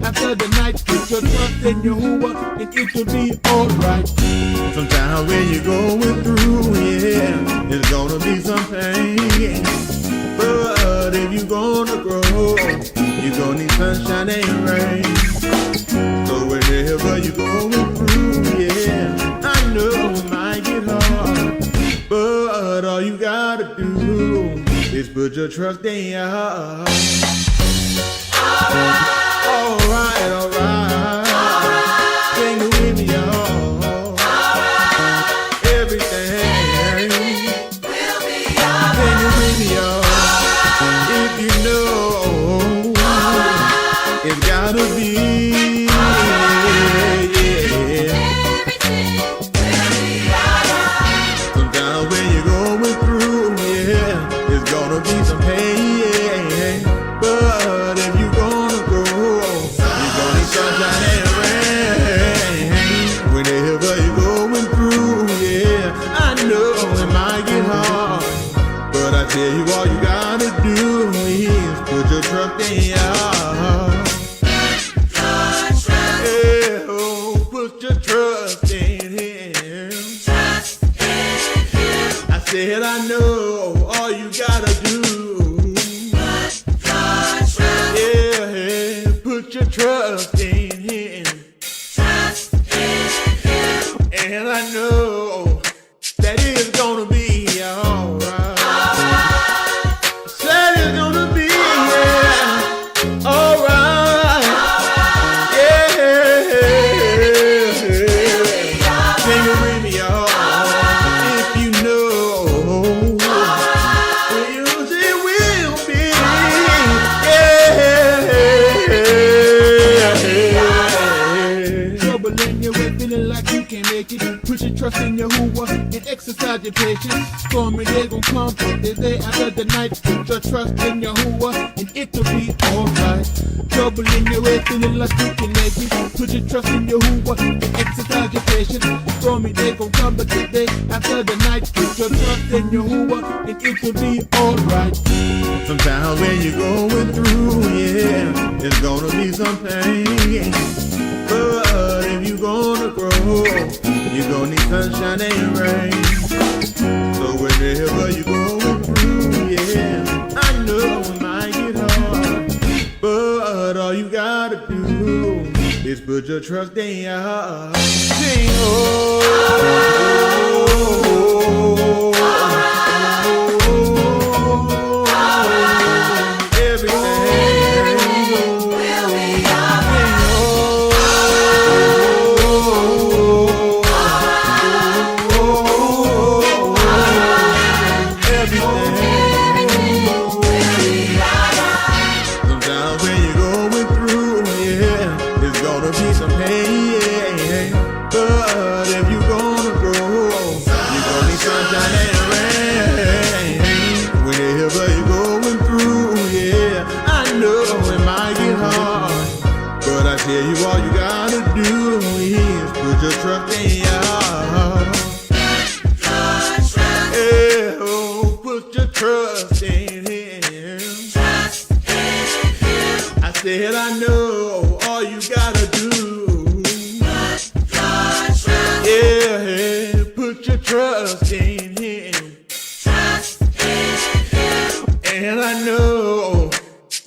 after the night. Put your trust in Yahuwah and it will be alright. Sometimes when you're going through, yeah, it's gonna be some pain. But if you're gonna grow, you're gonna need sunshine and rain. So whenever you're going through, yeah, I know it might get hard, but all you gotta do is put your trust in Yah. Alright, alright. Sing it with me, y'all. Everything will be alright. Sing it with me, y'all. If you know, it's gotta be. Sometimes when you're going through, yeah, it's gonna be some pain. But if you're gonna grow, you're gonna need sunshine and rain. Whenever you're going through, yeah, I know it might get hard, but I tell you all you gotta do is put your trust in Yah. Yeah, oh, put your trust in Him. I said I know all you gotta do. Yeah, put your trust in Him. And I know that it's gonna be alright. Said it's gonna be, yeah, alright. Yeah, sing it with me, y'all. If you know, well, it will be, yeah. Trouble in your way, feeling like you can't make it. Put your trust in Yahuwah and exercise your patience. Stormy day gon' come, the day after the night. Put your trust in Yahuwah and it will be alright. Trouble in your way, feeling like you can make it. Put your trust in Yahuwah and exercise your patience. Stormy day gon' come, but the day after the night. Put your trust in Yahuwah and it will be alright. Sometimes when you're going through, yeah, it's gonna be some pain. But if you're gonna grow, you're gonna need sunshine and rain. So whenever you're going through, yeah, I know it might get hard, but all you gotta do is put your trust in Yah. Sing, tell you all you gotta do is put your trust in Yah. Yeah, oh, put your trust in Him. I said I know all you gotta do. Yeah, put your trust in Him. And I know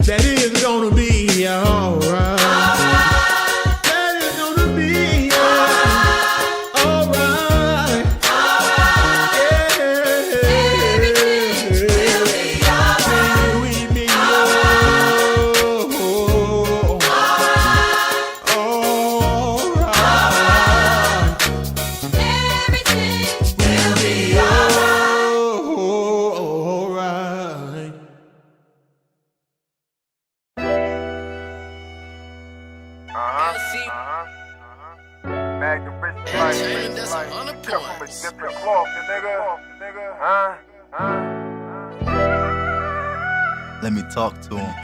that it's gonna be alright. Let me talk to him.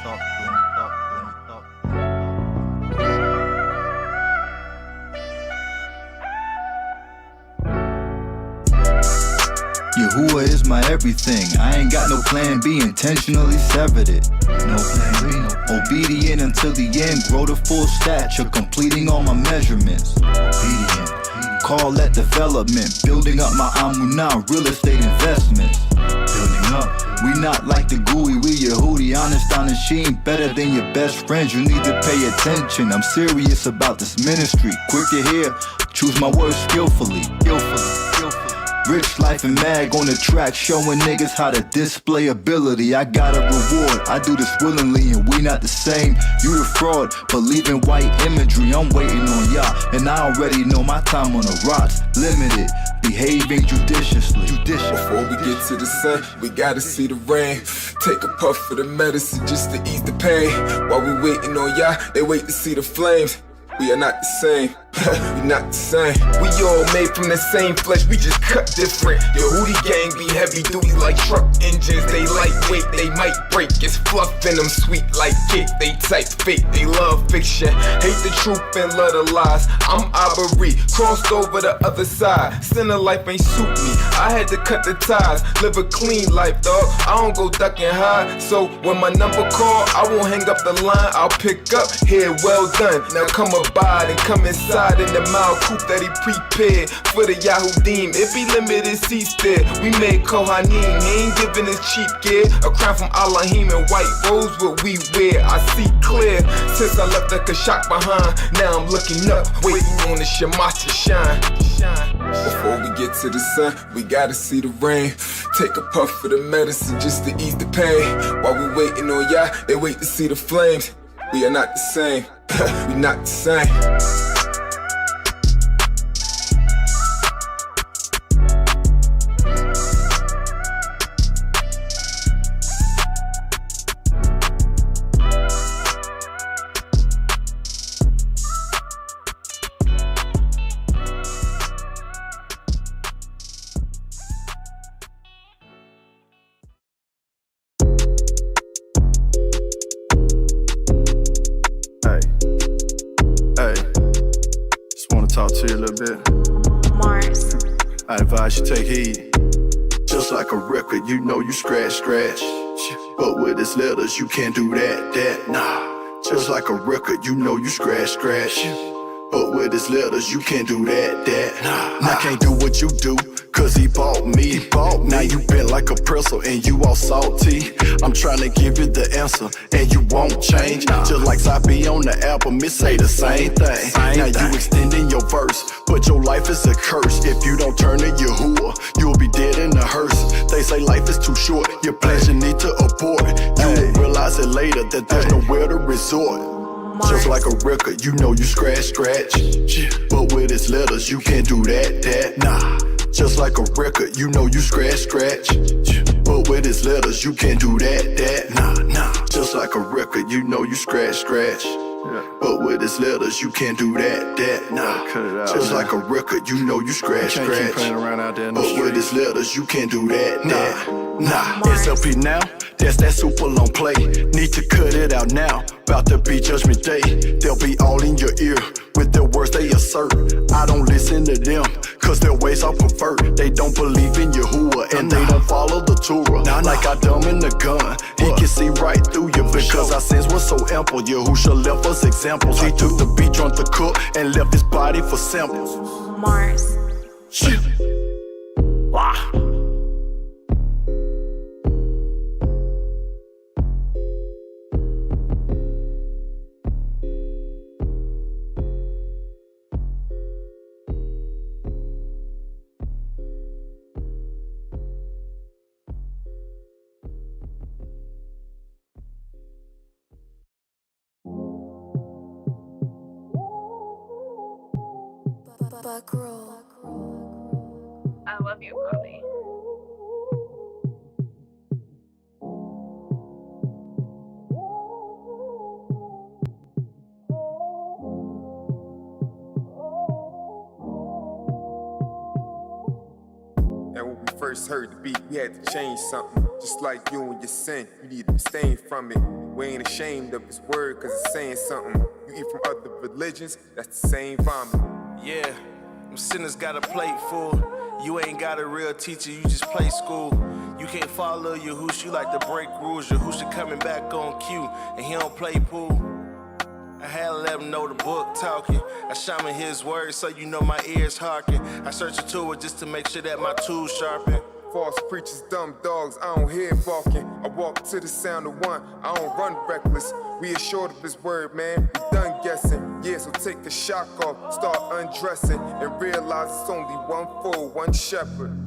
Yahuwah is my everything. I ain't got no plan B, intentionally severed it. No plan B. Obedient until the end, grow to full stature, completing all my measurements. Obedient. Call that development, building up my amunah, real estate investments. Building up. We not like the gooey, we Yehudi, honest, she ain't better than your best friends. You need to pay attention, I'm serious about this ministry. Quick to hear, choose my words skillfully. Rich life and mag on the track, showing niggas how to display ability. I got a reward, I do this willingly, and we not the same. You the fraud, believe in white imagery. I'm waiting on Yah, and I already know my time on the rocks. Limited, behaving judiciously. Before we get to the sun, we gotta see the rain. Take a puff of the medicine just to ease the pain. While we waiting on Yah, they wait to see the flames. We are not the same, we not the same. We all made from the same flesh, we just cut different. Your Hootie gang be heavy duty like truck engines. They lightweight, they might break. It's fluff in them, sweet like cake. They type fake, they love fiction. Hate the truth and love the lies. I'm Aubrey, crossed over the other side. Sinner life ain't suit me, I had to cut the ties. Live a clean life, dog, I don't go ducking high. So when my number call, I won't hang up the line. I'll pick up, here, well done. Now come abide and come inside in the mild coupe that he prepared for the Yahudim. It be limited seats there. We made Kohanim, he ain't giving us cheap gear. A crown from Elohim and white rose what we wear. I see clear since I left the Kashak behind. Now I'm looking up, waiting on the Shema to shine. Before we get to the sun, we gotta see the rain. Take a puff of the medicine just to ease the pain. While we waiting on Yah, they wait to see the flames. We are not the same, we not the same. Talk to you a little bit. Mars. I advise you take heed. Just like a record, you know you scratch. But with his letters, you can't do that, nah. Just like a record, you know you scratch. But with his letters, you can't do that, nah. I can't do what you do, cause he bought me. Now you bent like a pretzel and you all salty. I'm trying to give you the answer and you won't change. Just like Sabi on the album, it say the same thing. Now you extending your verse, but your life is a curse. If you don't turn to Yahuwah, you'll be dead in a hearse. They say life is too short, your plans you need to abort. You will realize it later that there's nowhere to resort. Just like a record, you know you scratch. But with his letters, you can't do that, nah. Just like a record, you know you scratch. But with his letters, you can't do that, nah. Just like a record, you know you scratch. But with his letters, you can't do that, nah. Just like a record, you know you scratch. But with his letters, you can't do that, nah. SLP now, that's that super long play. Need to cut it out now. About to be judgment day. They'll be all in your ear. With their words they assert. I don't listen to them, cause their ways are pervert. They don't believe in Yahuwah and they don't follow the Torah. Like I dumb in the gun, he can see right through you. Because our sins were so ample, Yahusha left us examples. He took the beat, drunk the cook, and left his body for samples. Mars. Wow. I love you, Bobby. And when we first heard the beat, we had to change something. Just like you and your sin, you need to abstain from it. We ain't ashamed of his word, cause it's saying something. You eat from other religions, that's the same vomit. Yeah, Them sinners got a plate full. You ain't got a real teacher, you just play school. You can't follow Yahushua, you like to break rules. Yahushua coming back on cue, and he don't play pool. I had to let him know the book talking. I shine in his words so you know my ears hearken. I search into it just to make sure that my tools sharpen. False preachers, dumb dogs, I don't hear barking. I walk to the sound of one, I don't run reckless. We assured of his word, man, we done guessing. Yeah, so take the shock off, start undressing, and realize it's only one fool, one shepherd.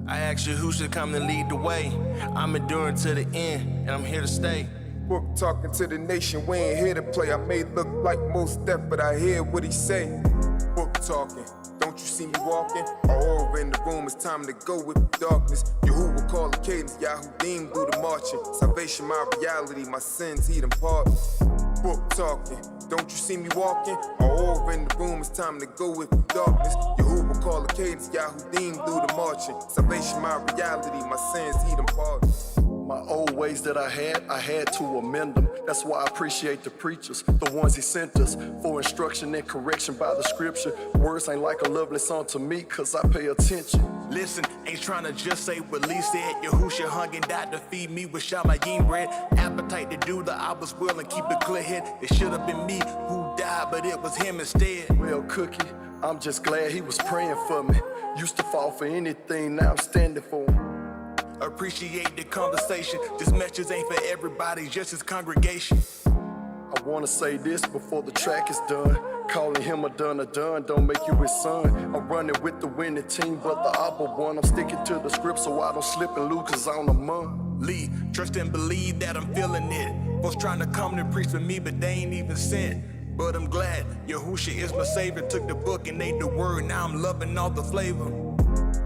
I asked you who should come to lead the way. I'm enduring to the end, and I'm here to stay. Book talking to the nation, we ain't here to play. I may look like most deaf, but I hear what he say. Book talking, don't you see me walking? All over in the room, it's time to go with the darkness. Yahuwah call the cadence, Yahudim do the marching. Salvation my reality, my sins he them pardon. Book talking, don't you see me walking? All over in the room, it's time to go with the darkness. Yahuwah call the cadence, Yahudim do the marching. Salvation my reality, my sins he them pardon. My old ways that I had to amend them. That's why I appreciate the preachers, the ones he sent us, for instruction and correction by the scripture. Words ain't like a lovely song to me, cause I pay attention. Listen, ain't trying to just say what Lee said. Yahushua hung and died to feed me with shamayim bread. Appetite to do the I was will and keep it clear head. It should have been me who died, but it was him instead. Well, Cookie, I'm just glad he was praying for me. Used to fall for anything, now I'm standing for him. Appreciate the conversation. This message ain't for everybody, just his congregation. I wanna say this before the track is done. Calling him a done don't make you his son. I'm running with the winning team, but the Abba one. I'm sticking to the script so I don't slip and lose, cause I'm the man. Lee, trust and believe that I'm feeling it. Folks trying to come to preach for me, but they ain't even sent. But I'm glad Yahushua is my savior. Took the book and ate the word, now I'm loving all the flavor.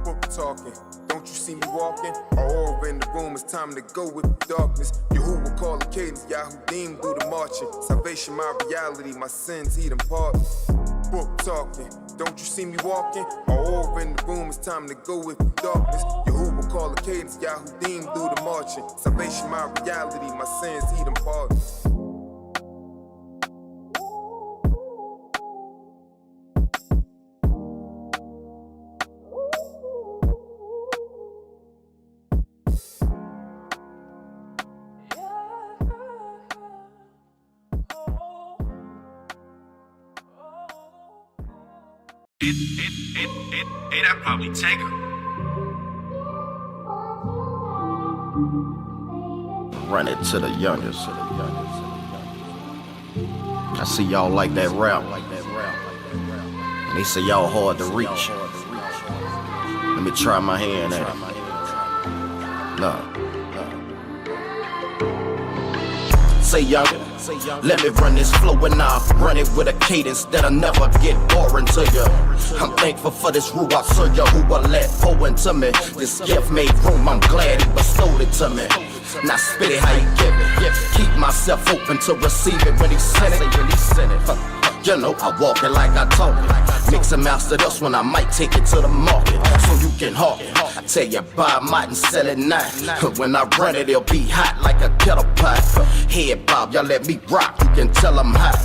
Book talking, don't you see me walking? All over in the room, it's time to go with the darkness. Yahuwah call the cadence, Yahudim do the marching. Salvation my reality, my sins he them pardon. Book talking, don't you see me walking? All over in the room, it's time to go with the darkness. Yahuwah call the cadence, Yahudim do the marching. Salvation my reality, my sins he them pardon. That probably take her. Run it to the youngest. I see y'all like that rap. And they say y'all hard to reach. Let me try my hand at it. No. Say youngin'. Let me run this flow and I'll run it with a cadence that'll never get boring to you. I'm thankful for this ruach, so Yahuwah let pour into me. This gift made room, I'm glad he bestowed it to me. Now spit it how he give it. Keep myself open to receive it when he sent it. You know, I walk it like I talk it. Mix and master this one, I might take it to the market so you can hawk it. I tell you, buy mine and sell it now. When I run it, it'll be hot like a kettle pot. Head bob, y'all let me rock, you can tell I'm hot.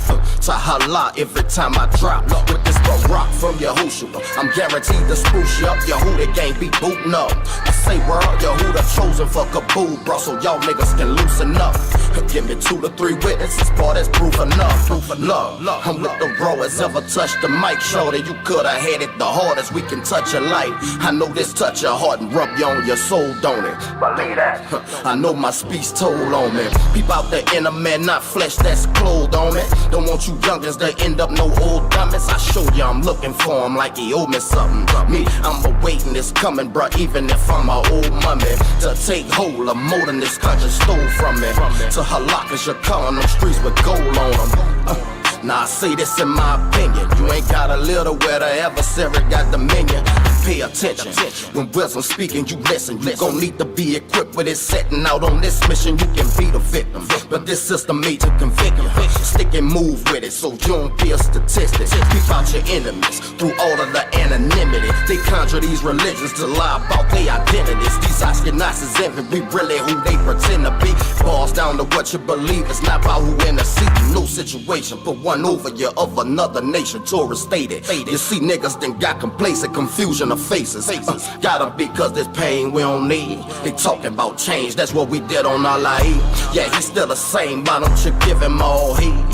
Tahala every time I drop. With this rock from Yahushua, I'm guaranteed to spruce you up. Yahudah gang be booting up. I say word, Yahudah chosen for Kabul, bro, so y'all niggas can loosen up. Give me 2 to 3 witnesses, boy, that's proof enough. Proof enough. I'm with the raw as ever touched the mic. Shorty, you coulda had it the hardest we can touch your life. I know this touch your heart and rub you on your soul, don't it? Believe that. I know my speech told on me. Peep out the inner man, not flesh that's clothed on me. Don't want you youngins to end up no old dummies. I show you I'm looking for him like he owe me something. Me, I'm awaiting this coming, bruh, even if I'm a old mummy. To take hold of more than this country stole from me. To halak as your car on them streets with gold on them. Now I say this in my opinion. You ain't got a little where the adversary got dominion. Pay attention. When wisdom speaking, you listen. You gon' need to be equipped with it. Setting out on this mission, you can be the victim. But this system made to convict you. Stick and move with it so you don't be a statistic. Keep out your enemies through all of the anonymity. They conjure these religions to lie about their identities. These Ashkenazis envy, we really who they pretend to be. Balls down to what you believe, it's not about who in the seat. No situation, but one one over you of another nation, tourist stated. You see niggas then got complacent, confusion of faces. Gotta be cause there's pain we don't need. They talking about change, that's what we did on our life. Yeah, he's still the same, why don't you give him all heed?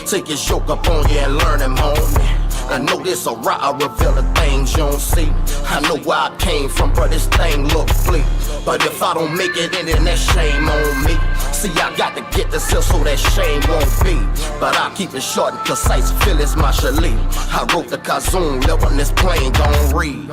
Take his yoke up on you and learn him, homie. I know this a right, I reveal the things you don't see. I know where I came from, but this thing look bleak. But if I don't make it in, then that shame on me. See, I got to get this here so that shame won't be. But I'll keep it short and concise, feel it's my chalet. I wrote the Kazoon, let when this plane gon' read.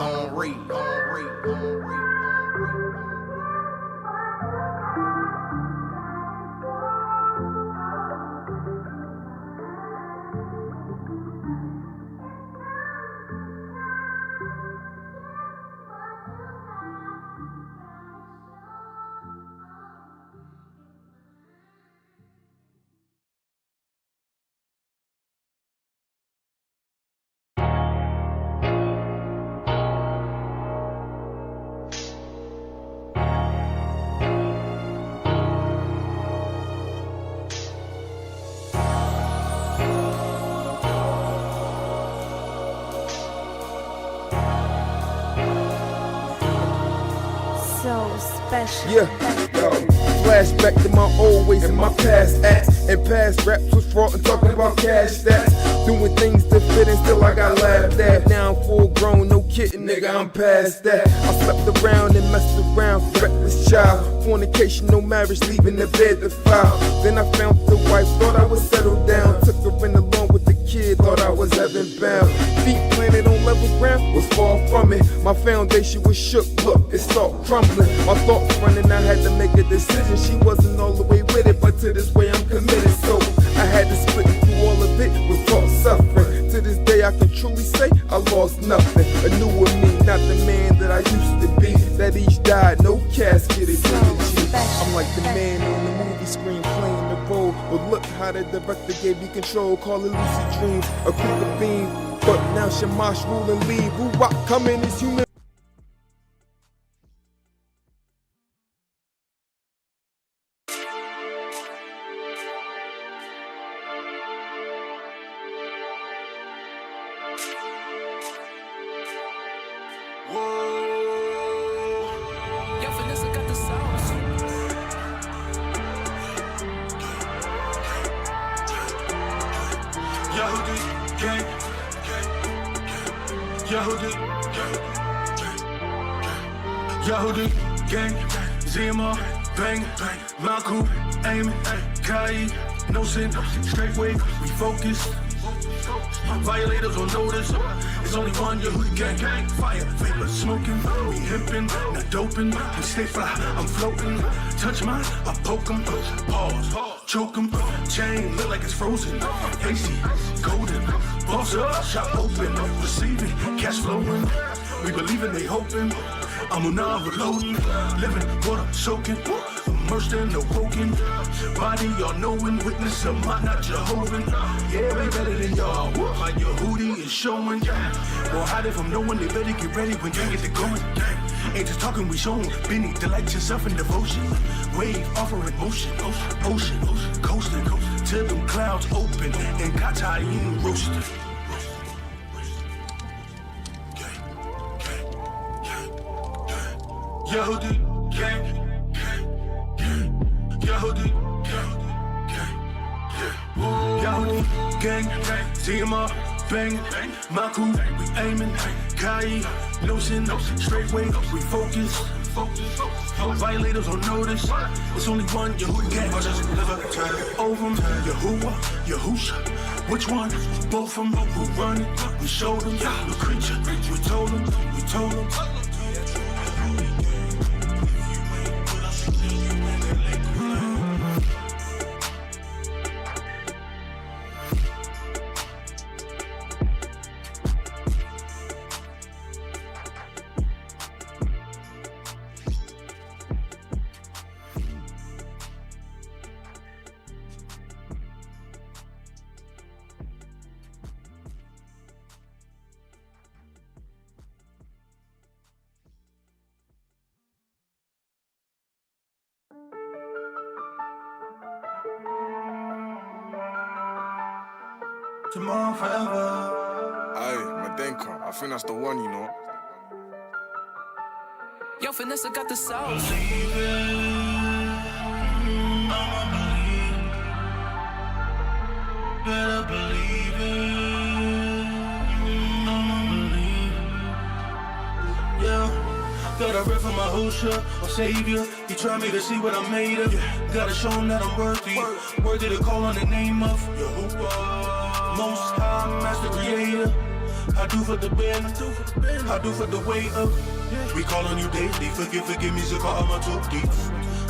Special. Flashback to my old ways and my past acts. And past raps was fraught and talking about cash stats. Doing things to fit in, still I got laughed at. Now I'm full grown, no kidding, nigga, I'm past that. I slept around and messed around, reckless child. Fornication, no marriage, leaving the bed to file. Then I found the wife, thought I would settle down. Took her in along with the kid, thought I was heaven bound. Feet planted on level ground, was far from it. My foundation was shook, look, it started crumbling. My thoughts running, I had to make a decision. She wasn't all the way with it, but to this way I'm committed. So I had to split through all of it with taught suffering. To this day I can truly say I lost nothing. A newer me, not the man that I used to be. That each died, no casket, it I'm like the man on the movie screen playing the role. But look how the director gave me control. Call it lucid dream, a quicker beam. But now Shamash rule and leave. Who rock coming is human. Yahoo gang, Zima, bang, Maku, aiming, Kai, no sin, straight way, we focus. Violators on notice, it's only one Yahoo gang, fire, vapor, smoking, we hippin', not doping, we stay fly, I'm floating, touch mine, I poke 'em, pause, choke 'em, chain look like it's frozen, AC, golden, boss up, shop open, receiving, cash flowing, we believing they hoping. I'm on now reloading, living water soaking, immersed in the woken. Body y'all knowing, witness of my not Jehovah. Yeah, way better than y'all. Like your hoodie is showing. Well, hide it from no one, they better get ready when gang get to going. Ain't just talking, we showing. Benny, delight yourself in devotion. Wave offering motion, ocean, coasting till them clouds open and Katayin roasted. Yahoo gang, Yahoo gang, Zima, bang, Maku, we aiming, Kai, no sin, straight way, we focus. Violators on notice, it's only one Yahoo gang. Over 'em, Yahuwah, Yahusha. Which one? Both of 'em, who run it? We showed 'em, the creature. We told 'em. Tomorrow forever. Aye, Madenka, I think that's the one, you know. Yo, Vanessa got the sauce. Better believe it. I'ma believe. Yeah. Gotta rip for my Hosha, my savior. He tried me to see what I'm made of. Gotta show him that I'm worthy. Worthy to call on the name of Yahuwah. Most high, master creator. I do for the band, I do for the way up. We call on you daily. Forgive me, Zaka, I'm too deep.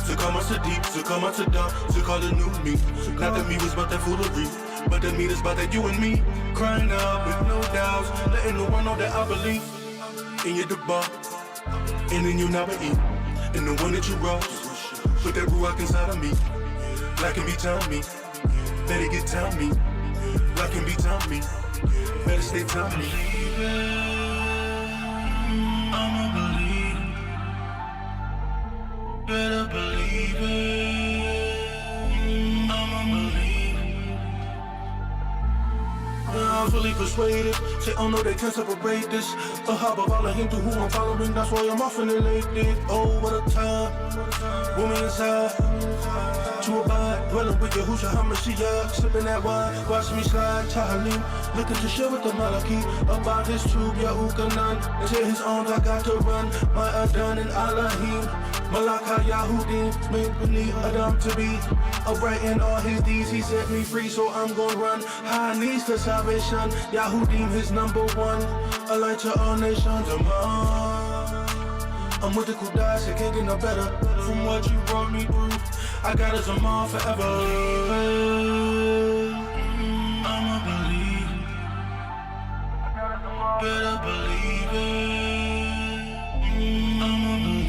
Zaka, I'm too deep. Zaka, I'm too down. Zaka, the new me. Not that me was about that foolery, but that me is about that you and me. Crying out with no doubts, letting the world know that I believe in your debauch, and in you never eat, and the one that you rose. Put that ruach inside of me, like can be tell me, better get tell me, like can be tell me, better stay tell me. I'ma believe, better believe it. I'ma believe. I'm fully persuaded. Say, oh no, they can't separate this. A hop of all of him to who I'm following. That's why I'm often elated. Oh, what a time. Woman inside. To abide. Dwelling with Yahushua HaMashiach. Sipping that wine. Watch me slide. Tahalim. Looking to share with the Malaki. About his tube, Yahukanan. Into his arms, I got to run. My Adon and Elohim. Malaka Yahudim. Made beneath Adam to be upright in all his deeds. He set me free, so I'm gonna run. High needs to salvation. Yahudim, his number one. A light to all nations. I'm with the Kudas, it can't get no better. From what you brought me through, I got a Zaman forever. I'ma believe. Better believe it. I'ma believe.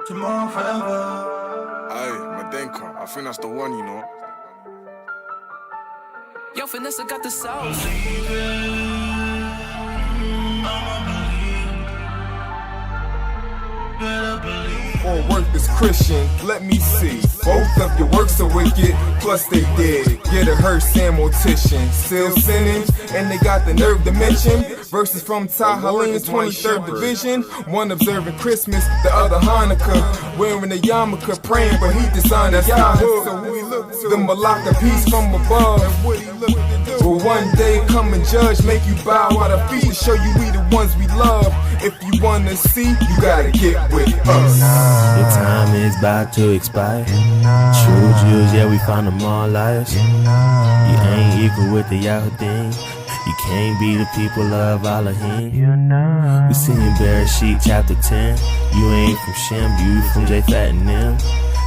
Tomorrow forever. Aye, Madenka, I think that's the one, you know. Yo, Vanessa got the sauce. Or work is Christian, let me see. Both of your works are wicked, plus they did get a hearse and mortician. Still sinning, and they got the nerve to mention verses from Tahalim's 23rd division. One observing Christmas, the other Hanukkah. Wearing a yarmulke, praying, but he designed a Yahoo. So we look to the Malaka peace from above. Will one day come and judge, make you bow out of feet to show you we the ones we love. If you wanna see, you gotta get with us. The time is about to expire. True Jews, yeah, we found them all liars. You ain't equal with the Yahudim. You can't be the people of Elohim. We see in Bereshit chapter 10. You ain't from Shem, you from Japhet and them.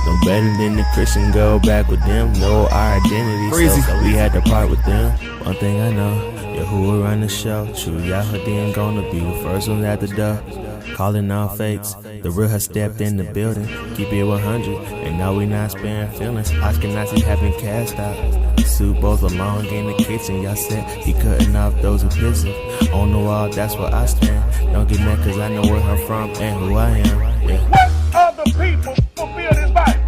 No better than the Christian, go back with them. Know our identity, so we had to part with them. One thing I know, Yahuwah run the show. True Yahudim gonna be the first one at the door. Calling all fakes, the real has stepped in the building. Keep it 100, and now we not sparing feelings. Ashkenazis have been cast out. Soup both along in the kitchen. Y'all said he cutting off those who piss him. On the wall, that's where I stand. Don't get mad cause I know where I'm from and who I am. Yeah. What other people fulfill this Bible?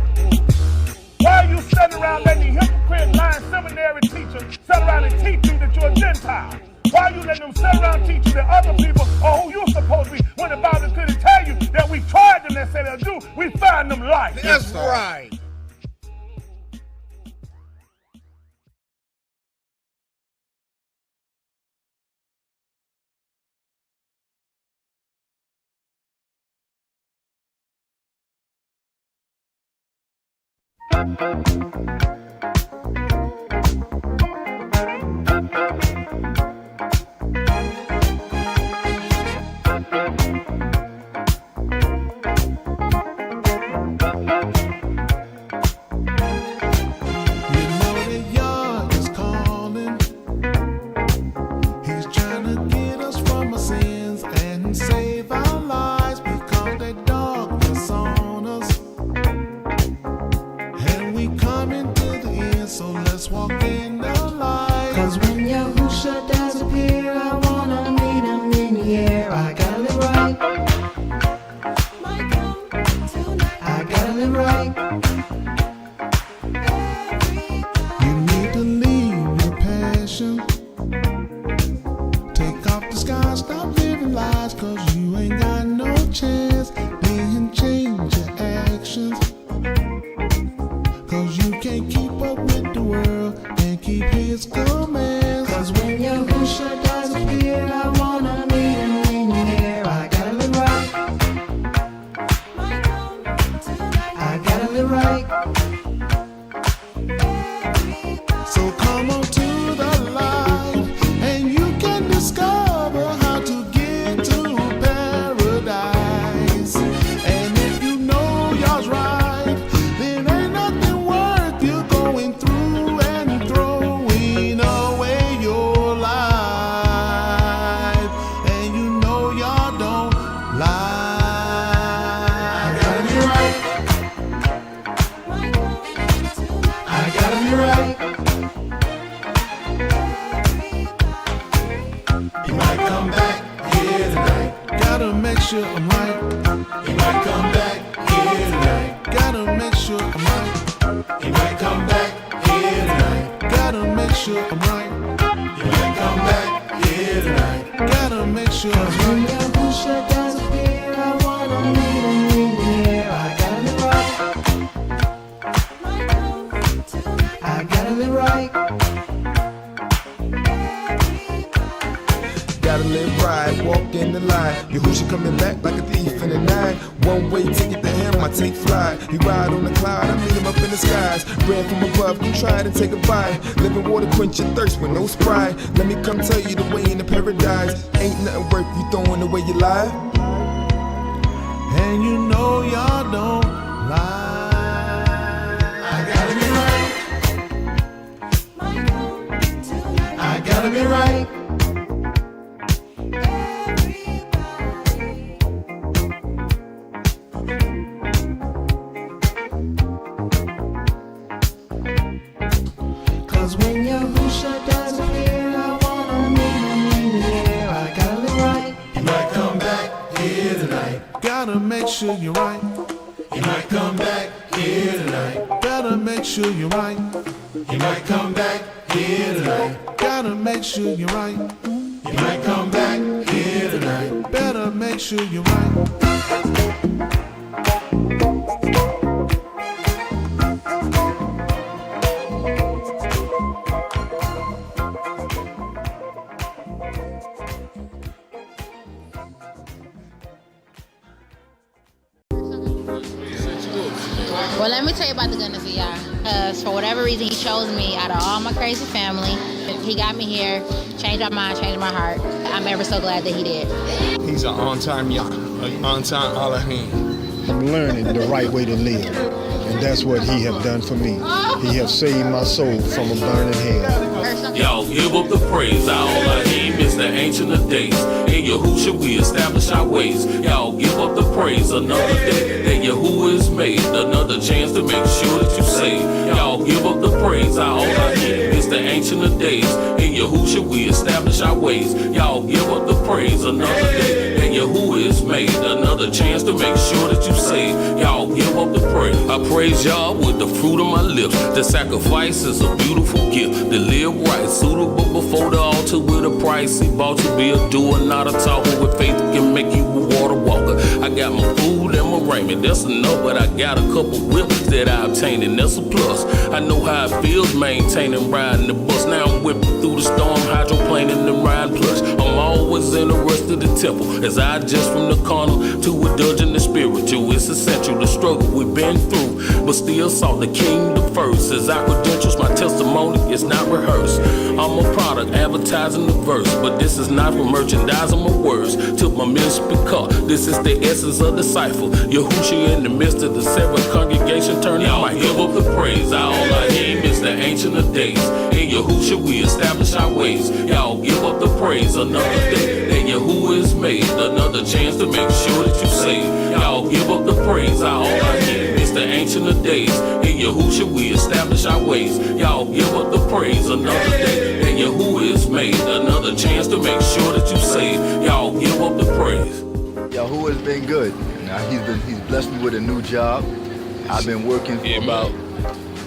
Why are you sitting around letting the hypocrite, lying seminary teachers sit around and teach you that you're a Gentile? Why are you letting them sit around and teach you that other people are who you're supposed to be when the Bible couldn't tell you that we tried them and said they'll do? We find them life. That's right. Let's walk in the light. Cause when Yahusha does appear, I wanna meet him in the air. I gotta live right. I gotta live right. You need to leave your passion. Take off the sky, stop living lies. Cause you ain't got no chance. Then change your actions. Cause you can't keep up with the world and keep his commands. Cause when Yahusha does appear, I wanna meet him in the air. I gotta live right. I gotta live right. So come on to the light, and you can discover how to get to paradise. And if you know yours right, then ain't nothing worth you going through and throwing away your life. And you know y'all don't lie. I gotta be right. I gotta be right. He might come back here tonight. Gotta make sure I'm right. He might come back here tonight. Gotta make sure I'm right. He might come back here tonight. Gotta make sure I'm right. He might come back here tonight. Gotta make sure I'm When right. Yahusha does appear, I wanna meet him in the air. I gotta live right. I gotta live right. Gotta live right, walk in the line. Yahusha coming back like a thief in the night. One way ticket to him, I take flight. He ride on the cloud, I meet him up in the skies. Bread from above, come try to take a bite. Living water quench your thirst with no Sprite. Let me come tell you the way into paradise. Ain't nothing worth you throwing away your life. And you know y'all don't lie. I gotta be right. I gotta be right. Cause when Yahusha does appear, I wanna meet him in the air. I gotta live right. He might come back here tonight. Gotta make sure you're right. He might come back here tonight. Better make sure you're right. He might come back here tonight. Gotta make sure you're right. He might come back here tonight. Better make sure you're right. Well, let me tell you about the goodness of Yah. Because for whatever reason, he chose me out of all my crazy family. He got me here, changed my mind, changed my heart. I'm ever so glad that he did. He's an on-time Yah, an on-time Elohim. I'm learning the right way to live, and that's what he have done for me. He have saved my soul from a burning hell. Y'all give up the praise. Our Elohim is the ancient of days. In Yahusha we establish our ways. Y'all give up the praise. Another day that Yahuwah is made. Another chance to make sure that you save. Y'all give up the praise. Our Elohim is the ancient of days. In Yahusha we establish our ways. Y'all give up the praise. Another day that Yahuwah is made. Another chance to make sure that you save. Y'all give up the praise. I praise y'all with the fruit of my lips. The sacrifice is a beautiful gift. To live right, suitable before the altar with a price. He bought to be a doer, not a talker. With faith can make you a water walker. I got my food and my raiment, that's enough. But I got a couple whips that I obtained, and that's a plus. I know how it feels maintaining riding the bus. Now I'm whipping through the storm, hydroplaning and riding plush. I'm always in the rest of the temple, as I adjust from the carnal to a dungeon the spiritual. It's essential, the struggle we've been through, but still sought the kingdom first. As our credentials, my testimony is not rehearsed. I'm a product advertising the verse, but this is not for merchandising my words. Took my ministry car, this is the essence of the cipher. Yahusha in the midst of the seven congregation, turn the mic. Give up the praise. Our Elohim is the ancient of days. In Yahusha we establish our ways. Y'all give up the praise. Another day that Yahuwah is made. Another chance to make sure that you save. Y'all give up the praise. Our Elohim is the ancient ancient of days. In Yahushua we establish our ways. Y'all give up the praise another day. And Yahuwah is made. Another chance to make sure that you save. Y'all give up the praise. Yahuwah has been good. Now he's blessed me with a new job. I've been working for about.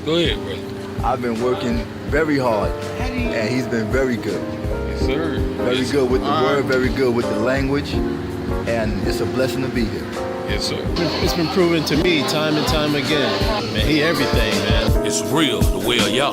Go ahead, brother. I've been working very hard, and he's been very good. Yes, sir. Very good with the word, very good with the language, and it's a blessing to be here. Yes, sir. It's been proven to me time and time again. Man, he everything, man. It's real, the way of Yah.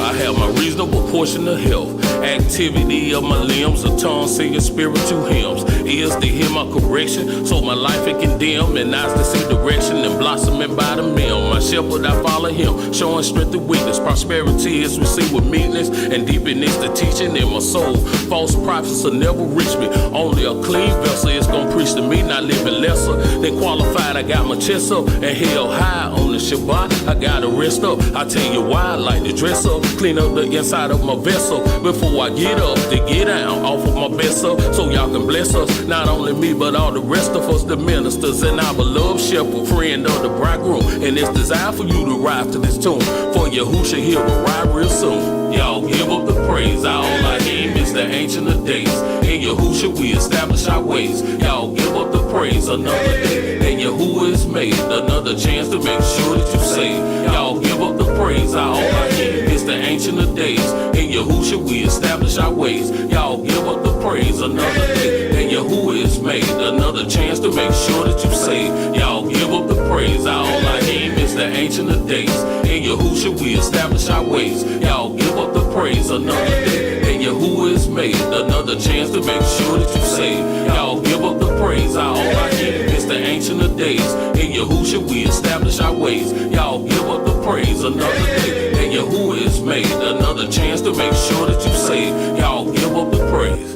I have my reasonable portion of health. Activity of my limbs, a tongue singing spiritual hymns. Ears to hear my correction, so my life it condemn. And eyes to see direction and blossoming by the mill. My shepherd, I follow him, showing strength and weakness. Prosperity is received with meekness, and deepness the teaching in my soul. False prophets will never reach me. Only a clean vessel is gonna preach to me, not living lesser than qualified. I got my chest up and held high on the Shabbat. I gotta rest up. I tell you why I like to dress up. Clean up the inside of my vessel before I get up to get down off of my best up, so y'all can bless us. Not only me, but all the rest of us, the ministers and our beloved shepherd, friend of the bridegroom. And it's designed for you to rise to this tune. For Yahushua here will arrive real soon. Y'all give up the praise. All I aim is the ancient of days. In Yahushua we establish our ways. Y'all give up the praise another day. And Yahuwah is made. Another chance to make sure that you save. Y'all give up the praise. All I aim is the ancient of days. In Yahushua we establish our ways. Y'all give up the praise another day. And Yahuwah is made. Another chance to make sure that you save. Y'all give up the praise. All I aim is the ancient of days. In Yahushua we establish our ways. Y'all give up the praise another day. And Yahuwah is made. Another chance to make sure that you save. Y'all give up the praise. All I aim is the ancient of days. In Yahushua we establish our ways. Y'all give up the praise another day. And Yahuwah is made. Another chance to make sure that you save. Y'all give up the praise.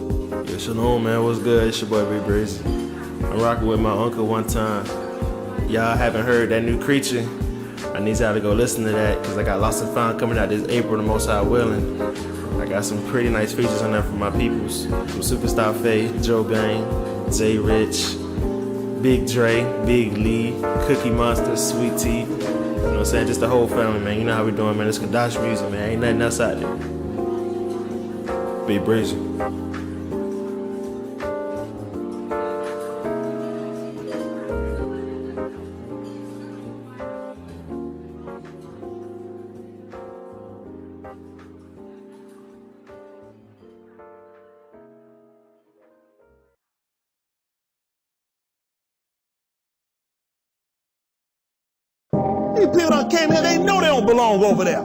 Yeah, shalom, man. What's good? It's your boy, Big Breezy. I'm rocking with my uncle one time. Y'all haven't heard that new Creature? I need y'all to go listen to that, because I got Lost and Found coming out this April, the most high willing. I got some pretty nice features on there for my peoples. From Superstar Faith, Joe Bang, Jay Rich, Big Dre, Big Lee, Cookie Monster, Sweet Tea. You know what I'm saying? Just the whole family, man. You know how we doing, man. It's Kadash music, man. Ain't nothing else out there. Big Breezy. These people done came here, they know they don't belong over there.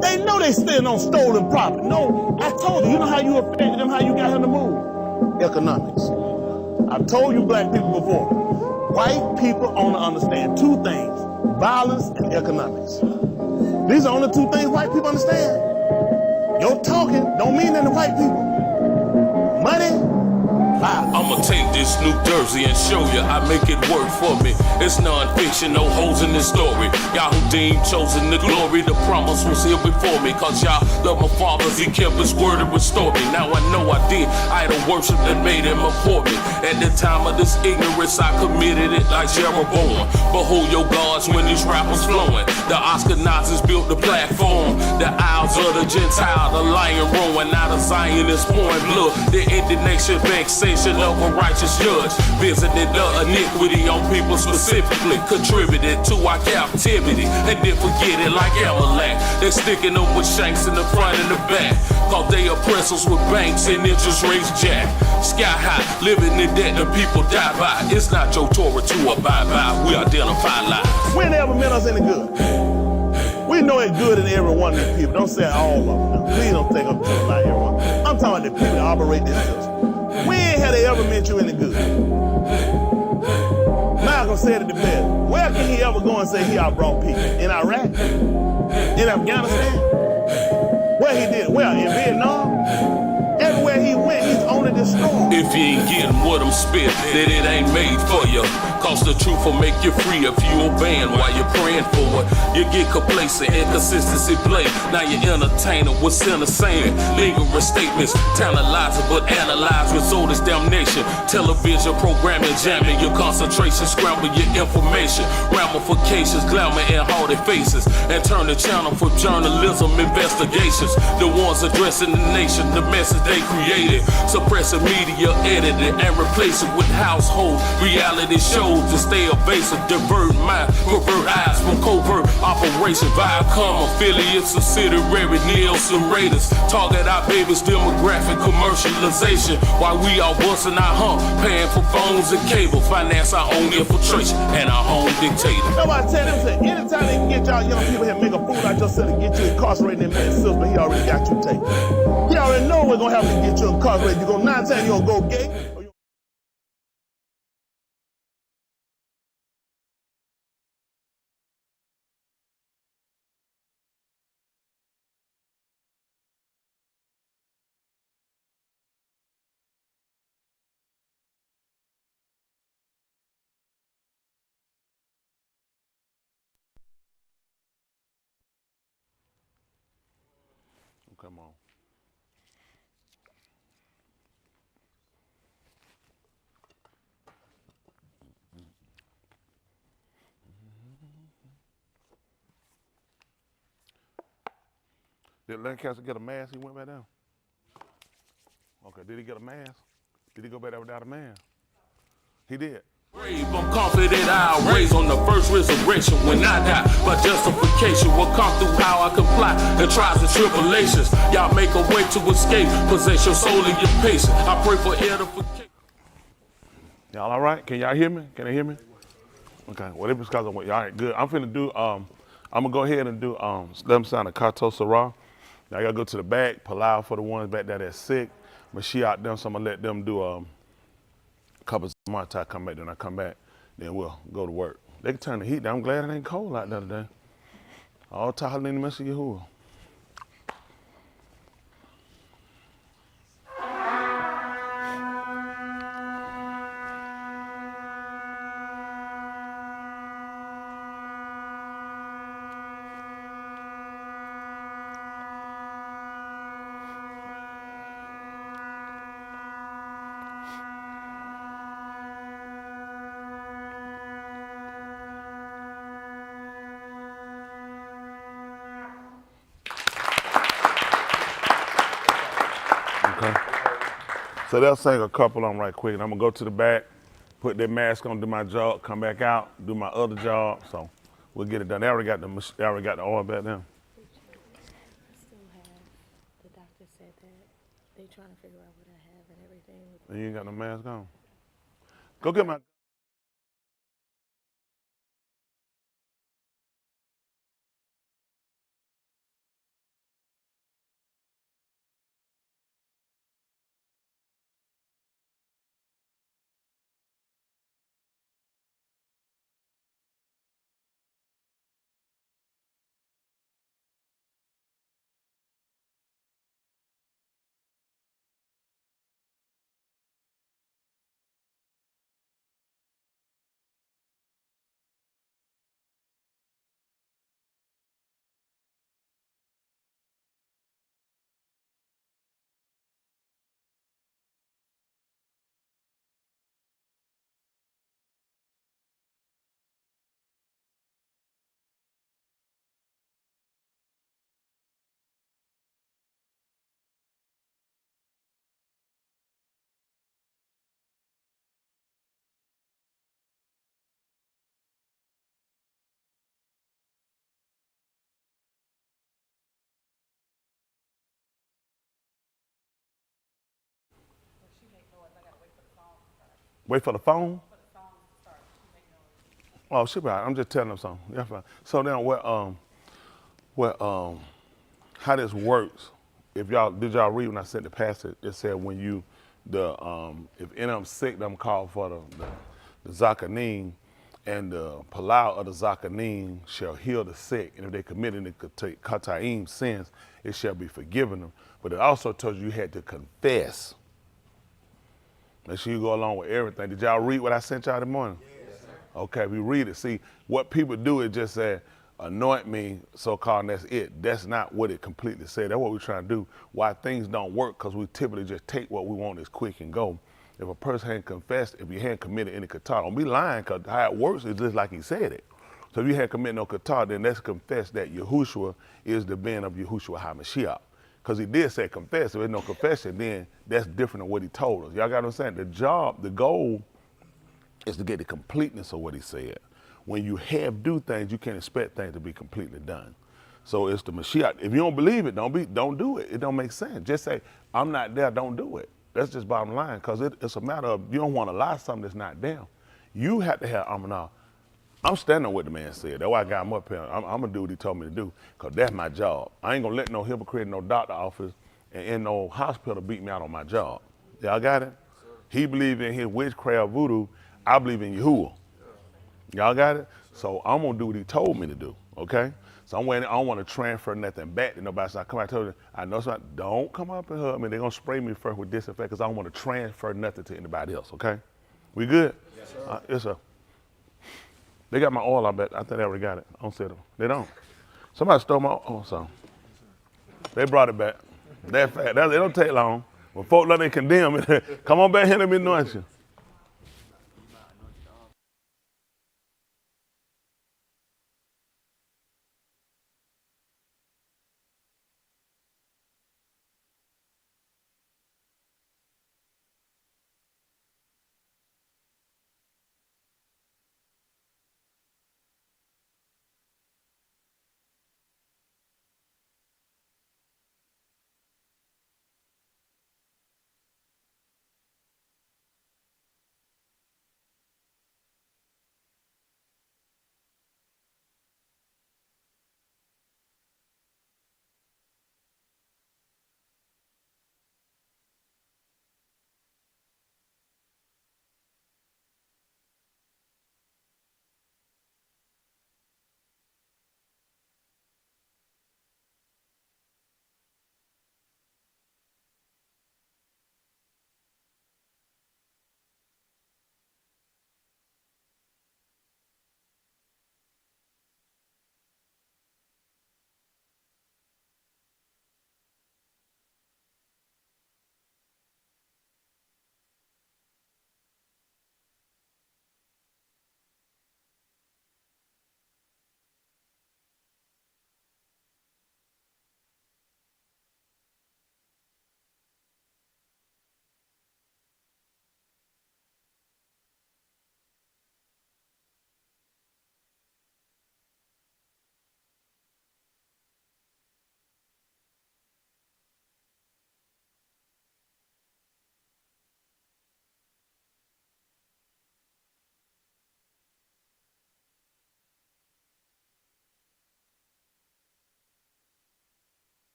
They know they still on stolen property. No, I told you know how you affected them, how you got him to move? Economics. I've told you black people before. White people only understand two things, violence and economics. These are only two things white people understand. Your talking don't mean nothing to white people. Money, I'ma take this New Jersey and show you I make it work for me. It's non-fiction, no holes in this story. Yahudim chosen the glory. The promise was here before me. Cause y'all love my father, he kept his word and restored me. Now I know I did idol worship that made him abhor me. At the time of this ignorance, I committed it like Jeroboam. Behold your gods when these rappers flowing. The Ashkenazis built the platform. The Isles of the Gentile, the lion roaring. Out of Zion is pouring blood. The indignation, vexation of a righteous judge. Visited the iniquity on people specifically. Contributed to our captivity. And then forget it like Amalek. They sticking them with shanks in the front and the back. Cause they oppress us with banks and interest rates jack. Sky high, living in debt and people die by. It's not your Torah to abide by. We identify lies. We ain't ever meant us any good. We know it's good in every one of these people. Don't say all of them. Now. Please don't think I'm talking about everyone. I'm talking about the people that operate this system. We ain't had they ever meant you any good. Malcolm said it the best. Where can he ever go and say he outbrought people? In Iraq? In Afghanistan? Where he did? Where? In Vietnam? Everywhere he went, he's on only destroy. If you ain't getting what I'm spit, then it ain't made for you. Cause the truth will make you free if you obeying while you're praying for it. You get complacent, inconsistency play. Now you're entertaining what's in the saying. Lingering statements, tantalizing but analyze result is damnation. Television programming, jamming your concentration, scramble your information. Ramifications, glamour and haughty faces. And turn the channel for journalism investigations. The ones addressing the nation, the message they created. Suppressing media, edited and replace it with household reality shows to stay evasive, divert mind, pervert eyes from covert operation. Viacom affiliates, subsidiary Nielsen Raiders. Target our babies, demographic commercialization. While we all busting our hump, paying for phones and cable, finance our own infiltration and our own dictator. Nobody tell them, say, anytime they can get y'all young people here, make a fool out yourself and get you incarcerated in that man's system, he already got you taken. He already know what's gonna happen to get you incarcerated. You go 9 times, you gonna go gay. Come on. Did Lancaster get a mask? He went back down. Okay, did he get a mask? Did he go back there without a mask? He did. I'm confident I'll raise on the first resurrection when I die. My justification will come through how I comply and trials and tribulations. Y'all make a way to escape, possess your soul and your patience. I pray for edification. Y'all all right? Can y'all hear me? Can they hear me? Okay, well, it's because of what y'all right, good. I'm finna do, I'm gonna go ahead and do, let them sound a Kato Sarah. Now I gotta go to the back, Palau for the ones back there that's sick. But she out there, so I'm gonna let them do a couple of months till I come back, then I come back, then we'll go to work. They can turn the heat down. I'm glad it ain't cold out there today. All Tahalini in the mess of Yahuwah. So they'll sing a couple of them right quick, and I'm gonna go to the back, put their mask on, do my job, come back out, do my other job. So we'll get it done. They already got the oil back there. The doctor said that they trying to figure out what I have and everything. And you ain't got no mask on. Go get my. Wait for the phone? Oh, she right. I'm just telling them something. Yeah, fine. So then how this works, did y'all read when I sent the passage, it said when you, if any of them sick, them call for the Zakanim, and the Palau of the Zakanim shall heal the sick, and if they commit any Kataim sins, it shall be forgiven them. But it also told you had to confess Make sure you go along with everything. Did y'all read what I sent y'all this morning? Yes. Okay, we read it. See, what people do is just say, anoint me, so-called, and that's it. That's not what it completely said. That's what we're trying to do. Why things don't work, because we typically just take what we want as quick and go. If a person hadn't confessed, if you hadn't committed any qatar, don't be lying, because how it works is just like he said it. So if you hadn't committed no qatar, then let's confess that Yahushua is the ben of Yahushua HaMashiach. Because he did say confess. If there's no confession, then that's different than what he told us. Y'all got what I'm saying? The goal is to get the completeness of what he said. When you do things, you can't expect things to be completely done. So it's the Mashiach. If you don't believe it, don't do it. It don't make sense. Just say, I'm not there, don't do it. That's just bottom line, because it's a matter of, you don't want to lie something that's not there. You have to have Amanah. I'm standing on what the man said. That's why I got him up here. I'm going to do what he told me to do, because that's my job. I ain't going to let no hypocrite in no doctor office and in no hospital beat me out on my job. Y'all got it? He believed in his witchcraft voodoo. I believe in Yahuwah. Y'all got it? So I'm going to do what he told me to do, okay? So I don't want to transfer nothing back to nobody. So I come out and tell you, I know something. Don't come up and hug me. They're going to spray me first with disinfectant, because I don't want to transfer nothing to anybody else, okay? We good? Yes, sir. Yes, sir. They got my oil, I bet. I think they already got it. I don't see them. They don't. Somebody stole my oil, so. They brought it back. That fast. It don't take long. When folk let they condemn it, come on back here and let me anoint you.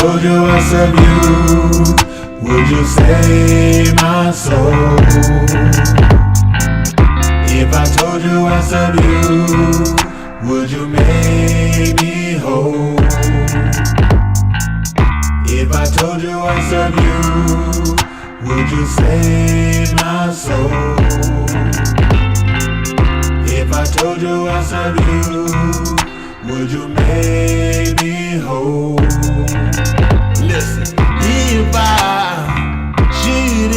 told you I serve you, would you save my soul? If I told you I serve you, would you make me whole? If I told you I serve you, would you save my soul? If I told you I serve you, would you make me whole? Listen, if I should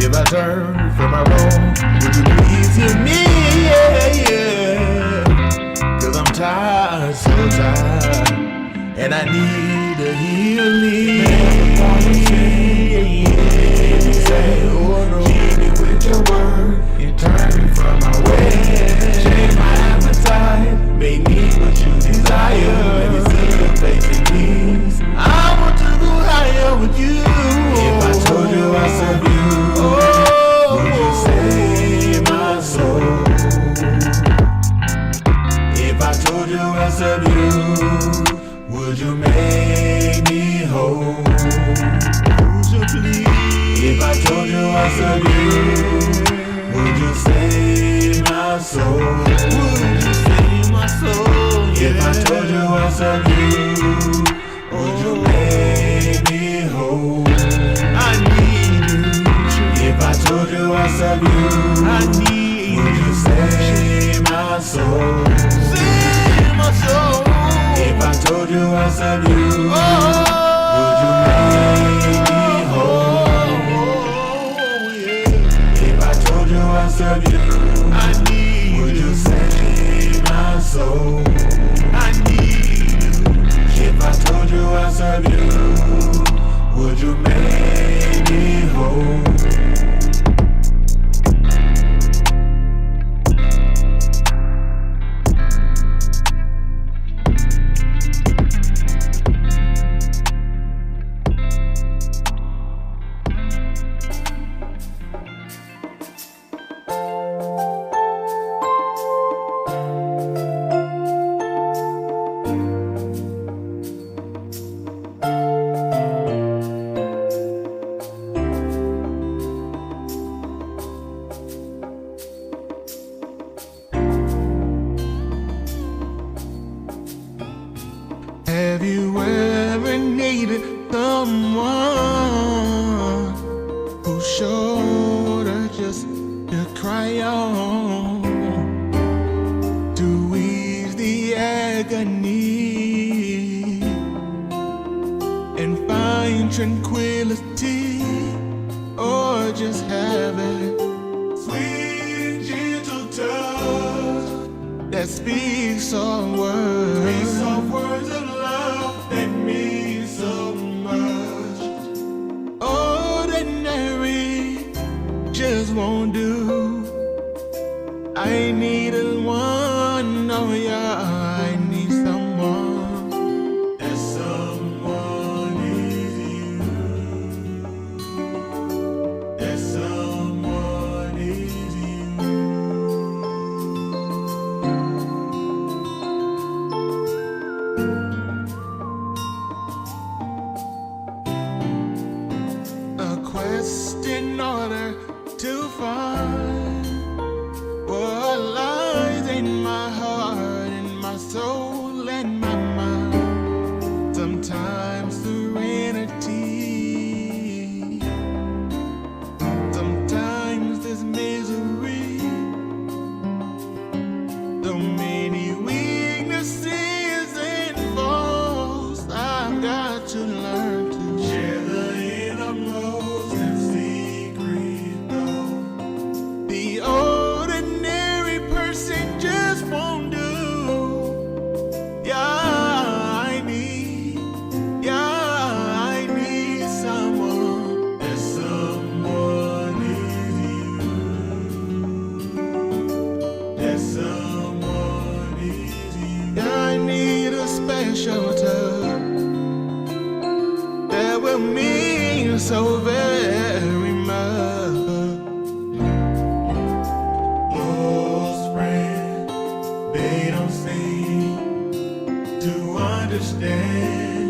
if I turn from my wrong, would you please hear me? Cause I'm tired, so tired, and I need a healing. Say, oh no, keep me with your word and turn me from my way. Change my appetite, make me what you desire. Let me see your face in peace. I want to go higher with you. If I told you I serve you, would you save my soul? If I told you I serve you, would you make me whole? Would you please? If I told you I serve you, would you save my soul? Would you save my soul? If I told you I serve you, would you make me whole? I need you. If I told you I serve you, I need you. Would you save my soul? Save my soul. If I told you I serve you, would you make me whole? If I told you I serve you, I need. Would you save my soul? I need you. If I told you I serve you, would you make me whole? Have you ever needed someone whose shoulder just to cry on, to ease the agony and find tranquility, or just have a sweet, gentle touch that speaks soft words, of love that mean so much. Ordinary just won't do. I need a one, oh yeah, I need someone. That someone is you. That someone is you. In order to find what lies in my heart, in my soul, and my mind. Sometimes serenity, sometimes there's misery. So many weaknesses and faults. I've got to learn to share the innermost. The ordinary person just won't do. Yeah, I need someone. That someone is you. That someone is you. I need a special touch that will mean so very much. They don't seem to understand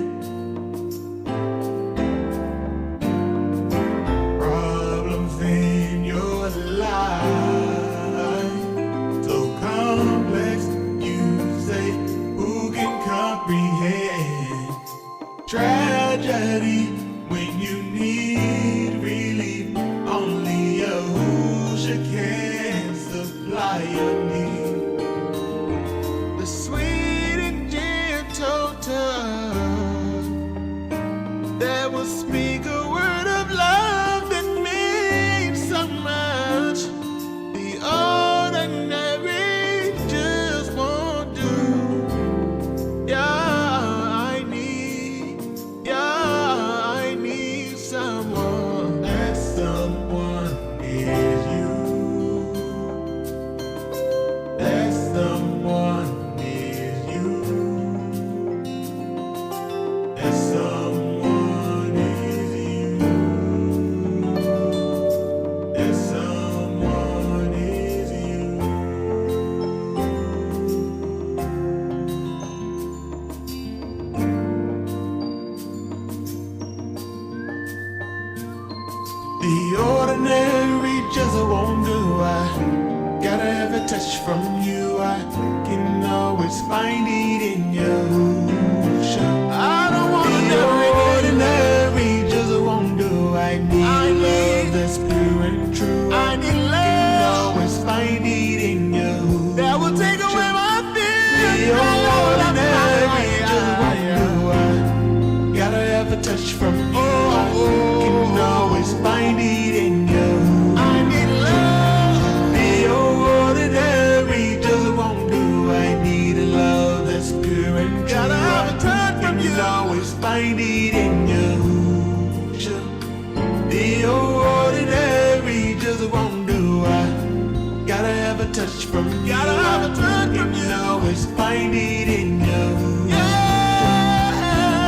from you. Gotta have a touch from you. Always find it in you.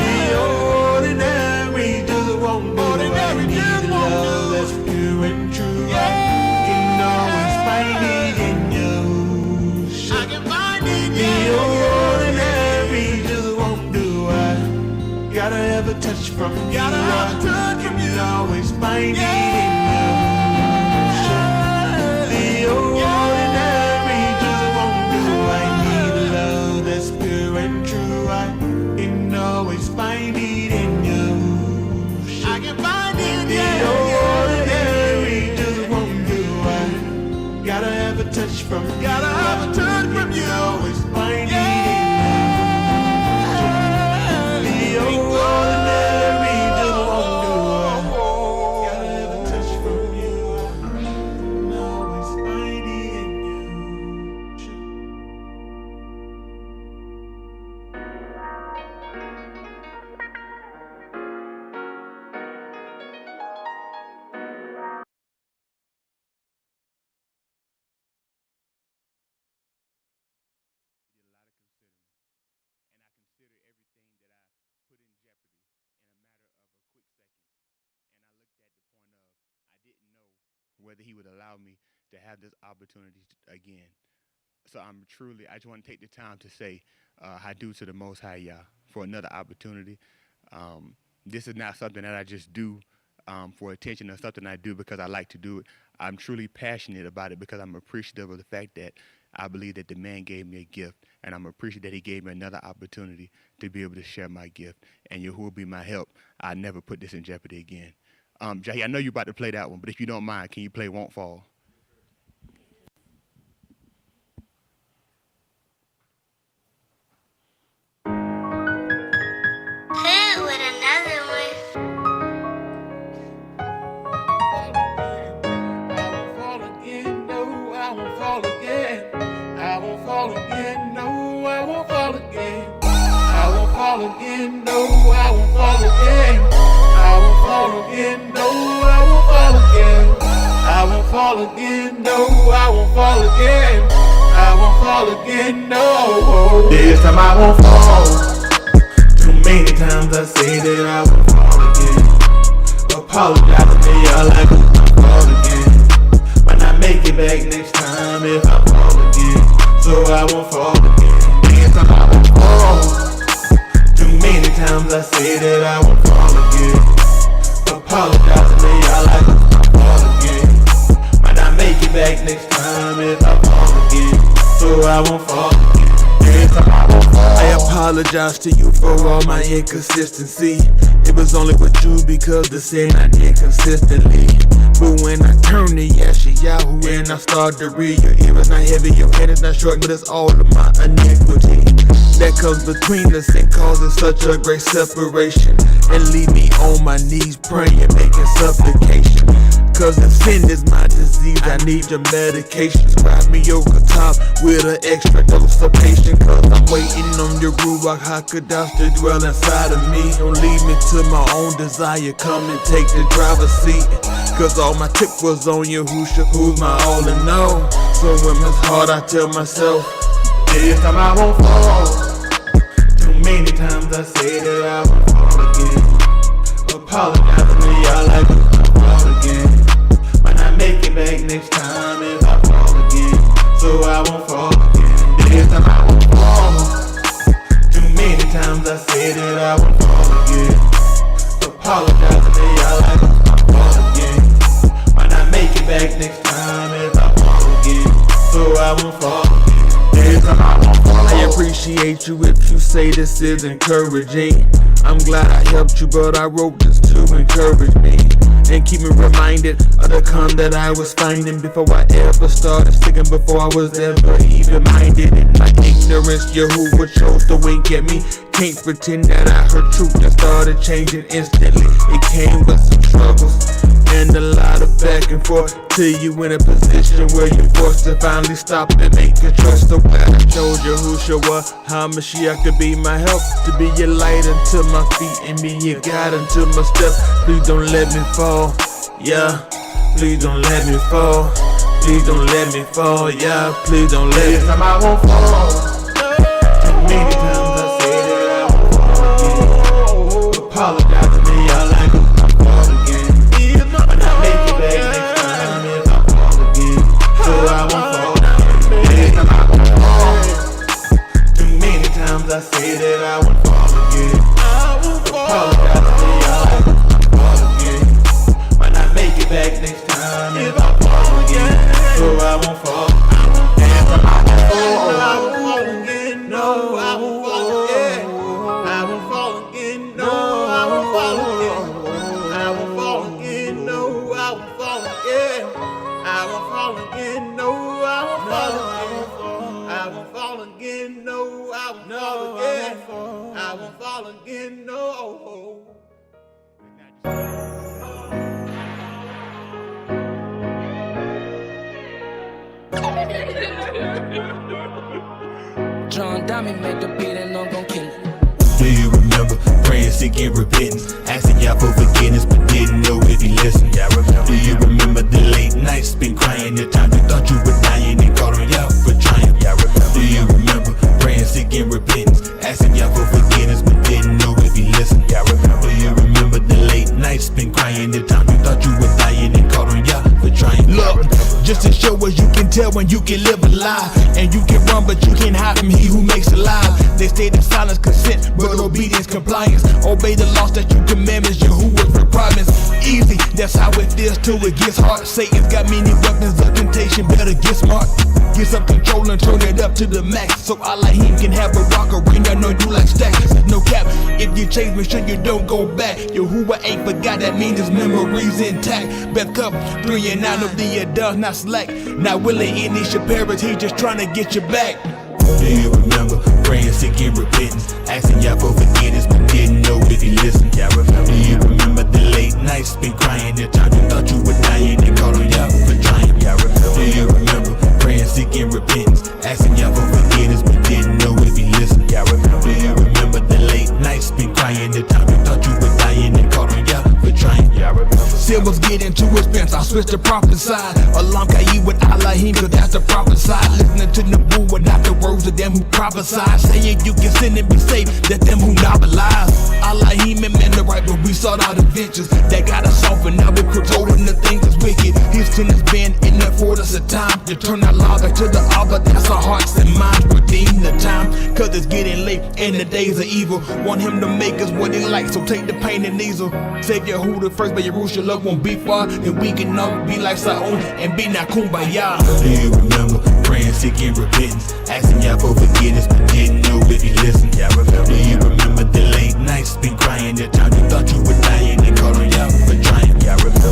The ordinary just won't do. Ordinary just won't do. Love that's pure and true. Can always find it in you. I can find it in you. The ordinary just won't do. I gotta have a touch from you. Gotta have a touch from you. Can always find it in you. The ordinary just won't do. I need a love that's pure and true. I can always find it in you. I can find it in you. The ordinary just won't do. I gotta have a touch from you. Gotta have a touch from you. Always find it in you. The ordinary just won't do. I gotta have a touch from you. I can always find it in you. Whether he would allow me to have this opportunity again. So I just want to take the time to say, I do to the Most High Yah for another opportunity. This is not something that I just do for attention or something I do because I like to do it. I'm truly passionate about it because I'm appreciative of the fact that I believe that the man gave me a gift, and I'm appreciative that he gave me another opportunity to be able to share my gift. And Yahuwah will be my help. I never put this in jeopardy again. Jahi, I know you're about to play that one, but if you don't mind, can you play Won't Fall? Hit with another one. I won't fall again, no, I won't fall again. I won't fall again, no, I won't fall again. I won't fall again, no, I won't fall again. I won't fall again, no, I won't fall again. I won't fall again, no, I won't fall again. I won't fall again, no. This time I won't fall. Too many times I say that I won't fall again. Apologize to me, y'all, like I won't fall again. Might not make it back next time if I fall again. So I won't fall again. This time I won't fall. Too many times I say that I won't fall again. Apologize to me, y'all, like I won't fall again. Might not make it back next time if I fall again. So I won't fall again. I apologize to you for all my inconsistency. It was only with you because the sin I did consistently. But when I turn to Yahoo and I start to read, your ear is not heavy, your head is not short, but it's all of my iniquity that comes between us and causes such a great separation, and leave me on my knees praying, making supplication. Cause if sin is my disease, I need your medication. Scribe me over top with an extra dose of patience. Cause I'm waiting on your Ruach HaKodesh to dwell inside of me. Don't leave me to my own desire, come and take the driver's seat. Cause all my tip was on Yahushua, who's my all in all. So when it's hard, I tell myself, this time I won't fall. Too many times I say that I won't fall again. Apologize to me, y'all, like I won't fall again. Might not make it back next time if I fall again. So I won't fall again. This time I won't fall. Too many times I say that I won't fall again. Apologize to me, y'all, like I won't fall again. Might not make it back next time if I fall again. So I won't fall again. This time I won't fall. I appreciate you if you say this is encouraging. I'm glad I helped you, but I wrote this to encourage me and keep me reminded of the calm that I was finding before I ever started sticking, before I was ever even minded. In my ignorance, Yahuwah chose to wink at me. Can't pretend that I heard truth and started changing instantly. It came with some struggles and a lot of back and forth, till you in a position where you're forced to finally stop and make a choice. So when I told Yahushua how Mashiach could be my help, to be your light unto my feet and be your guide unto my steps. Please don't let me fall, yeah, please don't let me fall. Please don't let me fall, yeah. Please don't let me. Time I won't fall. Too many times I say that I won't fall again. Apologize to me, y'all like I'm fall again. But I make it back next time if I fall again. So I won't fall down. Next time I won't fall. Too many times I say that I won't fall again. Apologize to me, y'all like I'm fall again. But I make it back next time if I fall again. So I won't fall. Next time I won't fall. I won't fall again. No, I won't fall again. I won't fall again. No, I won't fall again. I won't fall again. No, I won't fall again. I won't fall again. No, I won't fall again. I won't fall again. No, I won't fall again. I won't fall again. No. John Diamond made the beat and I'm gon' kill it. Do you remember praying, seeking repentance, asking y'all for forgiveness, but didn't know if he listened? Do you remember the late nights spent crying, the time you thought you were dying and called on y'all for triumph? Do you remember praying, seeking repentance, asking y'all for forgiveness, but didn't know if he listened? Do you remember the late nights spent crying, the time you thought you were dying and called on y'all for triumph? Look, just to show us you can tell when you can live a lie, and you can run but you can't hide from he who makes a lie. They stayed in silence, consent, but obedience, compliance. Obey the laws that you commandments, Yahuwah's requirements. Easy, that's how it feels till it gets hard. Satan's got many weapons of temptation, better get smart. Get some control and turn it up to the max, so Elohim can have a rock arena. No, you like stacks, no cap. If you change, make sure you don't go back. Yahuwah ain't forgot, that means his memory's intact. Beth Cup 3 and 9 of the adults, not slack. Not willing any your parents, he just trying to get you back. Do you remember praying, seeking repentance, asking y'all for forgiveness, but didn't know if he listened? Do you remember the late nights spent crying, the time you thought you were dying and called on y'all for triumph? Do you remember praying, seeking repentance, asking y'all for forgiveness, but didn't know if he listened? Do you remember the late nights spent crying, the time you thought you were dying and called on y'all for triumph? Silver's getting too expensive, I switched to prophet side. Alam Ka'i with Elohim, cause that's the prophet side. Listening to Nabu and not the words of them who prophesy. Saying you can sin and be safe, that them who novelize. Elohim and men the right, but we sought out adventures that got us off, and now we're controlling the things that's wicked. His sin has been in there for us a time to turn our law back to the Abba. That's our hearts and minds, redeem the time, cause it's getting late and the days are evil. Want him to make us what he likes, so take the pain and easel. Savior who the first, but Yerusha love won't be far, and we can all be like Sa'on and be not kumbaya. Do you remember praying, seeking repentance, asking y'all for forgiveness, but didn't know if he listened? Do you remember the late nights spent crying, the time you thought you were dying and called on y'all for triumph?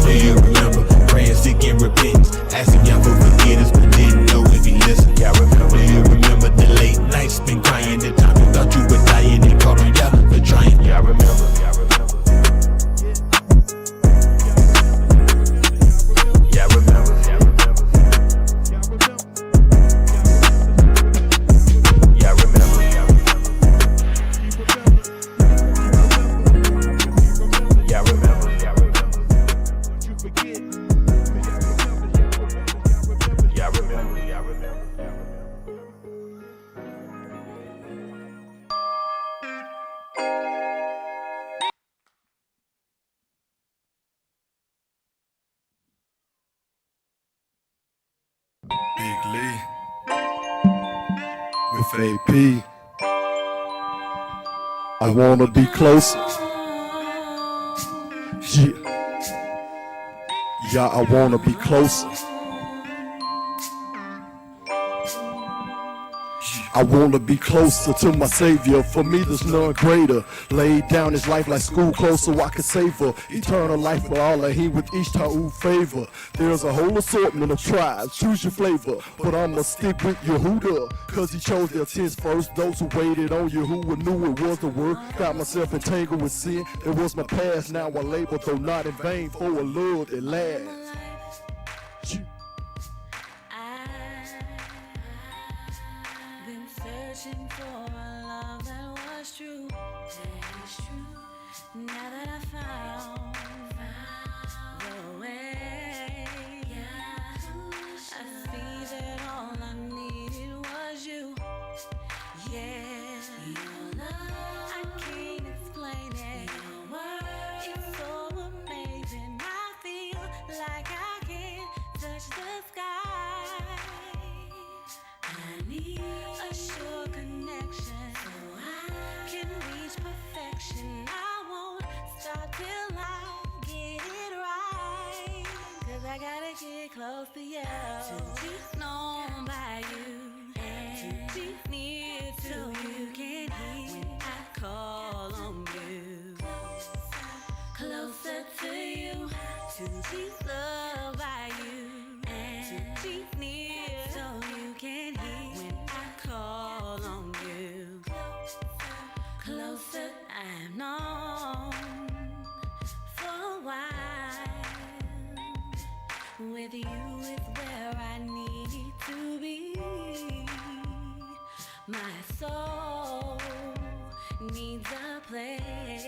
Do you remember praying, seeking repentance, asking y'all for forgiveness, but didn't know if he listened? Do you remember the late nights spent crying, the time you thought you were dying and called on y'all for triumph? Yeah, I remember. Big Lee with AP. I wanna be closer. Yeah, I wanna be closer. I wanna be closer to my Savior. For me, there's none greater. Laid down his life like school clothes so I can savor eternal life with all of him with each ta'u favor. There's a whole assortment of tribes, choose your flavor. But I'ma stick with Yehuda, cause he chose their tents first. Those who waited on Yahuwah knew it was the word. Got myself entangled with sin. It was my past, now I labor, though not in vain, for a love that lasts. Searching for a love that was true. Now that I found the way, I I need a sure connection so I can reach perfection. I won't stop till I get it right. Cause I gotta get close to you, to be known by you, and to be near to you. Can hear when I call on you. Closer to you, to be loved by you, and to be near so you can hear when I call on you. Closer, I've known for a while. With you is where I need to be. My soul needs a place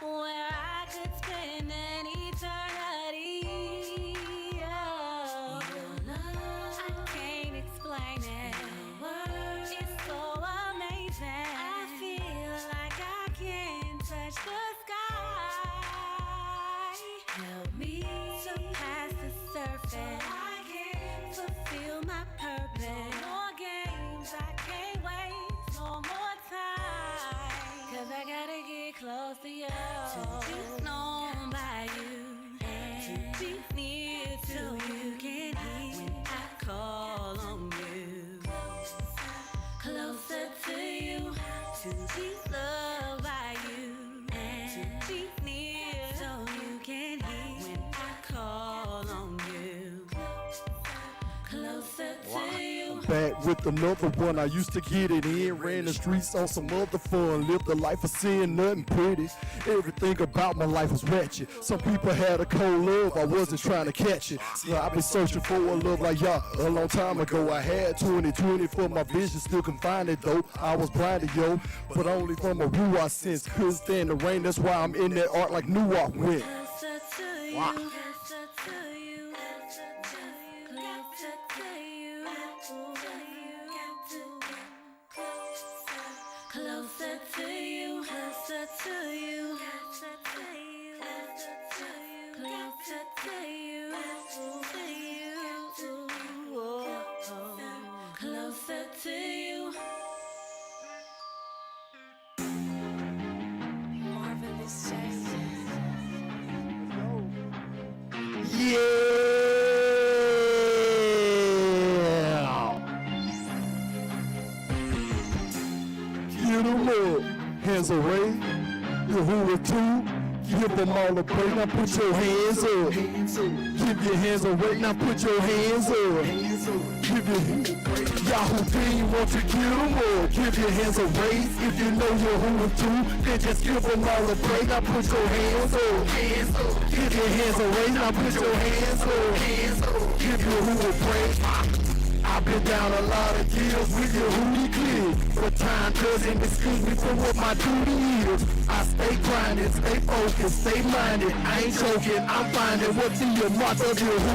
where I could spend an eternity. Oh, your love, I can't explain it. Your words, it's so amazing. I feel like I can touch the sky. Help me surpass the surface so I can fulfill my purpose. No more games, I can't waste no more time. Cause I gotta get close to you, to be known by you, and to be near to you. Can hear when I call on you. Closer to you, to be loved by you, and to be near so you can hear when I call on you. Closer to you. Back with another one, I used to get it in. Ran the streets on some other fun. Lived a life of sin, nothing pretty. Everything about my life was ratchet. Some people had a cold love, I wasn't trying to catch it. So I've been searching for a love like y'all a long time ago. I had 20/20 for my vision, still confined it though. I was blinded, yo, but only from a Ruach sense. Couldn't stand the rain, that's why I'm in that art like Nuwalk went. Closer to you, Wow. closer to you, closer to you, closer to you, closer to you, closer to you, closer to you, closer to you, closer to you. Marvelous Jackson. Yeah. Get 'em up, hands away. You who are two, give them all a break. Now put your hands up. Give your hands away. Now put your hands up. Give your Yahoo team, won't you give them up? Give your hands a raise. If you know you're who are two, then just give them all a break. Now put your hands up. Give your hands a raise. Now put your hands up. Give your who a break. I've been down a lot of years with your hootie clear, but time doesn't excuse me from what my duty is. I stay grinding, stay focused, stay minded. I ain't joking, I'm finding what's in your mark of your who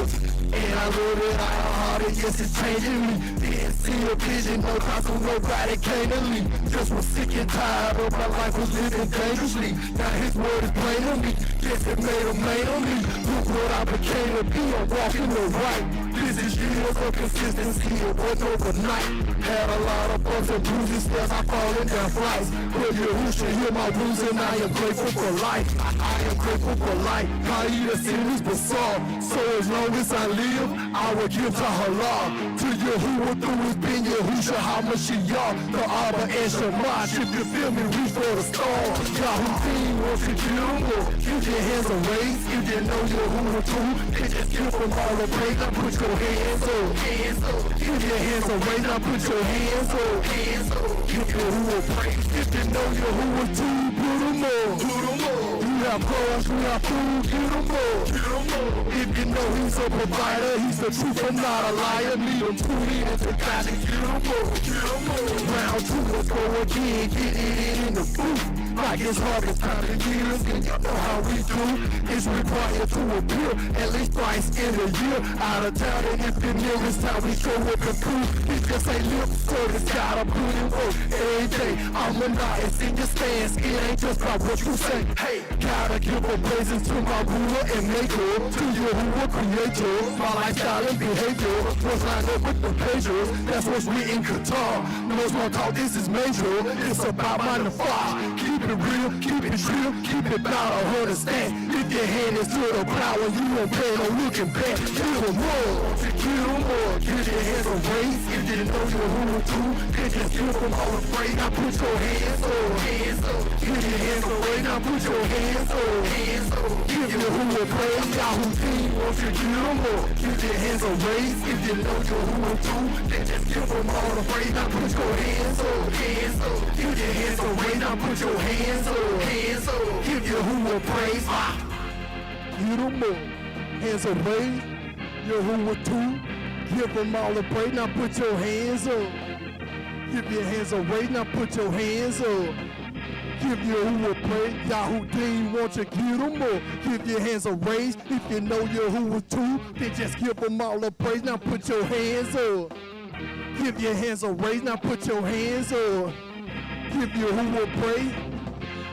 is. And I love it out hard, and yes, it's changing me. Didn't see a vision, no time, so nobody came to me. Just was sick and tired of my life was living dangerously. Now his word is plain to me, yes, it made a man of me. Look what I became to be, I'm walking the right. This is years of consistency, it wasn't overnight. Had a lot of bumps and bruises, steps, I falling down flights. But you who should hear my wounds, and I am grateful for life. I am grateful for life. I eat a sin is bizarre, so as long as I live, I will give to Allah. To you who will through his bin, you who should how much she y'all. The Abba and Shamash, if you feel me, reach for the stars. Yahoo team wants to kill more. Keep your hands away, if you know you're who are true, then just give them all a break. Now put your hands up. Keep your hands away, now put your hands up. Give your who a break. If you know you're who are true, put them up. You have cars, you have food, get them up. If you know he's a provider, he's the truth and not a liar. Need him to lead into God and get him up. Round two, let's go again, get it in the booth. like it's harvest time of years, and you know how we do. It's required to appear at least twice in a year. Out of town, and if you're near, it's time we show up and prove. It just ain't lip service, gotta put in work every day. I'm a nice in your stance, it ain't just about what you say. Hey, gotta give a praises to my ruler and maker, to you who were creator. My lifestyle and behavior was lined up with the pleasures. That's what's written in Qatar. No small talk, this is major. It's about my nafah. Keep it real, keep it real, keep it about 100 stacks. If your hand is to the plow and you don't plan on looking back, give them more, give them more. Give your hands a raise. If you know you're who or two, then just give them all afraid. Now put your hands up, hands up. Give your hands away, now put your hands up, hands up. Give your who a praise, Yahoo team wants you to give them more. Give your hands a raise. If you know you're who or two, then just give them all afraid. Now put your hands up, hands up. Give your hands away, now put your hands up, hands up. Give your who a praise. Give them more. Hands away. You're who or two. Give them all a praise. Now put your hands up. Give your hands away. Now put your hands up. Give your who a praise. Yahoo Dean wants you give them more. Give your hands a raise. If you know you're who or two, then just give them all a praise. Now put your hands up. Give your hands a raise. Now put your hands up. Give your who a praise.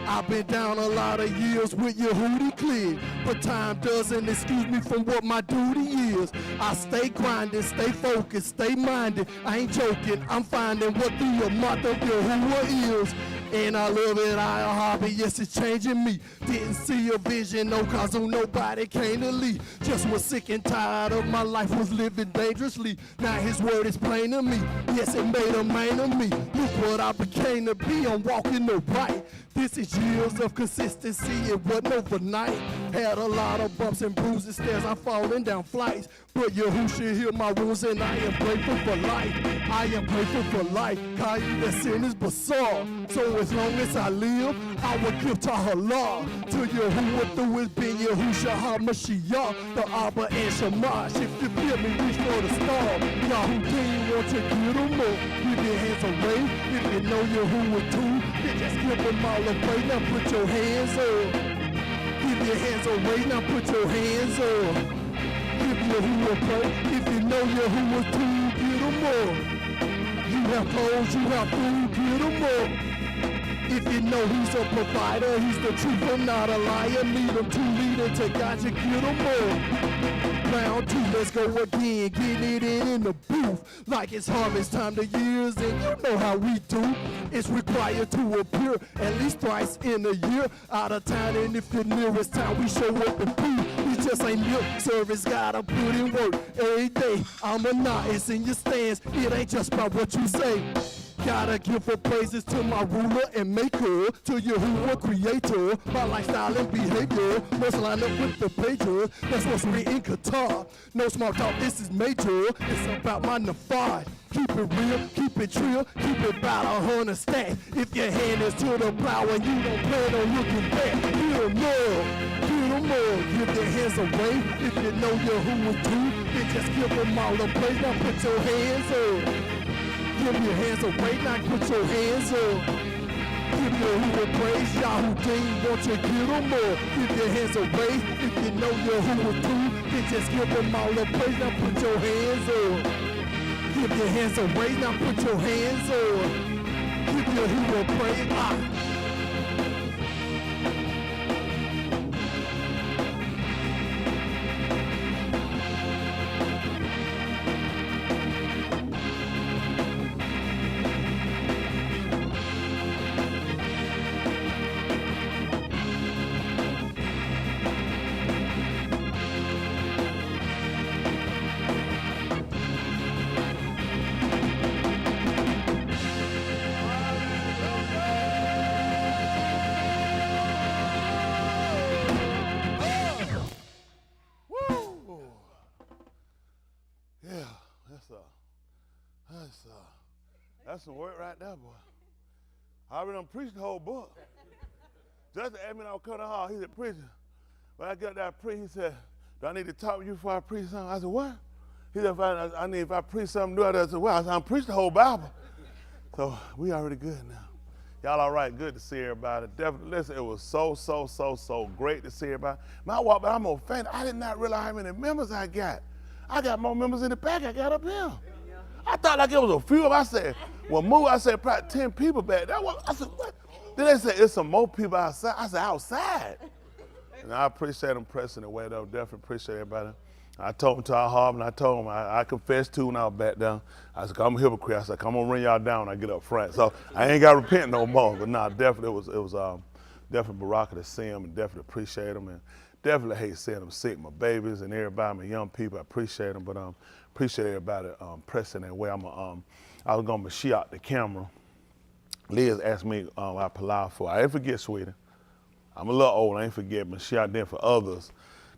I've been down a lot of years with your hootie clear, but time doesn't excuse me from what my duty is. I stay grinding, stay focused, stay minded. I ain't joking, I'm finding what the amount of your who is. And I love it, I a hobby, yes it's changing me. Didn't see a vision, no cause of nobody came to lead. Just was sick and tired of my life, was living dangerously. Now his word is plain to me, yes it made a man of me. Look what I became to be, I'm walking the right. This is years of consistency, it wasn't overnight. Had a lot of bumps and bruises, stairs, I'm falling down flights. But you who should heal my wounds, and I am grateful for life. I am grateful for life, cause that sin is bizarre. So as long as I live, I will give to Allah. To you who went through it, been Yahushua HaMashiach, the Abba and Shamash. If you feel me, reach for the star. Yahoo King want to give them more. Give your hands away. If you know you're who or two, then just give them all away. Now put your hands up. Give your hands away. Now put your hands up. Give your who a play. If you know you're who or two, give them more. You have clothes, you have food, give them more. If you know he's a provider, he's the truth and not a liar. Lead him to lead him to God, you get him more. Round two, let's go again, get it in the booth. Like it's harvest time the years, and you know how we do. It's required to appear at least twice in a year. Out of town, and if you're near, it's time we show up and prove. We just ain't lip service, gotta put in work every day. I'm a nice in your stance, it ain't just about what you say. Gotta give up praises to my ruler and maker, to Yahuwah creator. My lifestyle and behavior must line up with the pager. That's what's written in Qatar. No small talk, this is major. It's about my nafad. Keep it real, keep it trill, keep it about 100 stacks. If your hand is to the plow and you don't plan on looking back, give them more, give them more. Give your hands away. If you know you're who or two, then just give them all a praise. Now put your hands up. Give your hands away, now put your hands up. Give your who a praise, Yahoo Dean wants you to give them more. Give your hands away, if you know you're who or two, then just give them all a praise, now put your hands up. Give your hands away, now put your hands up. Give your who a praise, That's some work right there, boy. I already done preached the whole book. Just asked me when I was coming to hall, he said, preacher. When I got that preach, he said, do I need to talk to you before I preach something? I said, what? He said, if I preach something new, I said, well, I said, I'm preaching the whole Bible. So we already good now. Y'all all right? Good to see everybody. Definitely, listen, it was so great to see everybody. Man, I walked by, I'm offended. I did not realize how many members I got. I got more members in the back I got up here. I thought like it was a few of them. I said, well, move, I said probably 10 people back there. I said, what? Then they said, it's some more people outside. I said, outside? And I appreciate them pressing the way though. Definitely appreciate everybody. I told them to our harbor, and I told them, I confessed too when I was back down. I said, I'm a hypocrite. I said, I'm gonna run y'all down when I get up front. So I ain't gotta repent no more. But nah, definitely it was definitely Baraka to see them and definitely appreciate them. And definitely hate seeing them sick, my babies and everybody, my young people. I appreciate them, but appreciate everybody pressing that way. I was gonna Mashiach the camera. Liz asked me I palau for. I ain't forget, sweetie. I'm a little old, I ain't forget Mashiach. Then for others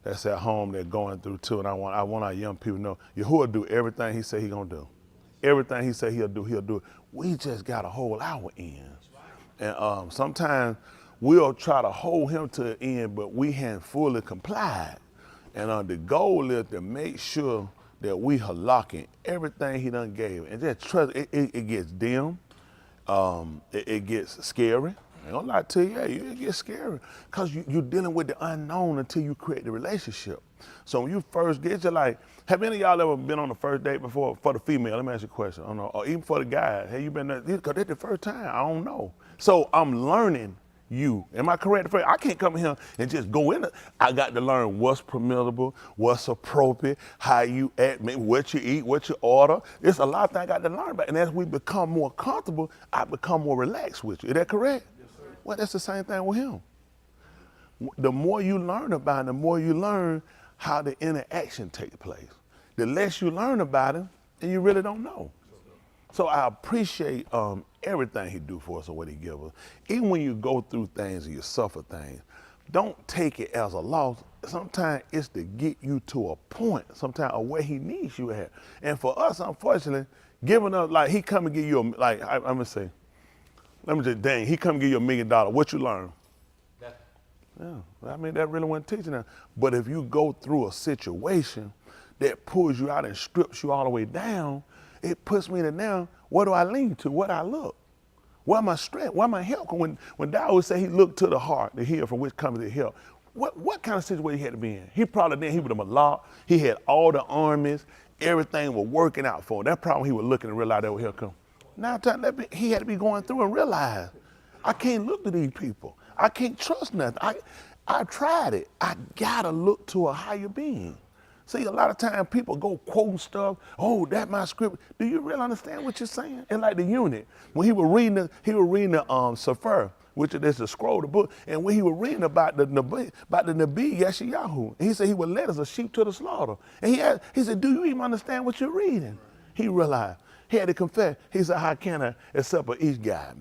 that's at home, they're going through too, and I want our young people to know, Yahuwah do everything he said he gonna do. Everything he said he'll do it. We just gotta hold our end. And sometimes we'll try to hold him to the end, but we haven't fully complied. And the goal is to make sure that we halakhin everything he done gave. And just trust, it gets dim, it gets scary. I ain't gonna lie to you, it gets scary. Because you're dealing with the unknown until you create the relationship. So when you first get, you're like, have any of y'all ever been on the first date before? For the female, let me ask you a question. I don't know, or even for the guy, have you been there? Because that's the first time, I don't know. So I'm learning you. Am I correct? I can't come here and just go in it. I got to learn what's permissible, what's appropriate, how you act, what you eat, what you order. There's a lot of things I got to learn about. And as we become more comfortable, I become more relaxed with you. Is that correct? Yes, sir. Well, that's the same thing with him. The more you learn about him, the more you learn how the interaction takes place. The less you learn about him, and you really don't know. So I appreciate everything he do for us and what he give us. Even when you go through things and you suffer things, don't take it as a loss. Sometimes it's to get you to a point, sometimes of where he needs you at. And for us, unfortunately, giving up, like he come and give you, I'm gonna say, let me just, dang, he come and give you $1 million. What you learn? Yeah, I mean, that really wasn't teaching them. But if you go through a situation that pulls you out and strips you all the way down, it puts me to now, what do I lean to? What I look? Where my strength? Where my help? When Dad would say he looked to the heart, to hear from which comes the help, what kind of situation he had to be in? He probably then, he was a malak. He had all the armies. Everything was working out for him. That problem he was looking and realized that would help him. Now he had to be going through and realize, I can't look to these people. I can't trust nothing. I tried it. I gotta look to a higher being. See, a lot of times people go quoting stuff. Oh, that's my script. Do you really understand what you're saying? And like the unit, when he was reading the Sefer, which is the scroll, the book, and when he was reading about the Nabi Yeshayahu, he said he would lead us a sheep to the slaughter. And he said, do you even understand what you're reading? He realized. He had to confess. He said, how can I accept for each guy?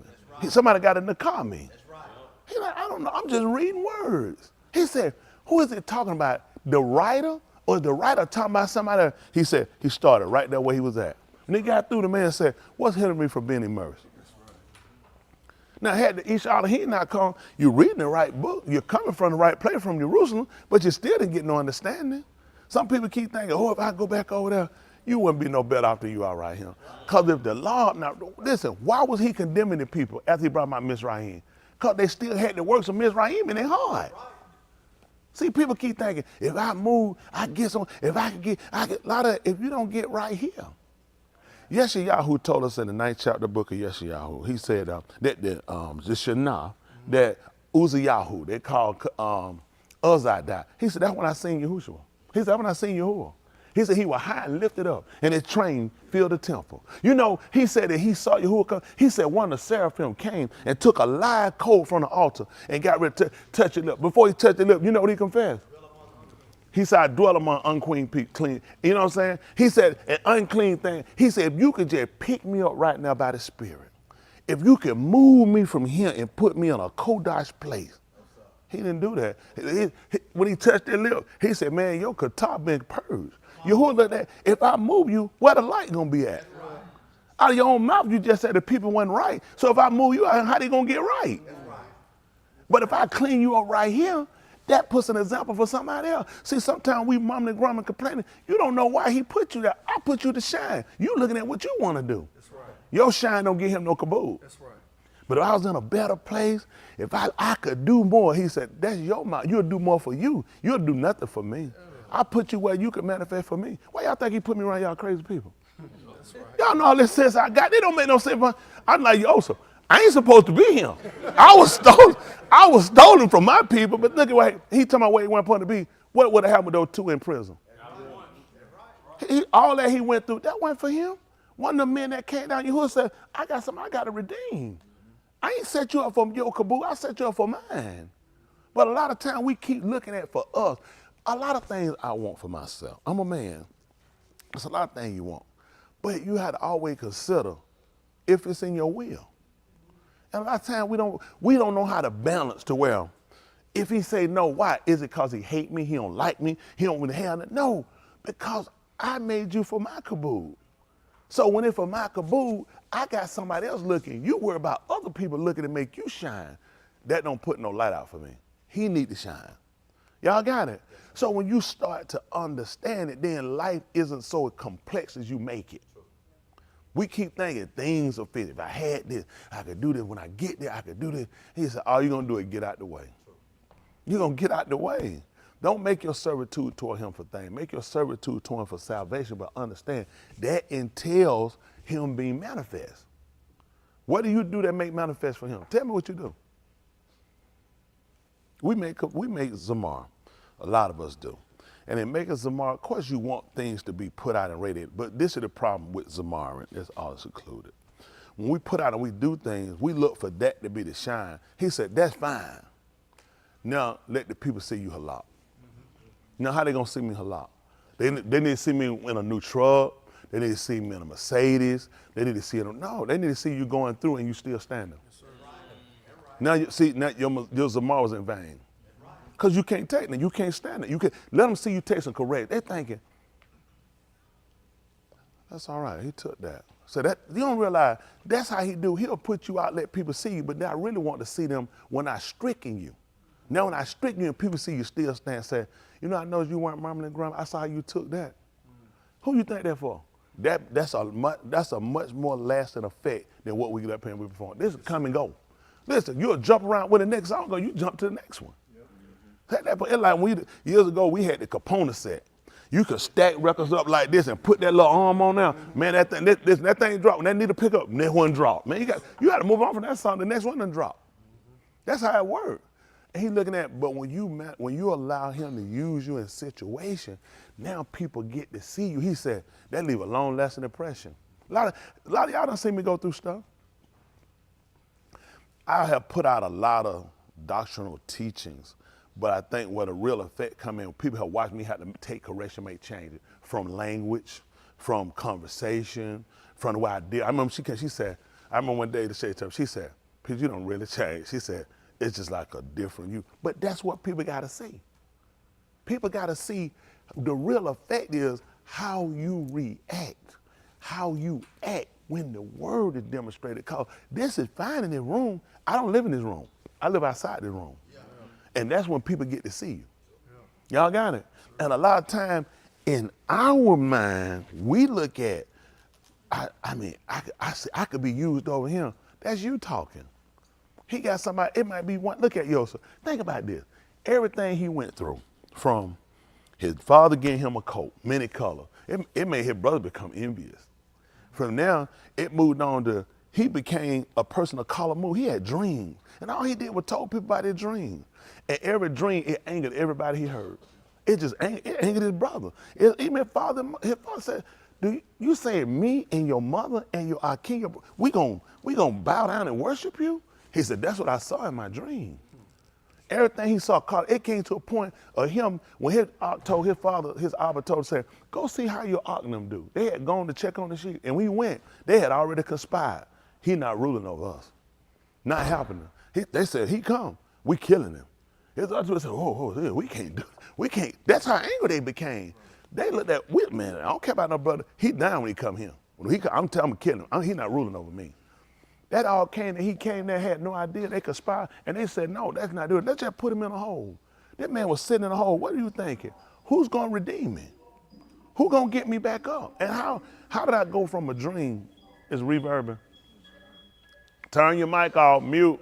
Right. Somebody got to nakar me. Right. He's like, I don't know. I'm just reading words. He said, who is it talking about? The writer? Or the writer talking about somebody else? He said, he started right there where he was at. And he got through, the man said, what's hindering me from being immersed? Now, had the Ish he not come, you're reading the right book, you're coming from the right place from Jerusalem, but you still didn't get no understanding. Some people keep thinking, oh, if I go back over there, you wouldn't be no better off than you are right here. Because if the law, now listen, why was he condemning the people after he brought about Mizraim? Because they still had the works of Mizraim in their heart. See, people keep thinking, if I move, I get some, if you don't get right here. Yeshayahu told us in the 9th chapter book of Yeshayahu, he said that the Shana, that Uzziyahu, they called Uzziah. He said, that's when I seen Yahushua. He said, that's when I seen Yahuwah. He said he was high and lifted up, and his train filled the temple. You know, he said that he saw Yahuwah come. He said one of the seraphim came and took a live coal from the altar and got ready to touch the lip. Before he touched the lip, you know what he confessed? He said, I dwell among unclean people, clean. You know what I'm saying? He said, an unclean thing. He said, if you could just pick me up right now by the Spirit, if you could move me from here and put me in a Kodash place. He didn't do that. When he touched their lip, he said, man, your katar been purged. Yahuwah looked at, if I move you, where the light gonna be at? Right. Out of your own mouth, you just said the people wasn't right. So if I move you, how they gonna get right? Right? But if I clean you up right here, that puts an example for somebody else. See, sometimes we mum and grandma complaining, you don't know why he put you there. I put you to shine. You looking at what you want to do. That's right. Your shine don't get him no kabod. That's right. But if I was in a better place, if I could do more, he said, that's your mind. You'll do more for you. You'll do nothing for me. I put you where you can manifest for me. Why y'all think he put me around y'all crazy people? Y'all know all this sense I got. They don't make no sense. I'm like, yo, so I ain't supposed to be him. I was stolen from my people, but look at what he talking about where he wasn't supposed to be. What would have happened with those two in prison? All that he went through, that wasn't for him. One of the men that came down, Yahuwah said, I got something I got to redeem. I ain't set you up for your caboose, I set you up for mine. But a lot of times we keep looking at for us. A lot of things I want for myself. I'm a man. There's a lot of things you want. But you have to always consider if it's in your will. And a lot of times we don't know how to balance to where if he say no, why? Is it because he hate me, he don't like me, he don't want to have it? No, because I made you for my caboose. So when it's for my caboose, I got somebody else looking. You worry about other people looking to make you shine. That don't put no light out for me. He need to shine. Y'all got it? So when you start to understand it, then life isn't so complex as you make it. We keep thinking things are fit. If I had this, I could do this. When I get there, I could do this. He said, all you're going to do is get out the way. You're going to get out the way. Don't make your servitude toward him for things. Make your servitude toward him for salvation, but understand that entails him being manifest. What do you do that make manifest for him? Tell me what you do. We make Zamar. A lot of us do. And in making Zamar, of course you want things to be put out and radiated, but this is the problem with Zamar, and that's all it's included. When we put out and we do things, we look for that to be the shine. He said, that's fine. Now let the people see you halal. Now how they gonna see me halal? They need to see me in a new truck. They need to see me in a Mercedes. They need to see it. No, they need to see you going through and you still standing. Now you see, now your Zamar was in vain. Because you can't take it, you can't stand it. You can let them see you take some correct. They're thinking, that's all right, he took that. So that you don't realize that's how he do. He'll put you out, let people see you, but now I really want to see them when I stricken you. Now when I stricken you and people see you still stand, say, you know, I know you weren't murmuring and grumbling. I saw how you took that. Who you think that for? That's a much more lasting effect than what we get up here and we perform. This is come and go. Listen, you'll jump around with the next song, you jump to the next one. It's like years ago, we had the Capona set. You could stack records up like this and put that little arm on there. Man, that thing dropped. When that need to pick up, that one drop. Man, you got to move on from that song. The next one done drop. That's how it works. And he's looking at, but when you allow him to use you in situation, now people get to see you. He said that leave a long lasting impression. A lot of y'all done seen me go through stuff. I have put out a lot of doctrinal teachings. But I think where the real effect come in, people have watched me have to take correction, make changes from language, from conversation, from the way I did. I remember she said, I remember one day to say to her, she said, "Because you don't really change." She said, it's just like a different you. But that's what people got to see. People got to see the real effect is how you react, how you act when the word is demonstrated. Because this is fine in this room. I don't live in this room. I live outside this room. And that's when people get to see you. Y'all got it? And a lot of time in our mind, we look at, I could be used over him. That's you talking. He got somebody, it might be one, look at Yosef. Think about this. Everything he went through, from his father getting him a coat, many color, it made his brother become envious. From now, it moved on to, he became a person of color move. He had dreams. And all he did was told people about his dreams. And every dream, it angered everybody he heard. It angered his brother. Even his father said, "Do you say me and your mother and our king, we gonna bow down and worship you?" He said, "That's what I saw in my dream." Everything he saw, it came to a point of him, when his told his father, his Abba told him, said, "Go see how your ox and them do." They had gone to check on the sheep, and we went. They had already conspired. He not ruling over us. Not happening. They said, he come, we killing him. His other said, we can't do it. We can't. That's how angry they became. They looked at, man, I don't care about no brother. He down when he come here. I'm telling him to kill him. He not ruling over me. That all came, and he came there, had no idea. They conspired, and they said, no, that's not doing it. Let's just put him in a hole. That man was sitting in a hole. What are you thinking? Who's going to redeem me? Who going to get me back up? And how did I go from a dream, is reverbing, Turn your mic off, mute.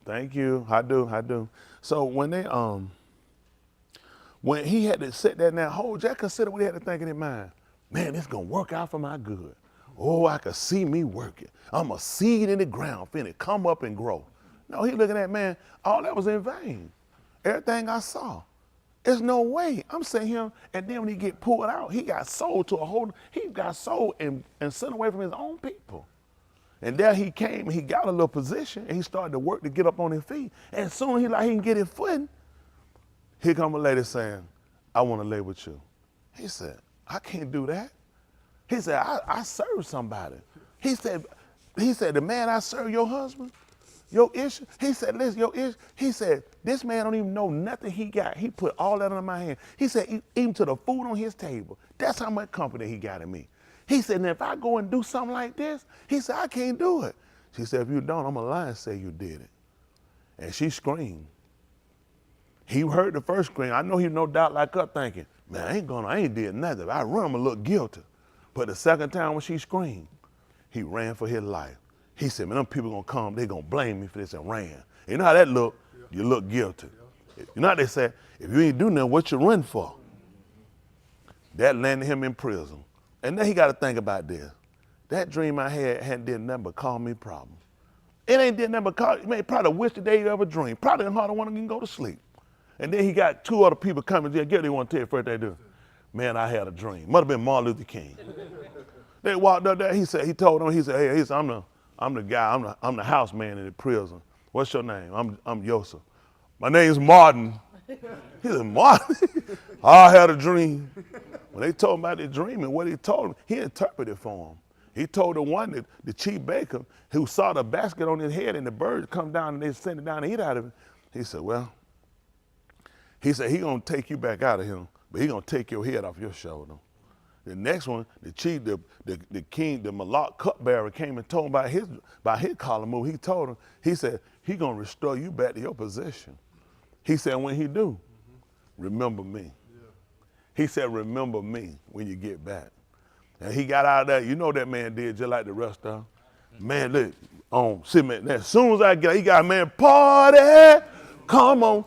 Thank you, I do. So when he had to sit there now, hold, just consider what he had to think in his mind. Man, this gonna work out for my good. Oh, I could see me working. I'm a seed in the ground, finna come up and grow. No, he looking at, man, all that was in vain. Everything I saw. There's no way. I'm sitting here, and then when he get pulled out, he got sold and sent away from his own people. And there he came, and he got a little position, and he started to work to get up on his feet. And soon he can get his footing. Here come a lady saying, I want to lay with you. He said, I can't do that. He said, I serve somebody. He said, the man I serve, your husband, your issue. He said, listen, your issue. He said, this man don't even know nothing he got. He put all that under my hand. He said, even to the food on his table. That's how much company he got in me. He said, and if I go and do something like this, he said, I can't do it. She said, if you don't, I'm going to lie and say you did it. And she screamed. He heard the first scream. I know he no doubt like her thinking, man, I ain't did nothing. If I run, I'm going to look guilty. But the second time when she screamed, he ran for his life. He said, man, them people going to come, they going to blame me for this, and ran. You know how that look? You look guilty. You know how they say, if you ain't do nothing, what you run for? That landed him in prison. And then he got to think about this. That dream I had hadn't did nothing but cause me problems. It ain't did nothing but cause, man, probably wish the day you ever dreamed. Probably didn't hardly want to even go to sleep. And then he got two other people coming to get they want to tell you first they do. Man, I had a dream. Must have been Martin Luther King. They walked up there, he told them, hey, I'm the guy, I'm the house man in the prison. What's your name? I'm Yosef. My name's Martin. He said, Martin? I had a dream. When they told him about the dream and what he told him, he interpreted for him. He told the one, that the chief baker, who saw the basket on his head and the birds come down and they send it down and eat out of it. He said, well, he gonna take you back out of here, but he gonna take your head off your shoulder. The next one, the chief, the king, the Malak cupbearer came and told him about his collar move. He told him, he said, he gonna restore you back to your position. He said, when he do, remember me. He said, remember me when you get back. And he got out of there. You know that man did just like the rest of them. Man, look, see, man, as soon as I get, he got, man, party, come on,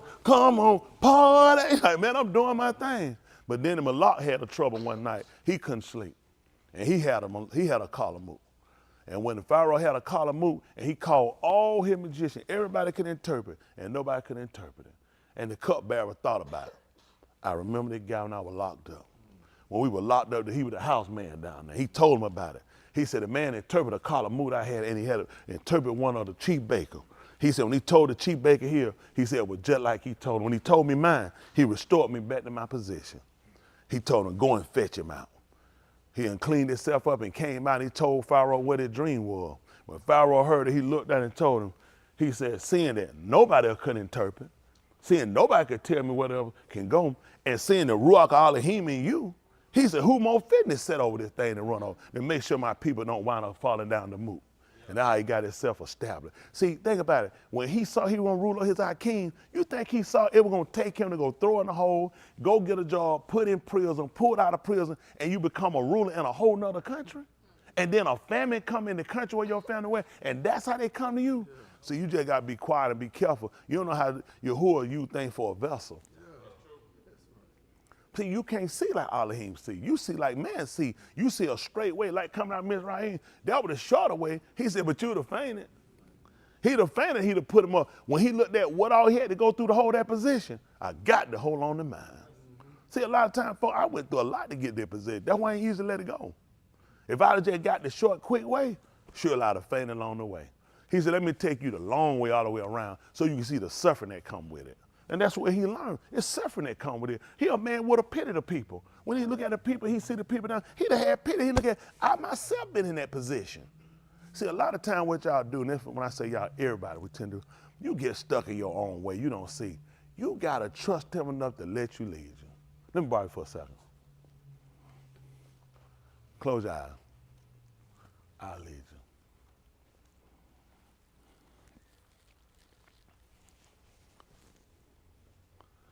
party. He's like, man, I'm doing my thing. But then the Malak had a trouble one night. He couldn't sleep. And he had a collar move. And when the Pharaoh had a collar move, and he called all his magicians, everybody could interpret, and nobody could interpret it. And the cupbearer thought about it. I remember that guy when I was locked up. When we were locked up, he was the house man down there. He told him about it. He said, the man interpreted a collar mood I had, and he had to interpret one of the chief baker. He said, when he told the chief baker here, he said, it was just like he told him. When he told me mine, he restored me back to my position. He told him, go and fetch him out. He cleaned himself up and came out, and he told Pharaoh what his dream was. When Pharaoh heard it, he looked at it and told him, he said, seeing that nobody could interpret, seeing nobody could tell me whatever can go, and seeing the Ruach Elohim in you, he said, who more fitness to set over this thing and run over to make sure my people don't wind up falling down the moot. And now he got himself established. See, think about it. When he saw he was going to rule over his king, you think he saw it was going to take him to go throw in the hole, go get a job, put in prison, pulled out of prison, and you become a ruler in a whole nother country? And then a famine come in the country where your family went, and that's how they come to you? So you just got to be quiet and be careful. You don't know how Yahuwah you think for a vessel. See, you can't see like Elohim see. You see like man see. You see a straight way, like coming out of Mizraim. That was a shorter way. He said, but you'd have fainted. He'd have fainted, he'd have put him up. When he looked at what all he had to go through to hold that position, I got to hold on to mine. See, a lot of times, folks, I went through a lot to get that position. That's why I ain't usually let it go. If I'd have just got the short, quick way, sure I'd have fainted along the way. He said, let me take you the long way all the way around so you can see the suffering that come with it. And that's what he learned. It's suffering that come with it. He a man with a pity to people. When he look at the people, he see the people down, he'd have had pity. He look at, I myself been in that position. See, a lot of time what y'all do, and when I say y'all, everybody, we tend to, you get stuck in your own way. You don't see. You got to trust him enough to let you lead you. Let me borrow you for a second. Close your eyes. I'll lead you.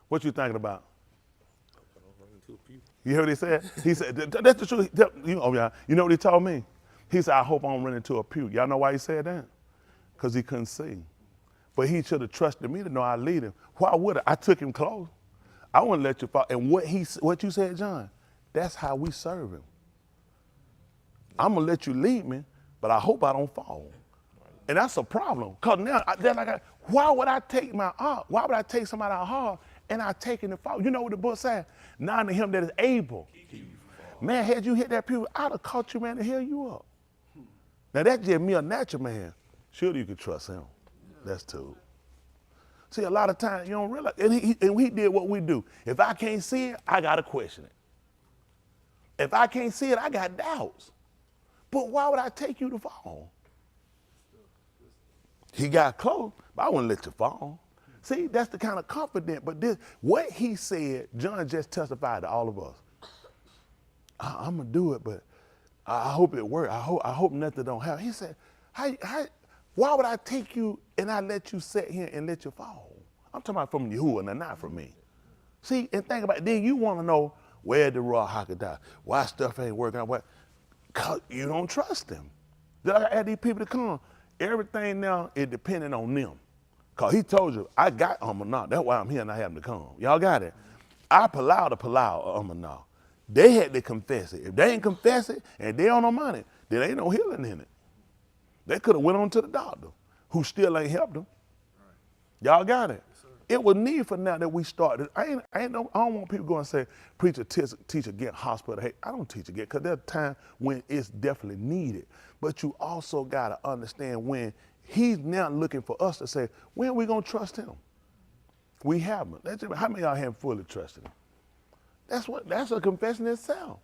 What you thinking about? You hear what he said? He said, that's the truth. You know what he told me? He said, I hope I don't run into a pew. Y'all know why he said that? Because he couldn't see. But he should have trusted me to know I'd lead him. Why would I? I took him close. I wouldn't let you fall. And what you said, John, that's how we serve him. I'm going to let you lead me, but I hope I don't fall. And that's a problem. Because now, why would I take why would I take somebody out hard and I take him to fall? You know what the book said? Now to him that is able. Man, had you hit that pew, I'd have caught you, man, to heal you up. Now that's just me, a natural man. Surely you can trust him. That's true. See, a lot of times you don't realize, and he did what we do. If I can't see it, I got to question it. If I can't see it, I got doubts. But why would I take you to fall? He got close, but I wouldn't let you fall. See, that's the kind of confidence, but what he said, John just testified to all of us. I'm going to do it, but I hope it works. I hope nothing don't happen. He said, why would I take you and I let you sit here and let you fall? I'm talking about from Yahuwah and not from me. See, and think about it. Then you want to know where the raw Hakadah, why stuff ain't working out, because you don't trust them. Then I had these people to come. Everything now is dependent on them. Because he told you, I got Amanah. That's why I'm here and I have them to come. Y'all got it? I Palau the Palau of Amanah. They had to confess it. If they ain't confess it and they don't know money, then ain't no healing in it. They could have went on to the doctor, who still ain't helped them. Y'all got it? It was need for now that we started. I don't want people going and say, preacher, teacher, get hospital. Hey, I don't teach again, because there's a time when it's definitely needed. But you also got to understand when he's now looking for us to say, when are we going to trust him? We haven't. How many of y'all haven't fully trusted him? That's a confession itself.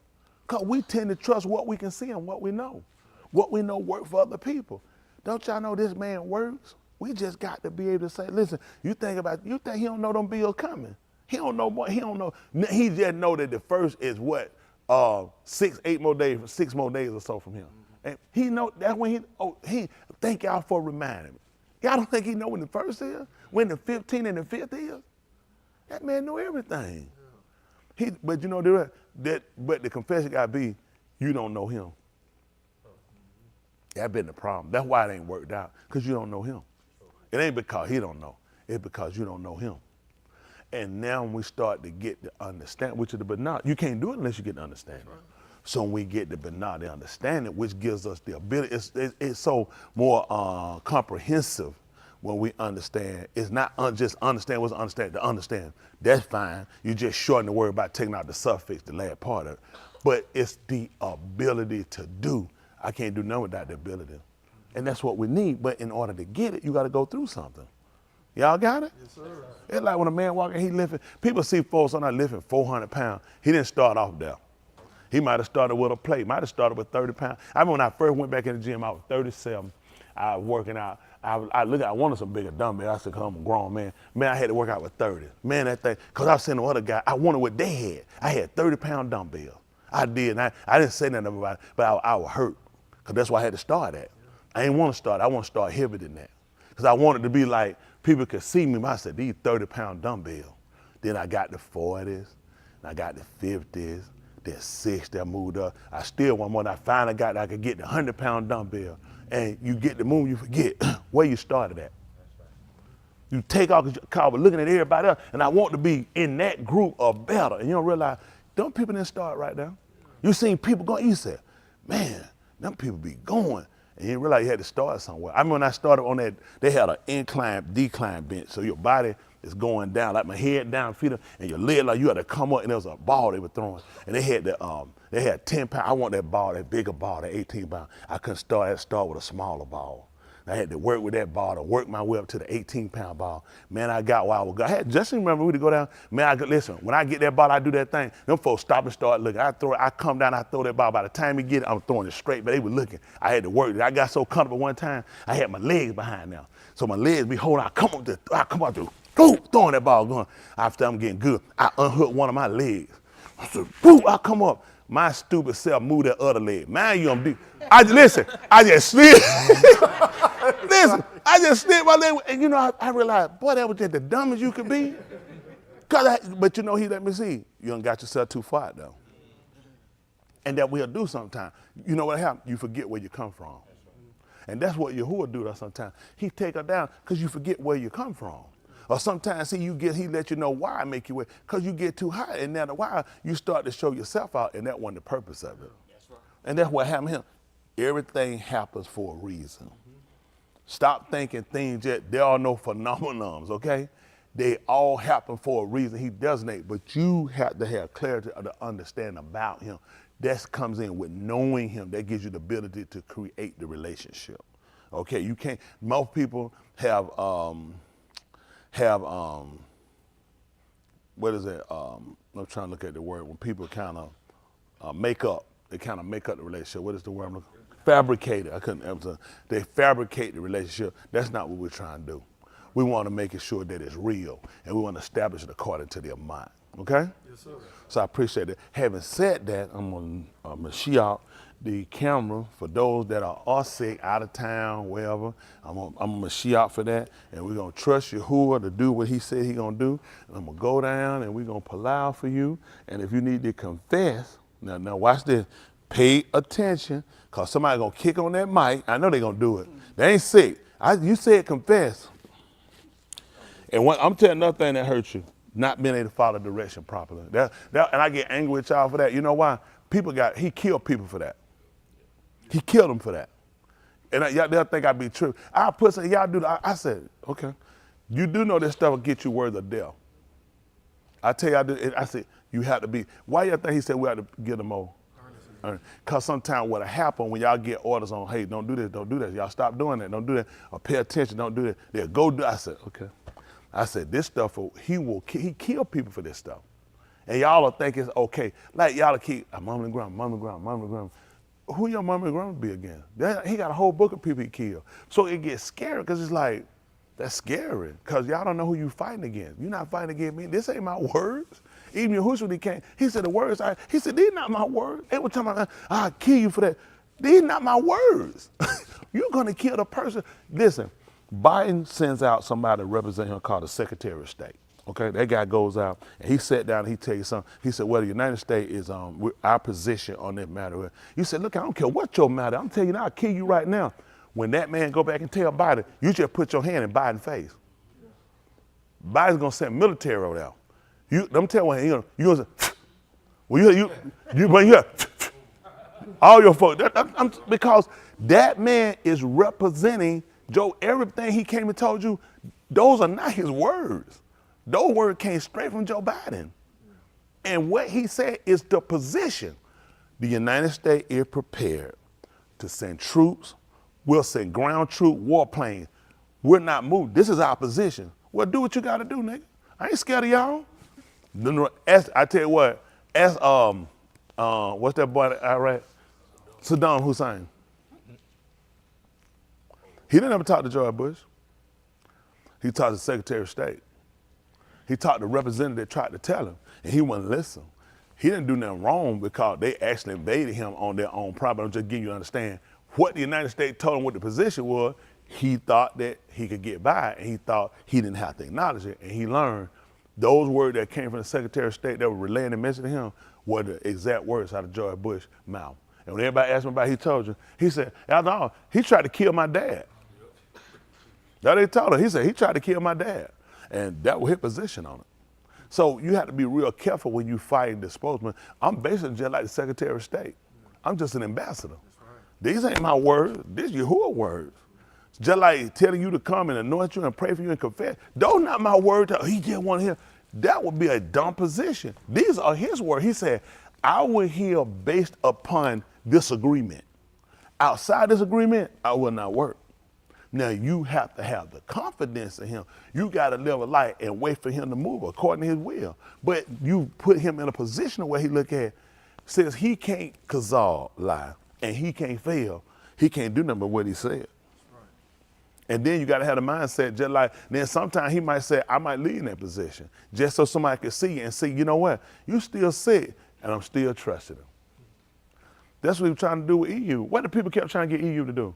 Because we tend to trust what we can see and what we know. What we know works for other people. Don't y'all know this man works? We just got to be able to say, listen, you think he don't know them bills coming. He don't know what, he don't know. He just know that the first is what, 6 more days or so from him. And he know, that's when thank y'all for reminding me. Y'all don't think he know when the first is? When the 15th and the 5th is? That man know everything. But you know, but the confession got to be, you don't know him. That's been the problem. That's why it ain't worked out, because you don't know him. It ain't because he don't know. It's because you don't know him. And now when we start to get the understand, which is the banal, you can't do it unless you get the understanding. Right. So when we get the banal, the understanding, which gives us the ability, it's so more comprehensive when we understand. It's not just understand what's understand, to understand. That's fine. You just shorten the word by taking out the suffix, the last part of it. But it's the ability to do. I can't do nothing without the ability. And that's what we need. But in order to get it, you got to go through something. Y'all got it? Yes, sir. It's like when a man walking, he lifting. People see folks on that lifting 400 pounds. He didn't start off there. He might have started with a plate. Might have started with 30 pounds. I remember when I first went back in the gym, I was 37. I was working out. I wanted some bigger dumbbells. I said, I'm a grown man. Man, I had to work out with 30. Man, that thing, because I was seeing the other guy, I wanted what they had. I had 30-pound dumbbells. I did, and I didn't say nothing about it, but I was hurt, because that's why I had to start at. I didn't want to start. I want to start heavier than that, because I wanted to be like, people could see me. I said, these 30-pound dumbbells. Then I got the 40s, and I got the 50s, then 60, I moved up. I still want more, and I finally got that I could get the 100-pound dumbbell. And you get the move, you forget where you started at. You take off the car, but looking at everybody else, and I want to be in that group or better. And you don't realize, them people didn't start right now. You seen people going, you said, man, them people be going. And you didn't realize you had to start somewhere. I remember when I started on that, they had an incline, decline bench. So your body is going down, like my head down, feet up, and your leg, like you had to come up, and there was a ball they were throwing. And they had 10 pounds. I want that ball, that bigger ball, that 18 pound. I couldn't start with a smaller ball. I had to work with that ball to work my way up to the 18-pound ball. Man, I got where I was going. I had just remember we to go down. Man, listen, when I get that ball, I do that thing. Them folks stop and start looking. I throw it, I come down, I throw that ball. By the time we get it, I'm throwing it straight, but they were looking. I had to work. I got so comfortable one time, I had my legs behind now. So my legs be holding, I come up through, boom, throwing that ball going. After I'm getting good, I unhook one of my legs. I said, boom, I come up. My stupid self moved that other leg. Man, you gonna do. I just slid. Listen, I just slid my leg. And you know, I realized, boy, that was just the dumbest you could be. But you know, he let me see. You done got yourself too far, though. And that we'll do sometimes. You know what happens? You forget where you come from. And that's what Yahuwah do that sometimes. He take her down because you forget where you come from. Or sometimes he let you know why I make you wait, because you get too high. And now the while you start to show yourself out, and that wasn't the purpose of it. That's right. And that's what happened to him. Everything happens for a reason. Stop thinking things that there are no phenomenons, okay? They all happen for a reason. He doesn't, but you have to have clarity of the understanding about him. That comes in with knowing him. That gives you the ability to create the relationship. Okay, you can't. Most people have what is it? I'm trying to look at the word when people kind of make up. They kind of make up the relationship. What is the word I'm looking? Fabricate it. They fabricate the relationship. That's not what we're trying to do. We want to make it sure that it's real, and we want to establish it according to their mind. Okay? Yes, sir. So I appreciate it. Having said that, I'm going to share the camera for those that are sick, out of town, wherever. I'm going to share out for that, and we're going to trust Yahuwah to do what he said he's going to do. And I'm going to go down, and we're going to pull out for you. And if you need to confess, now watch this. Pay attention, because somebody's going to kick on that mic. I know they're going to do it. They ain't sick. You said confess. And I'm telling you another thing that hurts you. Not being able to follow direction properly. And I get angry with y'all for that. You know why? He killed people for that. He killed them for that. And they'll think I'd be true. I put some, y'all do that. I said, okay. You do know this stuff will get you words of death. I tell you, I said, you have to be. Why y'all think he said we have to get them more? Because sometimes what'll happen when y'all get orders on, hey, don't do this, don't do that. Y'all stop doing that, don't do that. Or pay attention, don't do that. They'll go do. I said, okay. I said, this stuff, he kill people for this stuff. And y'all will think it's okay. Like y'all will keep, mama and grandma. Who your mama and grandma be again? He got a whole book of people he killed. So it gets scary because it's like, that's scary. Because y'all don't know who you fighting against. You're not fighting against me. This ain't my words. Even Yahushua, he came. He said the words, he said, these not my words. They were talking about, I'll kill you for that. These not my words. You're going to kill the person. Listen. Biden sends out somebody to represent him called the Secretary of State. Okay, that guy goes out and he sat down and he tell you something. He said, well, the United States is our position on that matter. You said, look, I don't care what your matter. I'm telling you now, I'll kill you right now. When that man go back and tell Biden, you just put your hand in Biden's face. Biden's gonna send military over there. I'm telling you, you're gonna say, well, all your folks, because that man is representing Joe, everything he came and told you, those are not his words. Those words came straight from Joe Biden. And what he said is the position. The United States is prepared to send troops. We'll send ground troop, warplanes. We're not moving. This is our position. Well, do what you got to do, nigga. I ain't scared of y'all. I tell you what, what's that boy, Iraq? Saddam Hussein. He didn't ever talk to George Bush. He talked to the Secretary of State. He talked to representatives that tried to tell him, and he wouldn't listen. He didn't do nothing wrong because they actually invaded him on their own property. I'm just giving you to understand what the United States told him what the position was. He thought that he could get by, and he thought he didn't have to acknowledge it. And he learned those words that came from the Secretary of State that were relaying the message to him were the exact words out of George Bush's mouth. And when everybody asked him about it, he told you, he said, no, he tried to kill my dad. That they told him. He said, he tried to kill my dad. And that was his position on it. So you have to be real careful when you fight the spokesman. I'm basically just like the Secretary of State. I'm just an ambassador. These ain't my words. These Yahuwah words. Just like telling you to come and anoint you and pray for you and confess. Those not my words. He just want to hear. That would be a dumb position. These are his words. He said, I will heal based upon disagreement. Outside this agreement, I will not work. Now, you have to have the confidence in him. You got to live a life and wait for him to move according to his will. But you put him in a position where he look at, says he can't lie, and he can't fail. He can't do nothing but what he said. Right. And then you got to have the mindset just like, then sometimes he might say, I might leave in that position, just so somebody can see and see, you know what, you still sick, and I'm still trusting him. That's what he was trying to do with EU. What the people kept trying to get EU to do?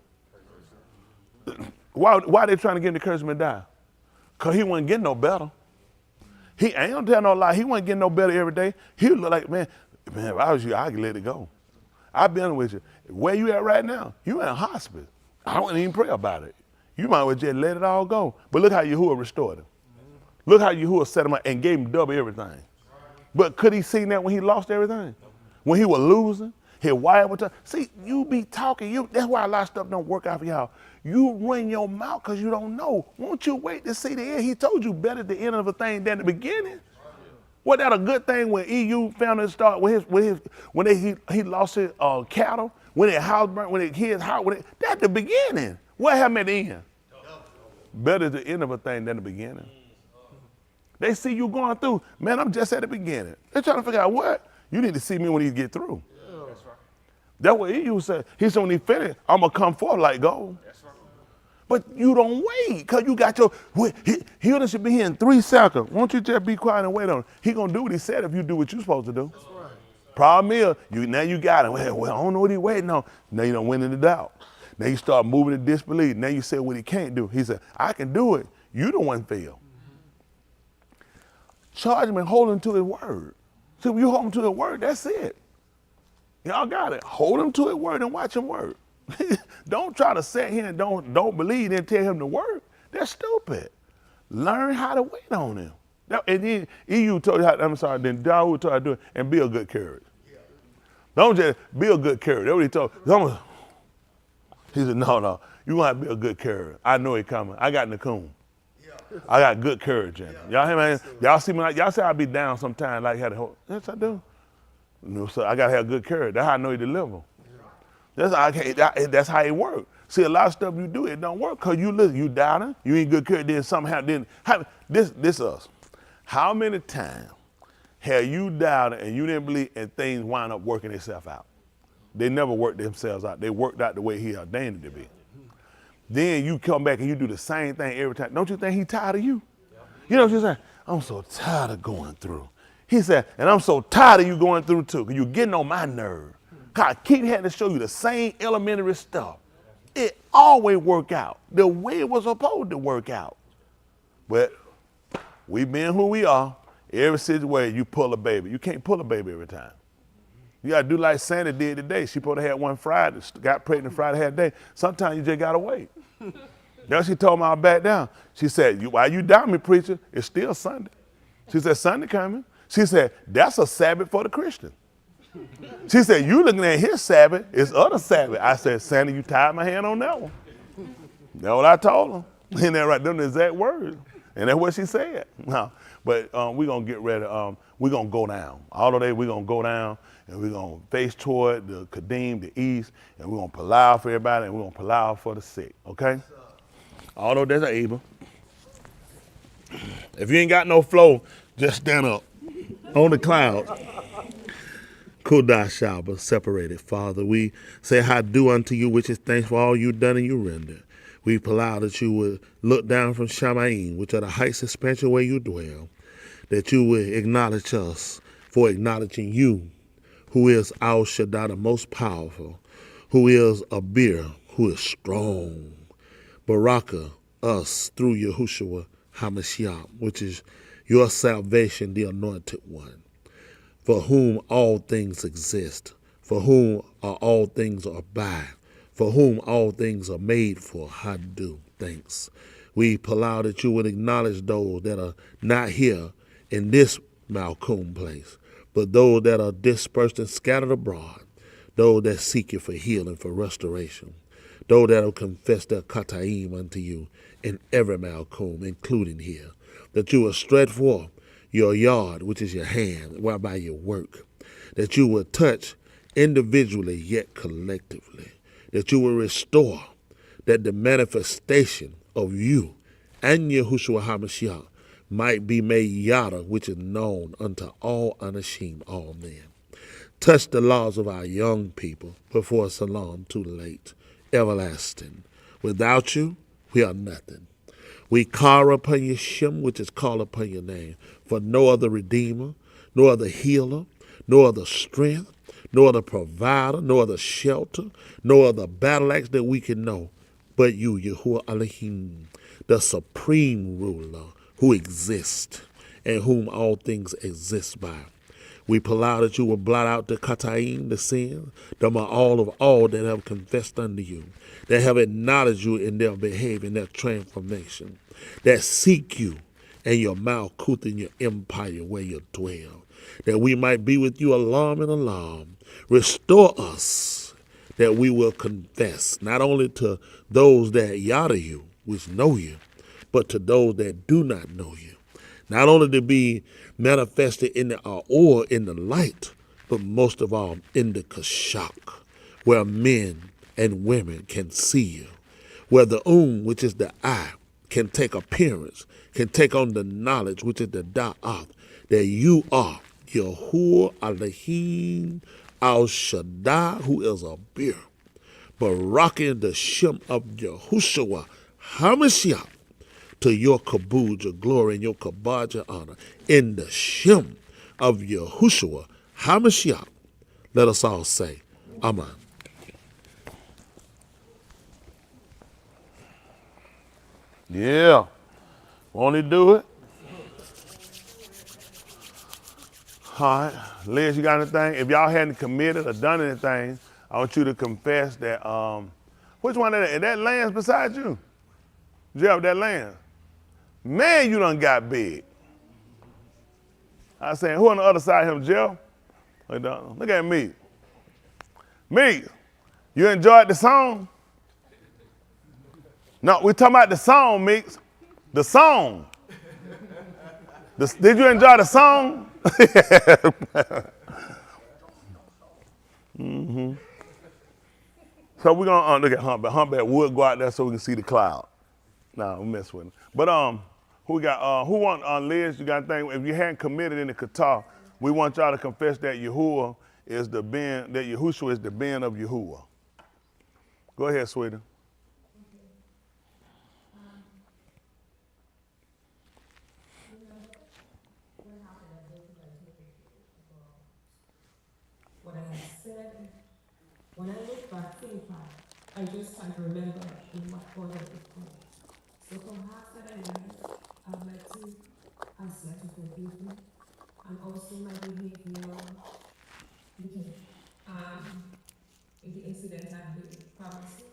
Why they trying to get him to curse him and die? Because he wasn't getting no better. I ain't gonna tell no lie. He wasn't getting no better every day. He would look like, man, if I was you, I'd let it go. I've been with you. Where you at right now? You in a hospice. I wouldn't even pray about it. You might as well just let it all go. But look how Yahuwah restored him. Look how Yahuwah set him up and gave him double everything. But could he see that when he lost everything? When he was losing? His wife was see, you be talking. That's why a lot of stuff don't work out for y'all. You run your mouth because you don't know. Won't you wait to see the end? He told you better the end of a thing than the beginning. Was that a good thing when EU found it start when he lost his cattle, when his house burnt, when his house, that's the beginning. What happened at the end? Better the end of a thing than the beginning. They see you going through, man, I'm just at the beginning. They're trying to figure out what? You need to see me when he get through. That's right. That's what EU said. He said when he finished, I'm going to come forth like gold. That's right. But you don't wait, because you got your, healing should be here in 3 seconds. Won't you just be quiet and wait on him? He going to do what he said if you do what you're supposed to do. That's right. Problem is, now you got it. Well, I don't know what he waiting on. Now you don't went into doubt. Now you start moving to disbelief. Now you say what he can't do. He said, I can do it. You the one fail. Charge him and hold him to his word. See, when you hold him to his word, that's it. Y'all got it. Hold him to his word and watch him work. Don't try to sit here and don't believe and tell him to work. That's stupid. Learn how to wait on him. And then EU told you how, I'm sorry, then Dawood told you how to do it, and be a good carrot. Don't just be a good carrot. That's what he told. He said, no, you want to be a good carrot. I know he coming. I got Nakum. I got good courage in it. Y'all hear me? Y'all see me like, y'all say I be down sometimes like had a whole, yes I do. So I gotta have good courage. That's how I know he deliver. That's how it works. See, a lot of stuff you do, it don't work because you doubting, you ain't good courage, then somehow, this us. How many times have you doubted and you didn't believe and things wind up working themselves out? They never worked themselves out. They worked out the way he ordained it to be. Then you come back and you do the same thing every time. Don't you think he's tired of you? You know what you're saying? I'm so tired of going through. He said, and I'm so tired of you going through too, because you're getting on my nerve. God, I keep having to show you the same elementary stuff. It always work out the way it was supposed to work out. But we being who we are, every situation you pull a baby. You can't pull a baby every time. You gotta do like Sandy did today. She supposed to have one Friday, got pregnant Friday, had a day. Sometimes you just gotta wait. Then she told me I'll back down. She said, why you doubt me, preacher? It's still Sunday. She said, Sunday coming. She said, that's a Sabbath for the Christian. She said, you looking at his Sabbath, it's other Sabbath. I said, Sandy, you tied my hand on that one. That's what I told her. And that right, them the exact words. And that's what she said. No, but we're gonna get ready. We're gonna go down. All of day we're gonna go down and we're gonna face toward the Kadim, the east, and we're gonna palau for everybody and we're gonna palau for the sick, okay? Although there's an Abel. If you ain't got no flow, just stand up on the cloud. Kodash Shabba, separated. Father, we say how do unto you, which is thanks for all you done and you render. We allow that you would look down from Shamaim, which are the heights expansion where you dwell, that you would acknowledge us for acknowledging you, who is Al Shaddai, the most powerful, who is Abir, who is strong. Baraka, us, through Yahushua HaMashiach, which is your salvation, the anointed one, for whom all things exist, for whom all things are by, for whom all things are made for. Hadu, thanks. We allow that you would acknowledge those that are not here in this Malcolm place, but those that are dispersed and scattered abroad, those that seek you for healing, for restoration, those that will confess their kataim unto you in every Malcolm, including here, that you will stretch forth your yard, which is your hand, whereby you work, that you will touch individually yet collectively, that you will restore, that the manifestation of you and Yahushua HaMashiach might be made yada, which is known unto all Anashim, all men. Touch the laws of our young people before Salam too late, everlasting. Without you, we are nothing. We call upon your Shem, which is called upon your name, for no other redeemer, no other healer, no other strength, no other provider, no other shelter, no other battle axe that we can know, but you, Yahuwah Elohim, the supreme ruler who exists and whom all things exist by. We allow that you will blot out the kataim, the sin, all of all that have confessed unto you, that have acknowledged you in their behavior, in their transformation, that seek you and your malkuth in your empire where you dwell, that we might be with you alarm and alarm. Restore us, that we will confess, not only to those that yada you, which know you, but to those that do not know you. Not only to be manifested in the or in the light, but most of all in the kashak, where men and women can see you, where the which is the eye, can take appearance, can take on the knowledge, which is the da'ath, that you are Yahuwah Elohim Al Shaddai, who is a beer, but rocking the shem of Yahushua HaMashiach, to your kabod, your glory, and your kabod, your honor, in the shem of Yahushua HaMashiach. Let us all say, Amen. Yeah. Won't he do it? All right. Liz, you got anything? If y'all hadn't committed or done anything, I want you to confess that, which one is that Lance beside you? Jeff, that Lance? Man, you done got big. I was saying, who on the other side of him, Jeff? Look at me. Me, you enjoyed the song? No, we talking about the song, Meeks. The song. Did you enjoy the song? Mm-hmm. So we're gonna look at Humpback. Humpback would go out there so we can see the cloud. No, we mess with him. But who we got? Who want Liz? You got a thing? If you hadn't committed in the Qatar, we want y'all to confess that Yahuwah is the ben, that Yahushua is the ben of Yahuwah. Go ahead, sweetie. What I have said, when I look back, think back, I just can't remember in what order it was. So perhaps that I lied, I'd like to ask you to forgive me, and also my behavior, because in the incident I've been promising.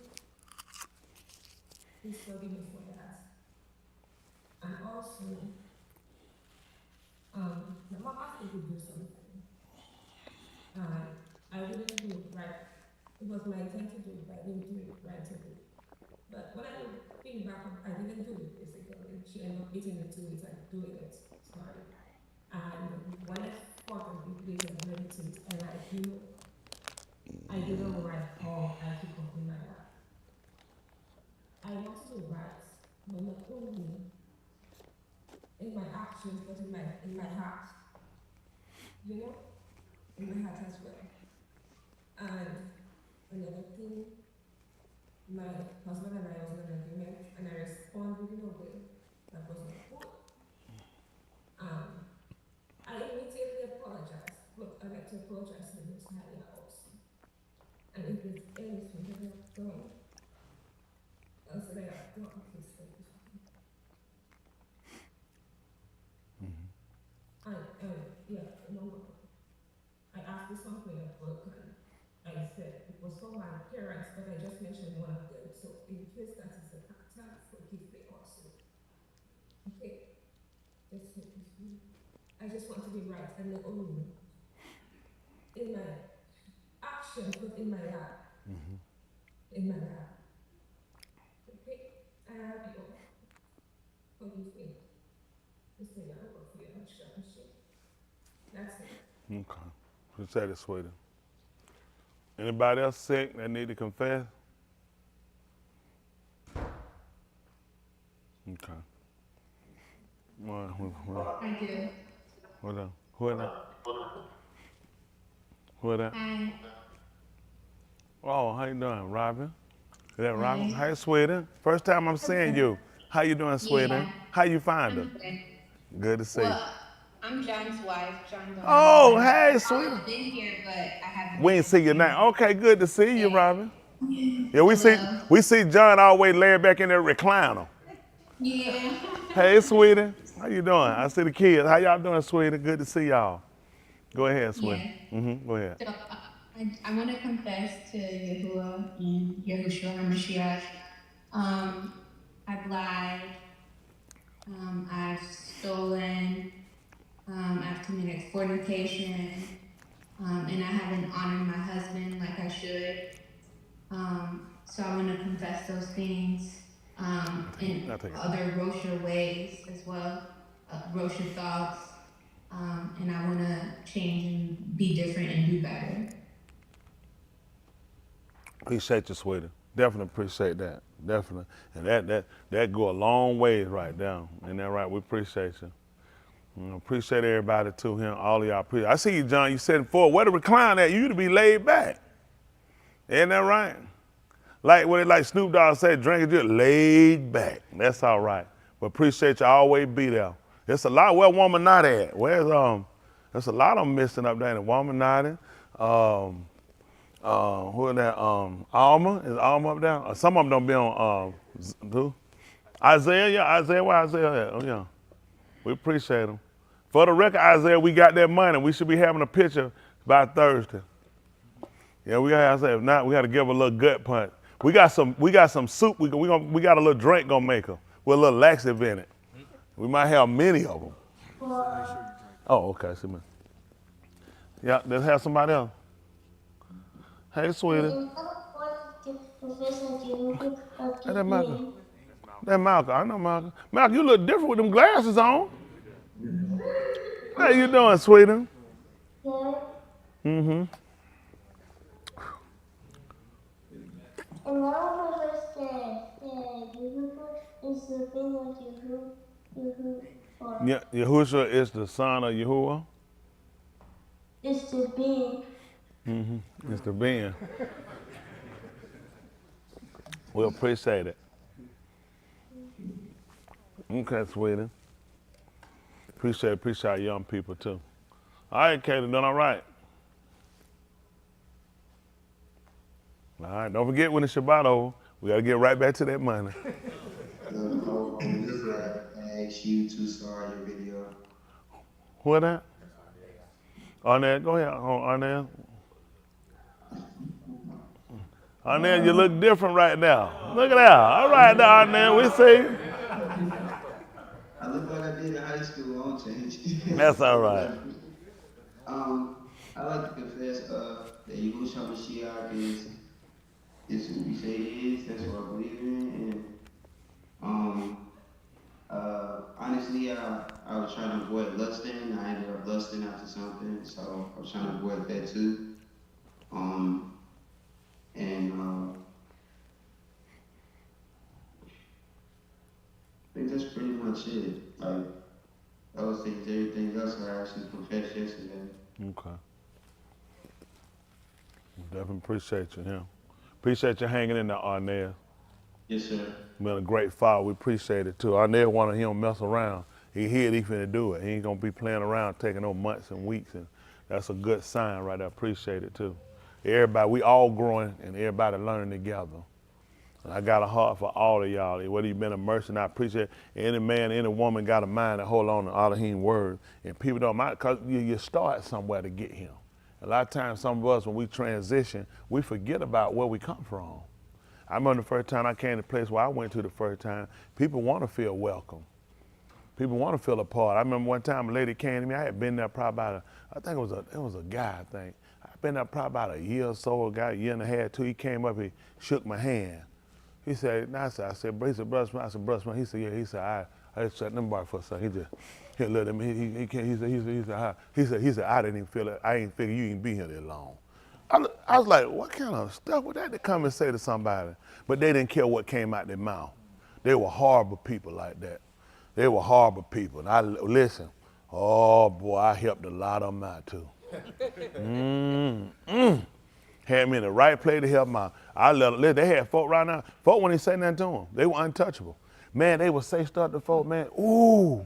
Please forgive me for that. And also, I'm asking you to do something. I didn't do it right. It was my intent to do it, but I didn't do it right away. But when I think back, I didn't do it basically. She ended up eating into it and doing it. Sorry. And when I thought of the place and meditate, and I didn't write all I took up in my life. I want to do right, but not only in my actions, but in my heart. You know? In my heart as well. And another thing, my husband and I was in an agreement, and I responded in a way that was not good. I immediately apologized. Look, I'd like to apologize to Miss Nadia also. And if there's anything that I've done, else that I have done, please forgive me. I asked for something at work, and I said it was for my parents, but I just mentioned one of them. So in case that is a factor, forgive me also. Okay? Just forgive me. I just want to be right and not only in my actions, but in my life. Mm-hmm. In my life. Okay? I have you all. Forgive me. Just say I will for your instruction. That's it. Okay. Who said it, sweetie? Anybody else sick that need to confess? Okay. I do. Hold on. Who is that? Who is that? Hi. Oh, how you doing, Robin? Is that Robin? Hi, sweetie. First time I'm seeing you. How you doing, sweetie? Yeah. How you find her? Good. Good to see you. Well, I'm John's wife. John. Oh, hey, sweetie. I've been here, but I haven't. We ain't see your name. Okay, good to see you, Robin. Yeah, we see John always laying back in that recliner. Yeah. Hey, sweetie. How you doing? I see the kids. How y'all doing, sweetie? Good to see y'all. Go ahead, Swin. Yeah. Go ahead. So I want to confess to Yahuwah and Yahushua HaMashiach. I've lied. I've stolen. I've committed fornication. And I haven't honored my husband like I should. So I want to confess those things in other Rosher ways as well, Rosher thoughts. And I want to change and be different and do better. Appreciate you, sweetie. Definitely appreciate that. Definitely. And that go a long ways right down. Ain't that right? We appreciate you. Appreciate everybody too, here. All of y'all appreciate. I see you, John. You sitting forward. Where to recline at? You to be laid back. Ain't that right? Like Snoop Dogg said, drinking just laid back. That's all right. But appreciate you. Always be there. There's a lot where woman not at. There's a lot of them missing up there. The woman not in. Who is that? Alma? Is Alma up there? Some of them don't be on who? Isaiah, yeah, Isaiah, where Isaiah at? Oh yeah. We appreciate them. For the record, Isaiah, we got that money. We should be having a picture by Thursday. Yeah, we got Isaiah. If not, we got to give a little gut punch. We got some soup. We got a little drink gonna make them with a little laxative in it. We might have many of them. Oh, okay, see me. Yeah, let's have somebody else. Hey, sweetie. Hey, that Malcolm. That Malcolm. I know Malcolm. Malcolm, you look different with them glasses on. How you doing, sweetie? Mm-hmm. Yeah, Yahushua is the son of Yahuwah. It's the being. Mm-hmm. It's the being. We appreciate it. Okay, sweetie. Appreciate young people too. All right, Katie, doing all right? All right, don't forget when the Shabbat over, we gotta get right back to that money. I asked you to start your video. What that? Arnett, go ahead, Arnett. Arnett, you look different right now. Look at that. All right, now, Arnett, we see. I look like I did in high school. I won't change. That's all right. I like to confess that Yahushua Mashiach is who we say he is. That's what I believe in. And honestly, I was trying to avoid lusting. I ended up lusting after something, so I was trying to avoid that too. I think that's pretty much it. Like, those things, everything else I actually confessed yesterday. Okay. Definitely appreciate you, yeah. Appreciate you hanging in there, Arnett. Yes, sir. Been a great father. We appreciate it too. Arnett wanted him to mess around. He finna do it. He ain't gonna be playing around, taking no months and weeks, and that's a good sign right there. Appreciate it too. Everybody, we all growing and everybody learning together. And I got a heart for all of y'all. Whether you've been a merchant, I appreciate it. Any man, any woman got a mind to hold on to Elohim word. And people don't mind, because you start somewhere to get him. A lot of times, some of us, when we transition, we forget about where we come from. I remember the first time I came to the place where I went to the first time, people want to feel welcome. People want to feel a part. I remember one time a lady came to me. I had been there probably about I think it was a guy, I think. I'd been there probably about a year or so, a year and a half, too. He came up, he shook my hand. He said, I said, brother Smith. I said, brother Smith. He said, yeah. He said, I just shut them bar for a second. He looked at me. He said, I didn't even feel it. I ain't figure you even be here that long. I was like, what kind of stuff would that to come and say to somebody? But they didn't care what came out their mouth. They were horrible people like that. They were horrible people. And listen, oh boy, I helped a lot of them out too. Had me in the right place to help them out. They had folk right now. Folk when they say nothing to them, they were untouchable. Man, they would say stuff to folk, man. Ooh,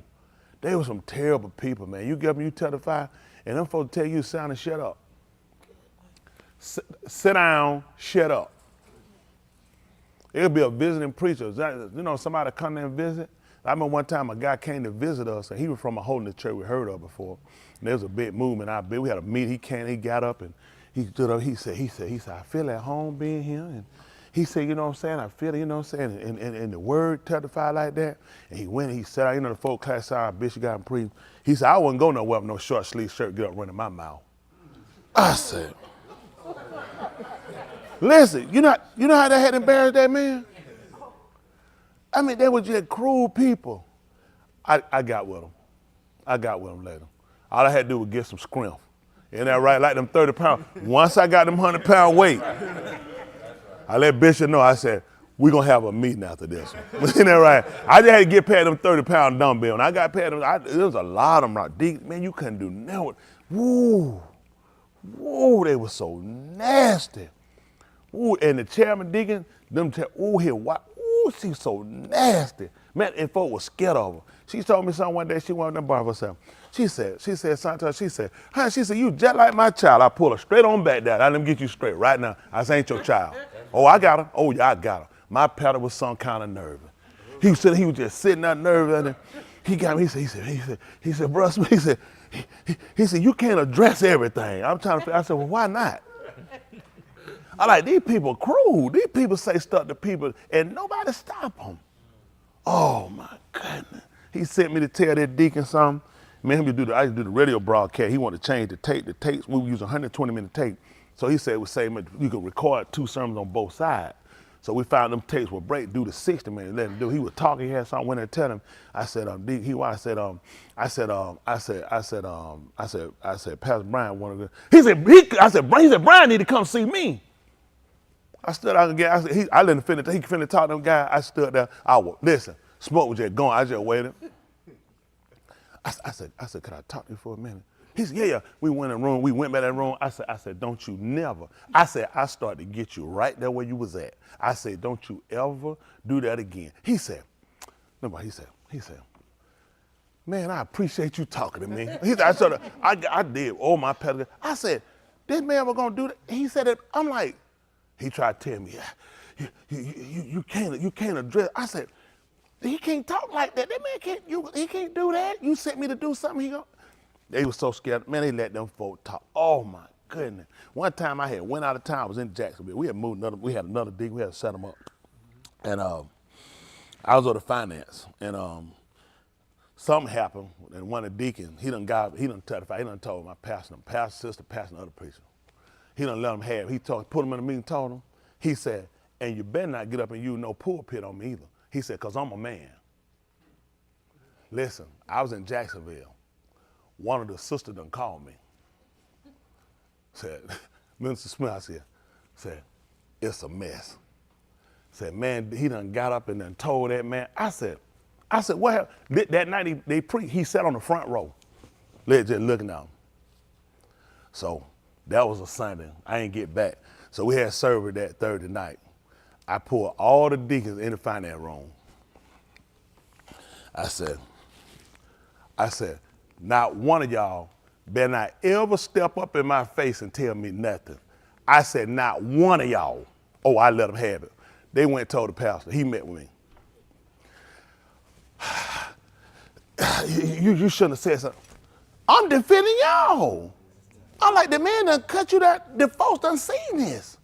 they were some terrible people, man. You get them, you testify, and them folks tell you, sound and shut up. Sit down, shut up. It'll be a visiting preacher. You know, somebody come there and visit. I remember one time a guy came to visit us, and he was from a holiness church we heard of before. And there was a big movement out there. We had a meeting. He came, he got up, and he stood up. He said, I feel at home being here. And he said, you know what I'm saying? I feel it, you know what I'm saying? And the word testified like that. And he went, he sat out, you know, the folk class side, Bishop got him preached. He said, I wouldn't go nowhere with no short sleeve shirt, get up running my mouth. I said, listen, you know how they had embarrassed that man? I mean, they were just cruel people. I got with them. I got with them later. All I had to do was get some scrimp. Isn't that right? Like them 30 pounds. Once I got them 100-pound weight, I let Bishop know. I said, we're going to have a meeting after this one. Isn't that right? I just had to get past them 30-pound dumbbell. And I got past them. There was a lot of them. Deep. Man, you couldn't do nothing. Woo. Woo, they were so nasty. Ooh, and the chairman deacon, she's so nasty. Man, and folk was scared of her. She told me something one day, she wanted to bar herself. She said, sometimes she said, you just like my child. I pull her straight on back there. Let them get you straight right now. I said, ain't your child. Oh, I got her. Oh, yeah, I got her. My paddle was some kind of nervous. He was just sitting there nervous. And he got me, he said, bro, he said, you can't address everything. I'm trying to figure, I said, well, why not? I like, these people cruel. These people say stuff to people and nobody stop them. Oh my goodness. He sent me to tell that deacon something. Man, I used to do the radio broadcast. He wanted to change the tape. The tapes, we were using 120-minute tape. So he said, you could record 2 sermons on both sides. So we found them tapes would break, do the 60 minutes, let him do. He was talking, he had something, went there and tell him. I said, Pastor Brian wanted to. He said, Brian need to come see me. I stood out again. I let him finish. He finished talking to them guy. I stood there. Listen, smoke was just going. I just waited. I said, could I talk to you for a minute? He said, yeah. We went in the room. We went back to that room. I said, don't you never. I said, I started to get you right there where you was at. I said, don't you ever do that again. He said, man, I appreciate you talking to me. He said, I did. Oh, my pedigree. I said, this man was going to do that. He said it. I'm like, he tried to tell me, you can't address. I said, he can't talk like that. That man he can't do that. You sent me to do something. They were so scared. Man, they let them folk talk. Oh my goodness. One time I had went out of town. I was in Jacksonville. We had moved we had another dig. We had to set them up. And I was on the finance. And something happened. And one of the deacons, he done testified. He done told my pastor, sister, pastor, and other preacher. He done let them have. He put them in the meeting, told them. He said, and you better not get up and use no pulpit on me either. He said, because I'm a man. Listen, I was in Jacksonville. One of the sisters done called me. Said, Minister Smith, said, it's a mess. Said, man, he done got up and done told that man. I said, what happened? That night he sat on the front row. Just looking at him. So that was a Sunday. I ain't get back. So we had service that Thursday night. I pulled all the deacons in the finance room. I said, not one of y'all better not ever step up in my face and tell me nothing. I said, not one of y'all. Oh, I let them have it. They went and told the pastor. He met with me. You shouldn't have said something. I'm defending y'all. I'm like, the man done cut you that, the folks done seen this.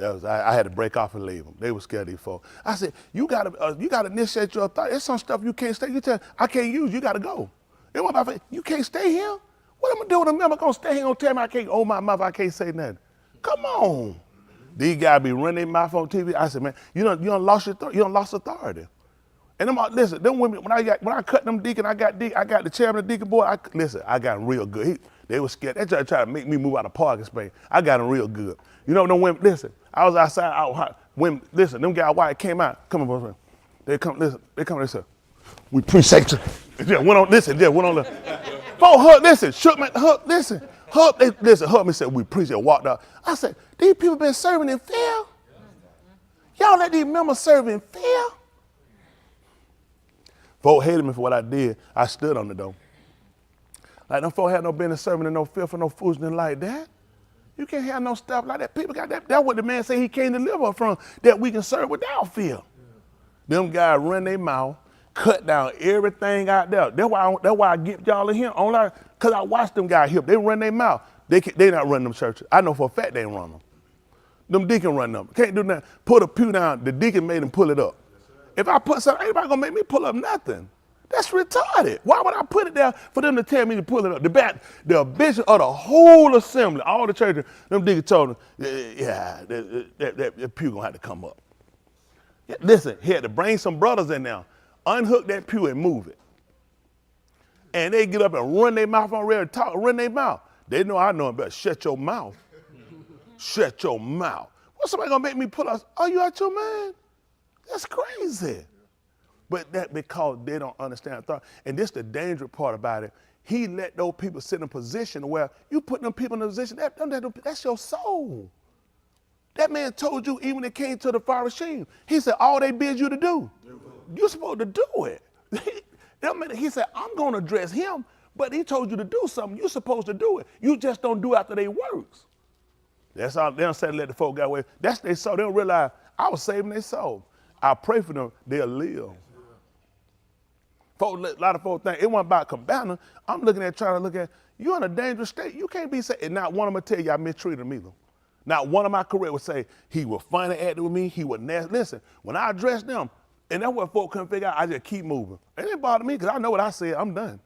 I had to break off and leave them. They were scared of these folks. I said, you gotta initiate your authority. There's some stuff you can't stay. You tell, I can't use, you gotta go. You can't stay here? What am I doing? I'm gonna stay here and tell me I can't open my mouth, I can't say nothing. Come on. These guys be running their mouth on TV. I said, man, you done lost authority. And listen, them women, when I cut them deacon, I got the chairman of the deacon board. I got him real good. They were scared. They tried to make me move out of parking space. I got him real good. You know, them women, listen, I was outside, listen, them guys white came out, come on, they said, we appreciate you. Just went on the, hug, listen, shook my, hug, listen, hug me, said, we appreciate it, walked out. I said, these people been serving in fear? Y'all let these members serve in fear? Folk hated me for what I did. I stood on the door. Like, them folk had no business serving in no fear for no foolishness like that. You can't have no stuff like that. People got that. That's what the man said he can't deliver from, that we can serve without fear. Them guys run their mouth. cut down everything out there. That's why I get y'all in here. Only because I watch them guys here. They run their mouth. They not running them churches. I know for a fact they ain't run them. Them deacon run them. Can't do nothing. Put a pew down. The deacon made them pull it up. If I put something, ain't nobody gonna make me pull up nothing. That's retarded. Why would I put it there for them to tell me to pull it up? The bishop of the whole assembly, all the churches, them deacons told them, yeah, that pew gonna have to come up. Yeah, listen, he had to bring some brothers in there, unhook that pew and move it. And they get up and run their mouth on ready to talk, run their mouth. They know I know better. Shut your mouth. Shut your mouth. What's somebody gonna make me pull us? Oh, you out your mind? That's crazy. But that because they don't understand thought. And this the dangerous part about it. He let those people sit in a position where you put them people in a position, that's your soul. That man told you even when it came to the Pharisee, he said, all they bid you to do, you're supposed to do it. He said, I'm going to address him, but he told you to do something. You're supposed to do it. You just don't do after they works. That's all. They don't say let the folk get away. That's their soul. They don't realize I was saving their soul. I pray for them. They'll live. Folk, a lot of folks think it wasn't about combating. I'm trying to look at, you're in a dangerous state. You can't be saying, and not one of them will tell you I mistreated him either. Not one of my career would say he was funny acting with me, he was nasty. Listen, when I address them, and that's what folk couldn't figure out, I just keep moving. It didn't bother me because I know what I said, I'm done.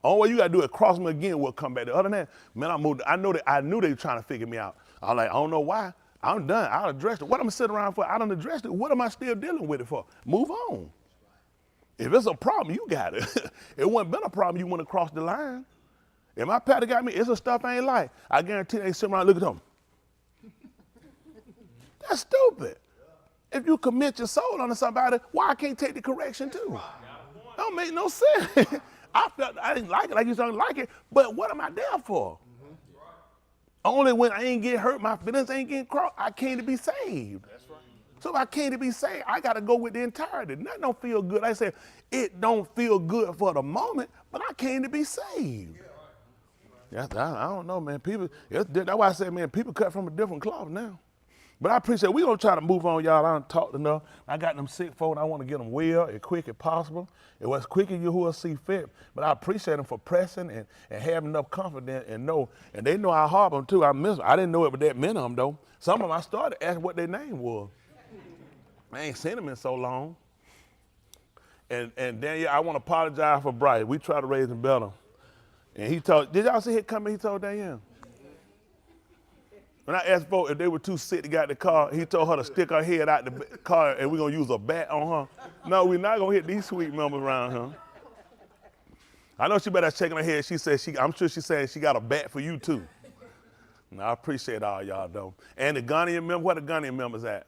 Only way you gotta do is cross me again, we'll come back. Other than that, man, I moved. I knew they were trying to figure me out. I was like, I don't know why. I'm done. I addressed it. What am I sitting around for? I done addressed it. What am I still dealing with it for? Move on. If it's a problem, you got it. It wouldn't been a problem, you wouldn't cross the line. If my pastor got me, it's some stuff I ain't like. I guarantee they sit around and look at them. That's stupid. If you commit your soul onto somebody, why I can't take the correction too? Don't make no sense. I didn't like it like you don't like it, but what am I there for? Only when I ain't get hurt, my feelings ain't getting crossed, I came to be saved. That's right. So if I came to be saved, I got to go with the entirety. Nothing don't feel good. Like I said, it don't feel good for the moment, but I came to be saved. I don't know, man. That's why I said, man, people cut from a different cloth now. But I appreciate it. We're going to try to move on, y'all. I done talked enough. I got them sick folk, and I want to get them well as quick as possible. It was quick as you who will see fit. But I appreciate them for pressing and having enough confidence and know. And they know I harbor them, too. I miss them. I didn't know it was that many of them, though. Some of them I started asking what their name was. I ain't seen them in so long. And Danielle, I want to apologize for Bryce. We tried to raise him better. And he told, did y'all see him coming? He told Danielle. When I asked folks if they were too sick to get out the car, he told her to stick her head out the car and we're going to use a bat on her. No, we're not going to hit these sweet members around her. I know she better shaking her head. She said, I'm sure she's saying she got a bat for you too. And I appreciate all y'all though. And the Ghanaian members, where the Ghanaian members at?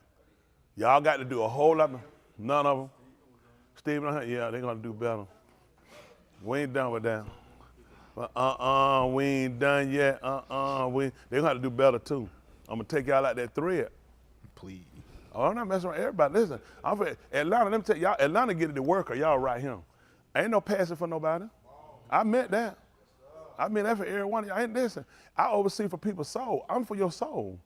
Y'all got to do a whole lot, none of them. Stephen, yeah, they're going to do better. We ain't done with that. We ain't done yet. They're going to have to do better too. I'm going to take y'all out that thread. Please. Oh, I'm not messing around everybody. Listen, I'm for Atlanta, let me tell y'all, Atlanta get it to work or y'all right here. Ain't no passing for nobody. I meant that. I mean that for every one of y'all. Ain't listen, I oversee for people's soul. I'm for your soul.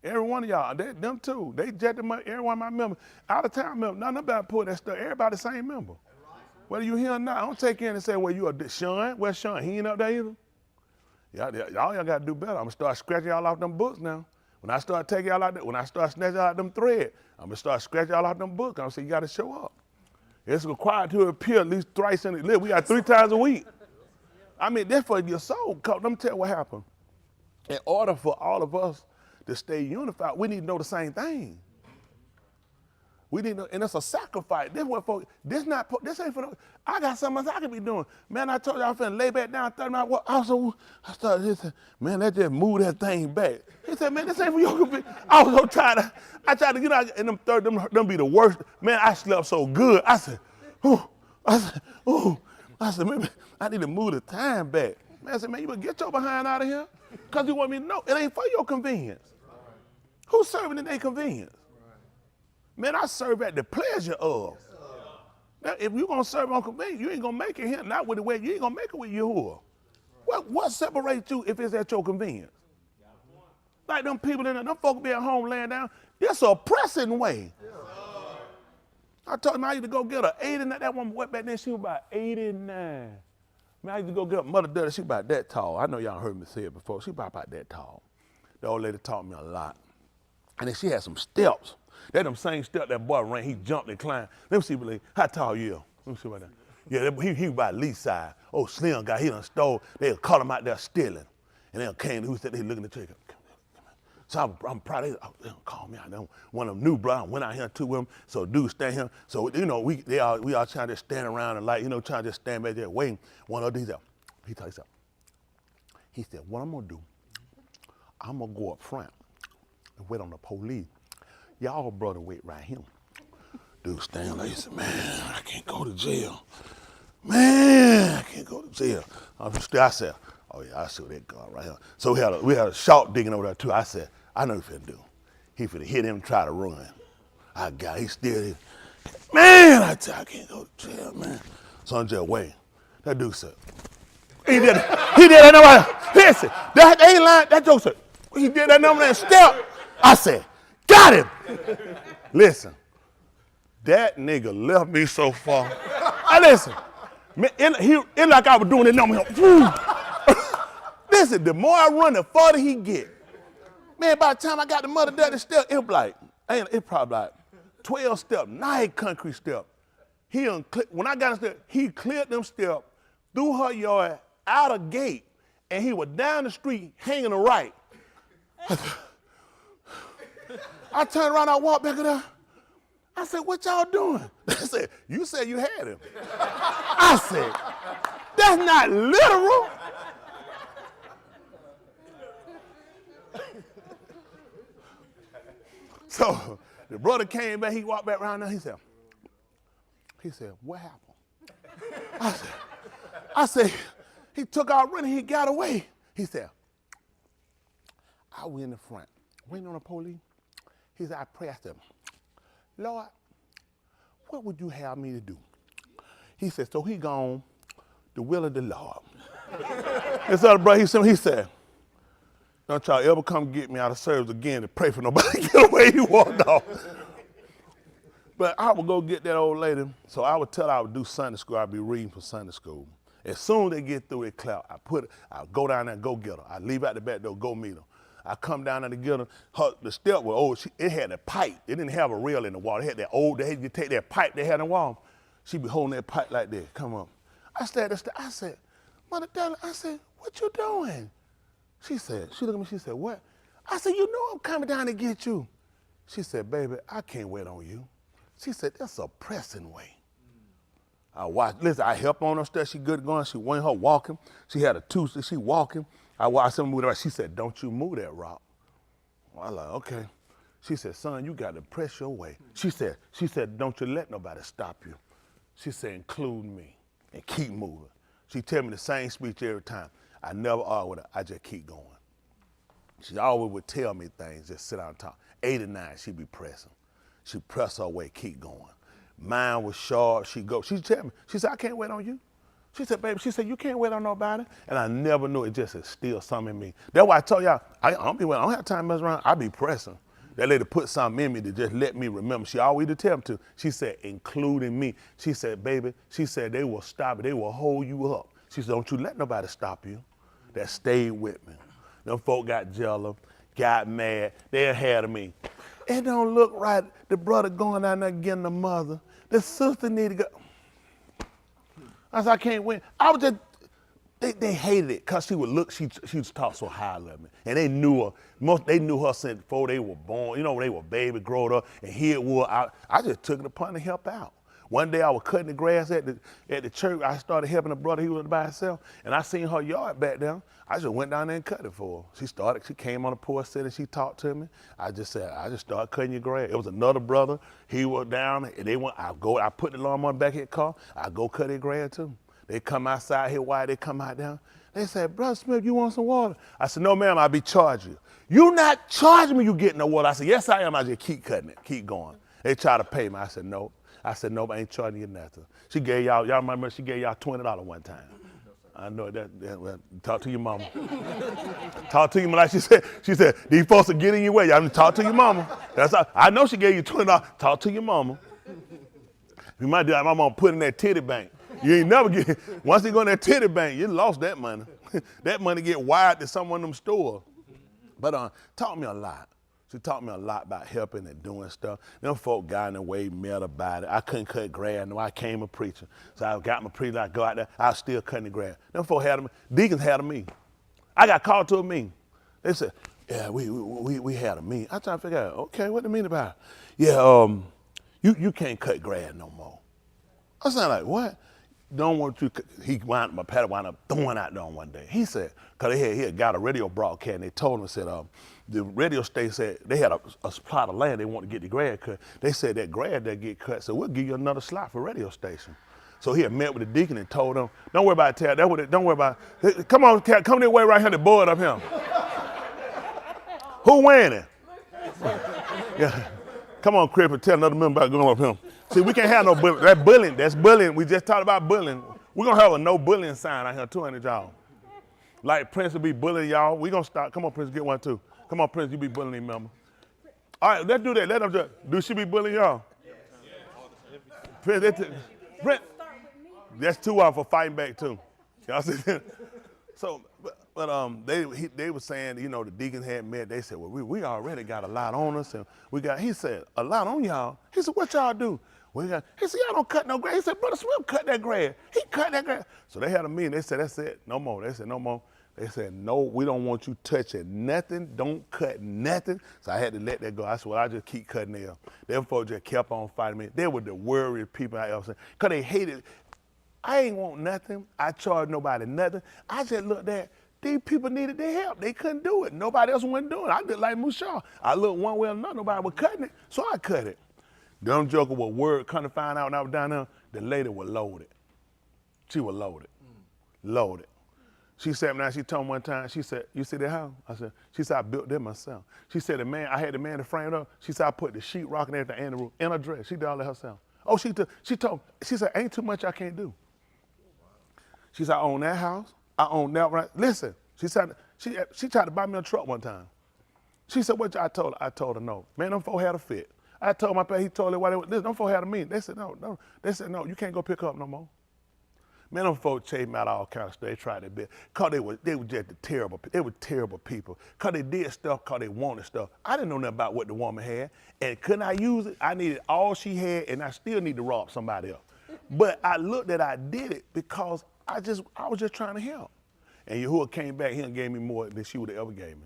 Every one of y'all, them too. They judge every one of my members. Out of town members, nothing about pull that stuff. Everybody the same member. Whether you here or not, I don't take in and say, well, you are Sean. Where's Sean? He ain't up there either. Y'all got to do better. I'm going to start scratching y'all off them books now. When I start taking y'all out there, when I start snatching y'all out them threads, I'm going to start scratching y'all off them books. I'm going to say, you got to show up. It's required to appear at least thrice in the year. We got 3 times a week. I mean, that's for your soul. Let me tell you what happened. In order for all of us to stay unified, we need to know the same thing. We need to, and it's a sacrifice. This what folks, this ain't for the, I got something else I could be doing. Man, I told you I'm finna lay back down 30 minutes. Well, I started, he said, man, that just move that thing back. He said, man, this ain't for your, I was so tired. I tried to get out, and them be the worst. Man, I slept so good. I said, man, I need to move the time back. Man, I said, man, you better get your behind out of here. Because you want me to know, it ain't for your convenience. Who's serving in their convenience? Man, I serve at the pleasure of. Now, if you're going to serve on convenience, you ain't going to make it here. Not with the way, you ain't going to make it with Yahuwah. What separates you if it's at your convenience? Like them people in there, them folk be at home laying down. It's a pressing way. I told him I used to go get her 89. That woman went back then, she was about 89. Man, I used to go get her mother daughter, she about that tall. I know y'all heard me say it before. She about that tall. The old lady taught me a lot. And then she had some steps. They them same steps that boy ran, he jumped and climbed. Let me see, how tall you are? Let me see about that. Yeah, he was about least size. Oh, slim guy, he done stole. They caught him out there stealing. And they came, who said they looking at the chicken. So I'm proud of they call me out. One of them new brothers went out here too with him. So dude stand here. So, you know, we all trying to stand around and like, you know, trying to just stand back there waiting. One of these, he told us, he said, what I'm gonna do, I'm gonna go up front and wait on the police. Y'all brother wait right here. Dude stand like, he said, man, I can't go to jail. Man, I can't go to jail. I said, oh yeah, I see what that gun right here. So we had a sharp digging over there too. I said, I know what he finna do. He finna hit him and try to run. I got, he still here. Man, I can't go to jail, man. So I'm just waiting. That dude said, he did that number. Listen, that ain't lying. That joke said, he did that number and step. I said, got him. Listen, that nigga left me so far. Listen, man, it like I was doing that number. Listen, the more I run, the farther he get. Man, by the time I got the mother daddy step, it was like, it probably like 12 steps, 9 concrete steps. When I got him step, he cleared them steps, threw her yard, out a gate, and he was down the street hanging a right. I turned around, I walked back there. I said, what y'all doing? They said, you said you had him. I said, that's not literal. So the brother came back, he walked back around there, he said, what happened? I said, he took out running, he got away. He said, I was in the front, waiting on the police. He said, I prayed, I said, Lord, what would you have me to do? He said, so he gone, the will of the Lord. And so the brother, he said, don't y'all ever come get me out of service again to pray for nobody to get away. He walked off. But I would go get that old lady. So I would tell her I would do Sunday school. I'd be reading for Sunday school. As soon as they get through, they clap. I go down there and go get her. I leave out the back door, go meet her. I come down there to get her. The step was old. It had a pipe. It didn't have a rail in the wall. It had that old, they had to take that pipe they had in the wall. She be holding that pipe like that. Come on. I said, Mother Darling, I said, what you doing? She looked at me, she said, what? I said, you know I'm coming down to get you. She said, baby, I can't wait on you. She said, that's a pressing way. I watched, listen, I helped on her stuff. She good going. She went her walking. She had a tooth, she walking. I watched her move that. She said, don't you move that rock. I was like, okay. She said, son, you got to press your way. She said, don't you let nobody stop you. She said, include me and keep moving. She tell me the same speech every time. I never argue with her, I just keep going. She always would tell me things, just sit down and talk. 89, she'd be pressing. She press her way, keep going. Mine was sharp, she tell me, she said, I can't wait on you. She said, baby, you can't wait on nobody. And I never knew it just instilled something in me. That's why I told y'all, I don't have time to mess around, I be pressing. That lady put something in me to just let me remember. She always did tell me to. She said, including me. She said, baby, they will stop it, they will hold you up. She said, don't you let nobody stop you. That stayed with me. Them folk got jealous, got mad, they ahead of me. It don't look right, the brother going down there getting the mother. The sister need to go. I said, I can't win. I was just, they hated it because she would look, she was talk so high of me. And they knew her, they knew her since before they were born. You know, when they were baby, growing up, and here it was, I just took it upon to help out. One day I was cutting the grass at the church. I started helping a brother, he was by himself, and I seen her yard back there. I just went down there and cut it for her. She came on the porch, said, and she talked to me. I just said, I just started cutting your grass. It was another brother, he was down, and I put the lawnmower back in the car, I go cut their grass too. They come outside here, why they come out down? They said, Brother Smith, you want some water? I said, no, ma'am, I'll be charging you. You not charging me you getting no water. I said, yes, I am. I just keep cutting it, keep going. They try to pay me. I said, no. I said, no, I ain't charging you nothing. She gave y'all remember she gave y'all $20 one time. I know that well, talk to your mama. Talk to your mama. Like she said, these folks are getting your way. Y'all talk to your mama. That's all. I know she gave you $20. Talk to your mama. You might do like my mom put in that titty bank. You ain't never get, once you go in that titty bank, you lost that money. That money get wired to some of them stores. But taught me a lot. She taught me a lot about helping and doing stuff. Them folk got in the way, mad about it. I couldn't cut grass, no, I came a preacher. So I got my preacher, I go out there, I was still cutting the grass. Them folk had them, deacons had a meeting. I got called to a meeting. They said, yeah, we had a meeting. I tried to figure out, okay, what do you mean about it? Yeah, you can't cut grass no more. I was like, what? Don't want you, my pastor wound up throwing out there on one day. He said, because he had got a radio broadcast, and they told him, said, the radio station said they had a plot of land they want to get the grass cut. They said that grass that get cut, so we'll give you another slot for radio station. So he had met with the deacon and told them, don't worry about it, Tad. Don't worry about it. Come on, Cat, come this way right here, the board up here. Who winning? Yeah. Come on, Crip, and tell another member about going up here. See, we can't have no bullying. That's bullying. We just talked about bullying. We're going to have a no bullying sign out here, 200 y'all. Like Prince will be bullying y'all. We're going to stop. Come on, Prince, get one too. Come on, Prince, you be bullying him, member. All right, let's do that. Let them just, do she be bullying y'all? Prince, that's 2 hours for fighting back too. Y'all see that? So, but they were saying, you know, the deacons had met. They said, well, we already got a lot on us, and he said, a lot on y'all. He said, what y'all do? He said, y'all don't cut no grass. He said, Brother Swift cut that grass. He cut that grass. So they had a meeting. They said, that's it, no more. They said, no more. They said, no, we don't want you touching nothing. Don't cut nothing. So I had to let that go. I said, well, I just keep cutting them. Them folks just kept on fighting me. They were the worried people I ever seen. Because they hated. I ain't want nothing. I charged nobody nothing. I just looked at, these people needed their help. They couldn't do it. Nobody else wasn't doing it. I did like Mushaw. I looked one way or another. Nobody was cutting it. So I cut it. Them joker was word, come to find out when I was down there, the lady was loaded. She was loaded. Loaded. She sat me down, she told me one time, she said, you see that house? She said, I built that myself. She said, I had the man to frame it up. She said, I put the sheetrock and everything in the room, in her dress. She did all that herself. Oh, she said, ain't too much I can't do. She said, I own that house. I own that right. Listen, she said, she tried to buy me a truck one time. She said, what I told her? I told her no. Man, them folk had a fit. I told my pay, he told her why they were, listen, them folk had a meeting. They said, no. They said, no, you can't go pick up no more. Man, them folks chased me out all kind of stuff. They tried their best. Cause they were just terrible people. Cause they did stuff cause they wanted stuff. I didn't know nothing about what the woman had. And couldn't I use it? I needed all she had, and I still need to rob somebody else. But I looked at I did it because I was just trying to help. And Yahuwah came back, he done gave me more than she would have ever gave me.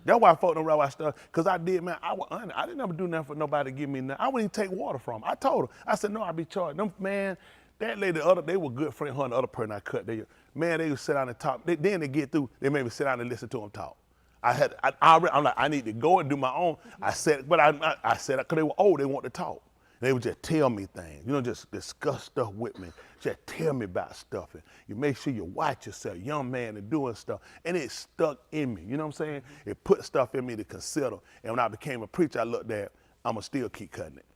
That's why I fought no right stuff, because I did, man, I was honest. I didn't ever do nothing for nobody to give me nothing. I wouldn't even take water from them. I told her, I said, no, I'll be charged. Them, man, that lady, they were good friends, her and the other person I cut. They would sit down and talk. Then they get through, they made me sit down and listen to them talk. I'm like, I need to go and do my own. I said, because they were old, they want to talk. They would just tell me things, just discuss stuff with me. Just tell me about stuff. And you make sure you watch yourself, young man, and doing stuff. And it stuck in me, you know what I'm saying? It put stuff in me to consider. And when I became a preacher, I looked at, I'm going to still keep cutting it.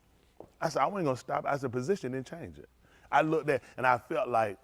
I said, I wasn't going to stop. I said, position didn't change it. I looked at, and I felt like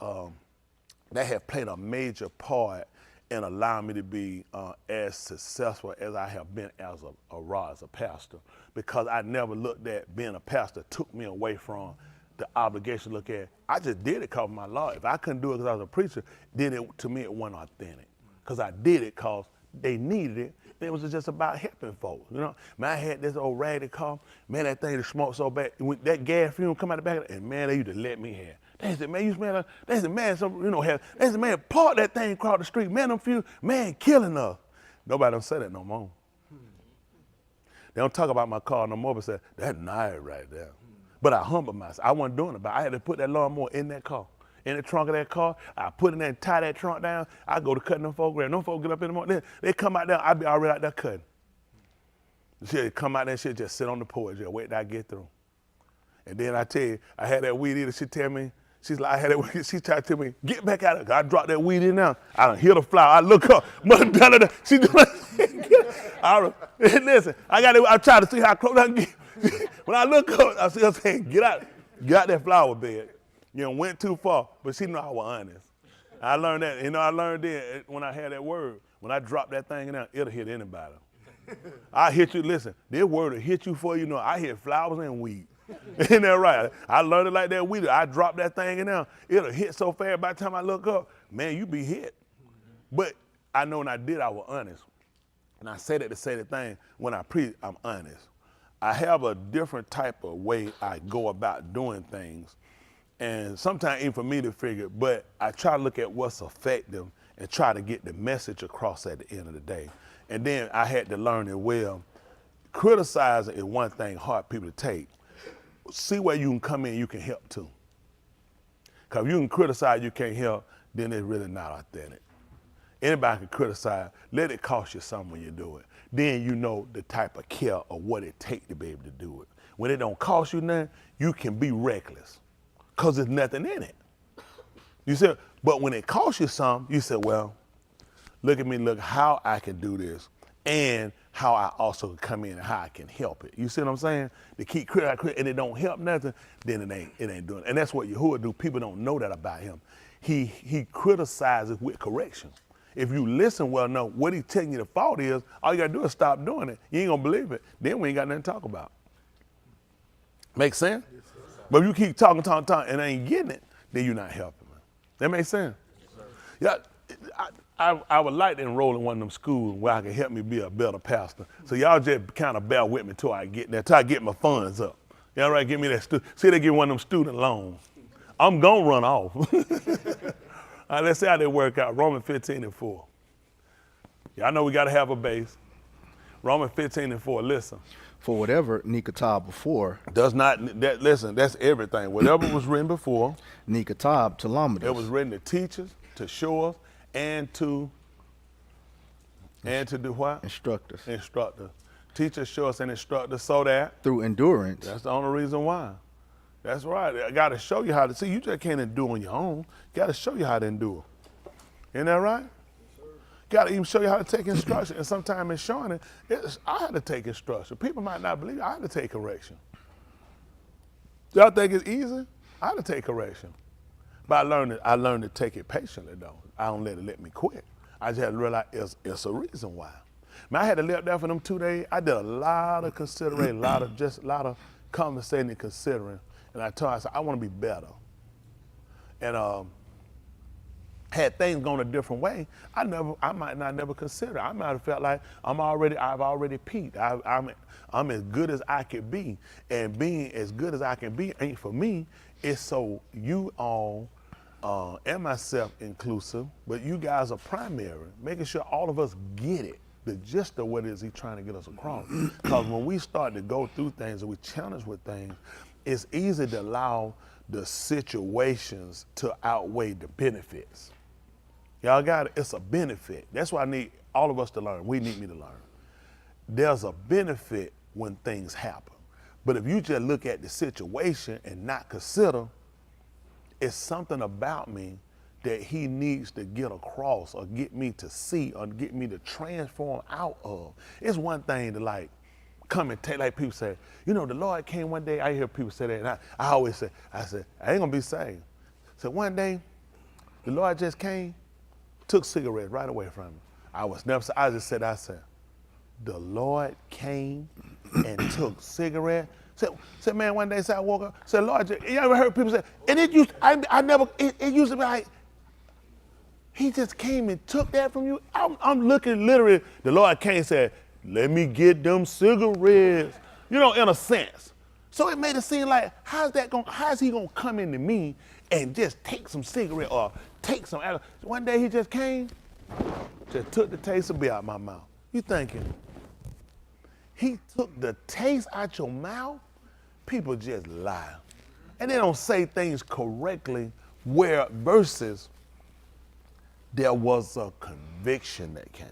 that had played a major part in allowing me to be as successful as I have been as a pastor, because I never looked at being a pastor took me away from the obligation to look at. I just did it because of my law. If I couldn't do it because I was a preacher, then to me it wasn't authentic, because I did it because they needed it. It was just about helping folks, Man, I had this old raggedy car. Man, that thing smoked so bad. When that gas fume come out the back of it, and man, they used to let me have. They said, man, you smell that? They said, man, they said, man, park that thing across the street. Man, them few, man, killing us. Nobody don't say that no more. They don't talk about my car no more, but say, that's nice right there. But I humbled myself. I wasn't doing it, but I had to put that lawnmower in that car. In the trunk of that car, I put it in there and tie that trunk down. I go to cutting them folks around. Them folks get up in the morning. They come out there, I be already out there cutting. She'll come out there and she'll just sit on the porch, just wait till I get through. And then I tell you, I had that weed eater, she tell me, she's like, I had that weed, she tried to tell me, get back out of it. I dropped that weed in now. I done hear the flower. I look up, mother, she doing listen, I try to see how close I can get. When I look up, I see her saying, get out that flower bed. Went too far, but she know I was honest. I learned that, I learned then when I had that word, when I drop that thing in there, it'll hit anybody. I hit you, listen, this word will hit you for I hit flowers and weed. Isn't that right? I learned it like that weed. I drop that thing in there. It'll hit so fast by the time I look up, man, you be hit. But I know when I did, I was honest. And I say that to say the thing, when I preach, I'm honest. I have a different type of way I go about doing things. And sometimes even for me to figure, but I try to look at what's effective and try to get the message across at the end of the day. And then I had to learn it well. Criticizing is one thing hard people to take. See where you can come in, you can help too. Because if you can criticize, you can't help, then it's really not authentic. Anybody can criticize, let it cost you something when you do it. Then you know the type of care or what it takes to be able to do it. When it don't cost you nothing, you can be reckless because there's nothing in it. You see, but when it costs you something, you say, well, look at me, look how I can do this and how I also can come in and how I can help it. You see what I'm saying? To keep criticizing and it don't help nothing, then it ain't doing it. And that's what Yahuwah do. People don't know that about him. He criticizes with correction. If you listen well enough, what he's telling you the fault is, all you gotta do is stop doing it. You ain't gonna believe it. Then we ain't got nothing to talk about. Make sense? Yes, but if you keep talking, and ain't getting it, then you're not helping, man. That makes sense? Yes. Yeah, I would like to enroll in one of them schools where I can help me be a better pastor. So y'all just kind of bear with me till I get there, till I get my funds up. Y'all right, give me that see, they give one of them student loans. I'm gonna run off. All right, let's see how they work out. Romans 15:4. Y'all know we got to have a base. Romans 15:4. Listen. For whatever Nikatab before does not. Listen, that's everything. Whatever was written before. Nikatab to Lamadus. It was written to teach us, to show us, and to do what? Instruct us. Instruct us. Teach us, show us, and instruct us so that through endurance. That's the only reason why. That's right. I got to show you how to see. You just can't endure on your own. Got to show you how to endure. Isn't that right? Got to even show you how to take instruction. And sometimes in showing it, I had to take instruction. People might not believe it. I had to take correction. Y'all think it's easy? I had to take correction. But I learned to take it patiently, though. I don't let me quit. I just had to realize it's a reason why. Man, I had to live there for them 2 days. I did a lot of considering, a lot of conversating and considering. And I told her, I said, I want to be better. And had things gone a different way, I might not never consider. I might have felt like I've already peaked. I'm as good as I could be. And being as good as I can be ain't for me. It's so you all and myself inclusive, but you guys are primary, making sure all of us get it. The gist of what it is he's trying to get us across. Because when we start to go through things and we challenge with things, it's easy to allow the situations to outweigh the benefits. Y'all got it? It's a benefit. That's why I need all of us to learn. We need me to learn. There's a benefit when things happen. But if you just look at the situation and not consider, it's something about me that he needs to get across or get me to see or get me to transform out of. It's one thing to like come and take, like people say, you know, the Lord came one day. I hear people say that, and I always say, I ain't gonna be saved. So one day, the Lord just came, took cigarettes right away from me. I just said, the Lord came and took cigarettes. Said, man, one day, I woke up, said, Lord, you ever heard people say, and it used to be like, he just came and took that from you. I'm looking literally, the Lord came and said, let me get them cigarettes, you know, in a sense. So it made it seem like, how's he gonna come into me and just take some cigarette or take some alcohol? One day he just came, just took the taste of beer out my mouth. You thinking, he took the taste out your mouth? People just lie. And they don't say things correctly where versus there was a conviction that came.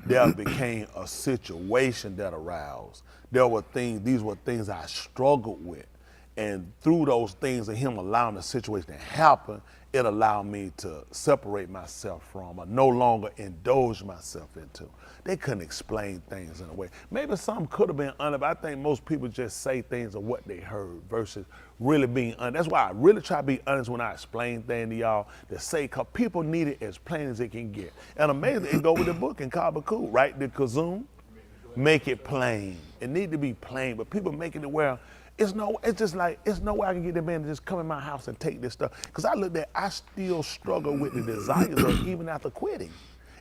There became a situation that aroused. These were things I struggled with. And through those things and him allowing the situation to happen, it allowed me to separate myself from or no longer indulge myself into. They couldn't explain things in a way. Maybe some could have been honest, but I think most people just say things of what they heard versus really being honest. That's why I really try to be honest when I explain things to y'all to say, because people need it as plain as it can get. And amazing, it go with the book in Kabakoo, right? The Kazum, make it plain. It need to be plain, but people making it where It's just like, it's no way I can get that man to just come in my house and take this stuff. Because I still struggle with the desires of even after quitting.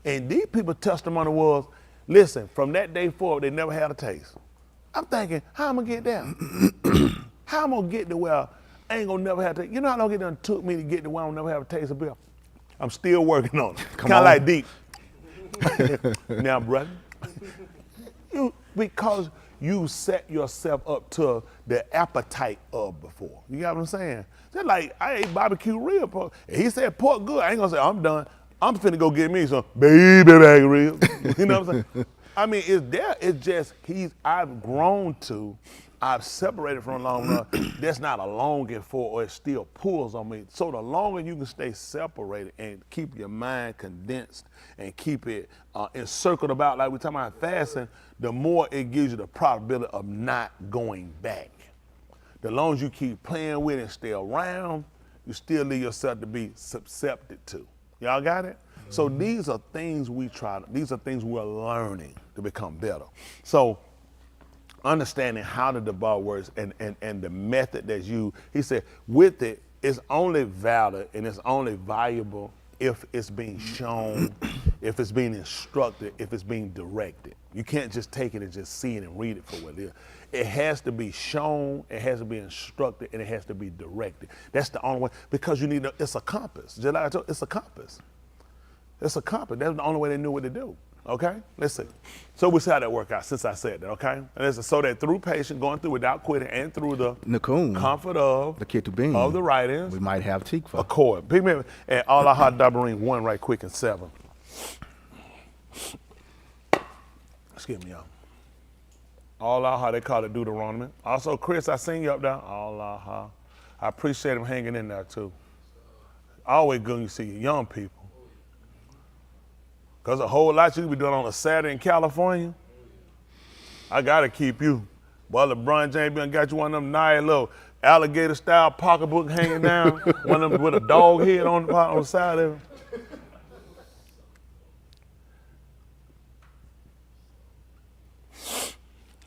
And these people's testimony was, listen, from that day forward, they never had a taste. I'm thinking, how am I gonna get there? How am I gonna get to where I ain't gonna never have to taste? You know how long it done took me to get to where I'll never have a taste of beer? I'm still working on it. Kind of like deep. Now, brother, because you set yourself up to the appetite of before. You got what I'm saying? Just like I ate barbecue rib pork. He said pork good. I ain't gonna say I'm done. I'm finna go get me some baby back ribs. You know what I'm saying? I mean, it's there. It's just I've grown to, I've separated from long enough. That's not a longing for, or it still pulls on me. So the longer you can stay separated and keep your mind condensed and keep it encircled about, like we're talking about fasting, the more it gives you the probability of not going back. The longer you keep playing with it and stay around, you still leave yourself to be susceptible to. Y'all got it? So these are things these are things we're learning to become better. So understanding how the devour works and the method that's used, he said, with it, it's only valid and it's only valuable if it's being shown, if it's being instructed, if it's being directed. You can't just take it and just see it and read it for what it is. It has to be shown, it has to be instructed, and it has to be directed. That's the only way, because it's a compass. Just like I told you, it's a compass. It's a compass. That's the only way they knew what to do. Okay? Let's see. So we'll see how that work out since I said that, okay? And so that through patience, going through without quitting, and through the comfort of the writings, we might have tikva. Accord. People, and Allah Dabarim 1 right quick and 7. Excuse me, y'all. Allah, they call it Deuteronomy. Also, Chris, I seen you up there. Allah. I appreciate him hanging in there too. Always good when you see young people. Because a whole lot you could be doing on a Saturday in California. I got to keep you. Boy, LeBron James got you one of them nice little alligator-style pocketbook hanging down, one of them with a dog head on the side of it.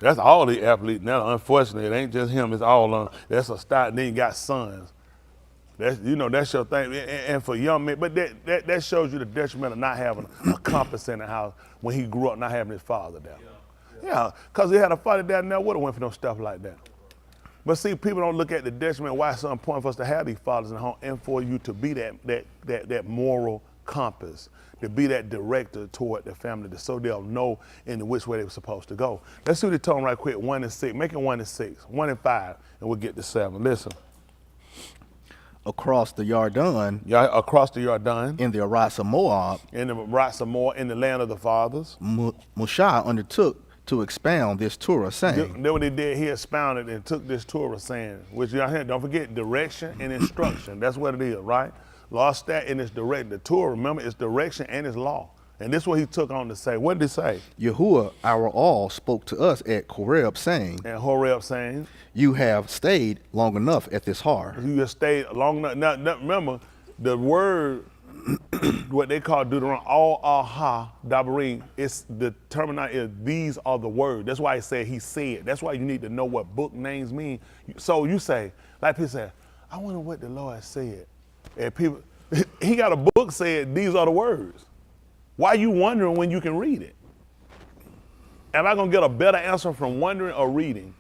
That's all the athletes now. Unfortunately, it ain't just him. It's all that's a style. Then you got sons. That's your thing. And for young men, but that shows you the detriment of not having a compass in the house when he grew up, not having his father there. Yeah, because he had a father down there, would have went for no stuff like that. But see, people don't look at the detriment why it's so important for us to have these fathers in the home and for you to be that moral compass, to be that director toward the family, so they'll know in which way they were supposed to go. Let's see what he told them right quick. 1 and 6. Make it 1 and 6. 1 and 5, and we'll get to 7. Listen. Across the Yarden. Yeah, across the Yarden. In the Arats of Moab. In the Arats of Moab, in the land of the fathers. Moshe undertook to expound this Torah, saying. Then what he did, he expounded and took this Torah, saying, which y'all hear, don't forget, direction and instruction. That's what it is, right? Law, stat, and its direct. The Torah, remember, it's direction and it's law. And this is what he took on to say. What did he say? Yahuwah, our all, spoke to us at Horeb, saying. And Horeb saying. You have stayed long enough at this har. You have stayed long enough. Now remember, the word, what they call Deuteronomy, all aha, dabarim, it's the terminology is these are the words. That's why he said he said. That's why you need to know what book names mean. So you say, like people say, I wonder what the Lord said. And people, he got a book said these are the words. Why are you wondering when you can read it? Am I gonna get a better answer from wondering or reading?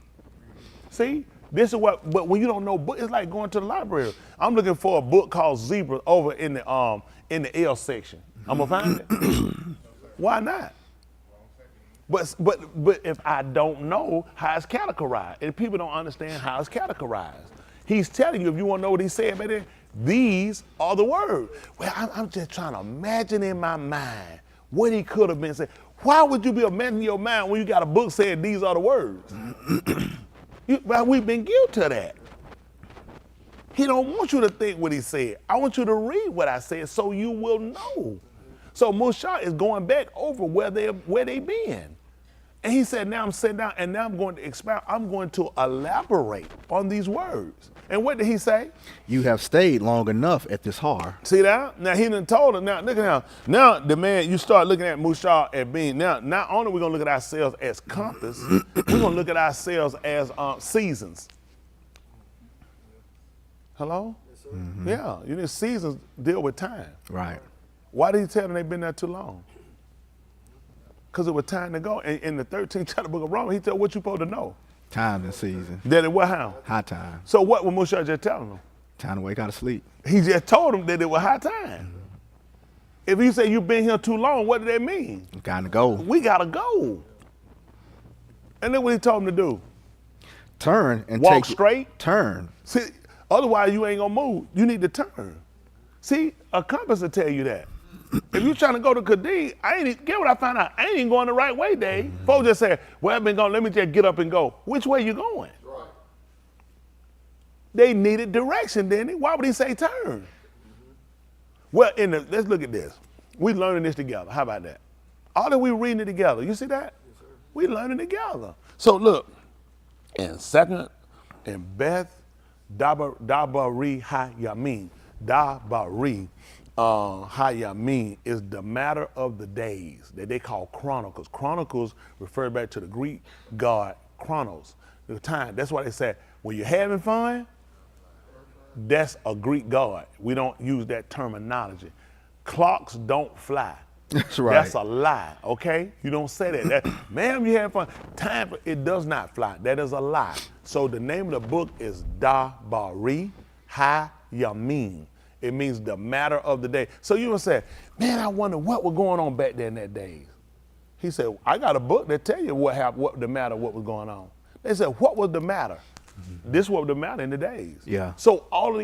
See, this is what, but when you don't know book, it's like going to the library. I'm looking for a book called Zebra over in the L section. I'm gonna find it. Why not? But if I don't know how it's categorized, and people don't understand how it's categorized, he's telling you, if you want to know what he said, baby, these are the words. Well, I'm just trying to imagine in my mind what he could have been saying. Why would you be imagining in your mind when you got a book saying these are the words? We've been guilty of that. He don't want you to think what he said. I want you to read what I said so you will know. So Moshe is going back over where they been. And he said, now I'm sitting down and now I'm going to expound. I'm going to elaborate on these words. And what did he say? You have stayed long enough at this har. See that? Now he done told him, now look at now the man, you start looking at Moshe as being, now not only are we going to look at ourselves as compass, we're going to look at ourselves as seasons. Hello? Yes, sir. Yeah, you know, seasons deal with time. Right. Why did he tell them they've been there too long? Because it was time to go. And in the 13th chapter book of Romans, he told what you supposed to know. Time and season. That it was how? High time. So what was Musha just telling them? Time to wake out of sleep. He just told them that it was high time. If you say you've been here too long, what did that mean? Gotta go. We gotta go. And then what he told them to do? Turn and walk straight. Turn. See, otherwise you ain't gonna move. You need to turn. See, a compass will tell you that. If you trying to go to Kadeem, get what I found out. I ain't even going the right way, Dave. Folks just say, well, I've been going, let me just get up and go. Which way you going? Right. They needed direction, didn't they? Why would he say turn? Well, let's look at this. We learning this together. How about that? All that we reading it together. You see that? Yes, sir. We learning together. So look, in Beth Dabari Hayamin, Dabari Hayamin is the matter of the days that they call chronicles. Chronicles refer back to the Greek god Chronos, the time. That's why they say when you're having fun, that's a Greek god. We don't use that terminology. Clocks don't fly. That's right. That's a lie, okay? You don't say that. Ma'am, you having fun. Time, it does not fly. That is a lie. So the name of the book is Dabari Hayamin. It means the matter of the day. So you would say, man, I wonder what was going on back there in that days. He said, I got a book that tell you what happened, what the matter, what was going on. They said, what was the matter? Mm-hmm. This was the matter in the days. Yeah. So all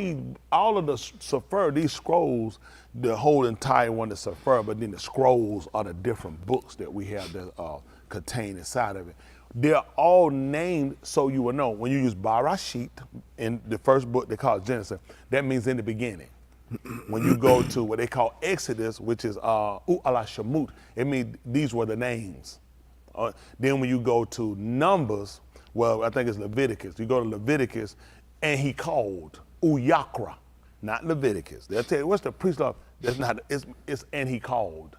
of the Sefer, these scrolls, the whole entire one is Sefer, but then the scrolls are the different books that we have that contained inside of it. They're all named so you will know. When you use Barashit in the first book they call it Genesis, that means in the beginning. When you go to what they call Exodus, which is U'ala Shemut, it means these were the names. Then when you go to Numbers, well, I think it's Leviticus. You go to Leviticus, and he called Uyakra, not Leviticus. They'll tell you, what's the priest law? That's not, it's and he called.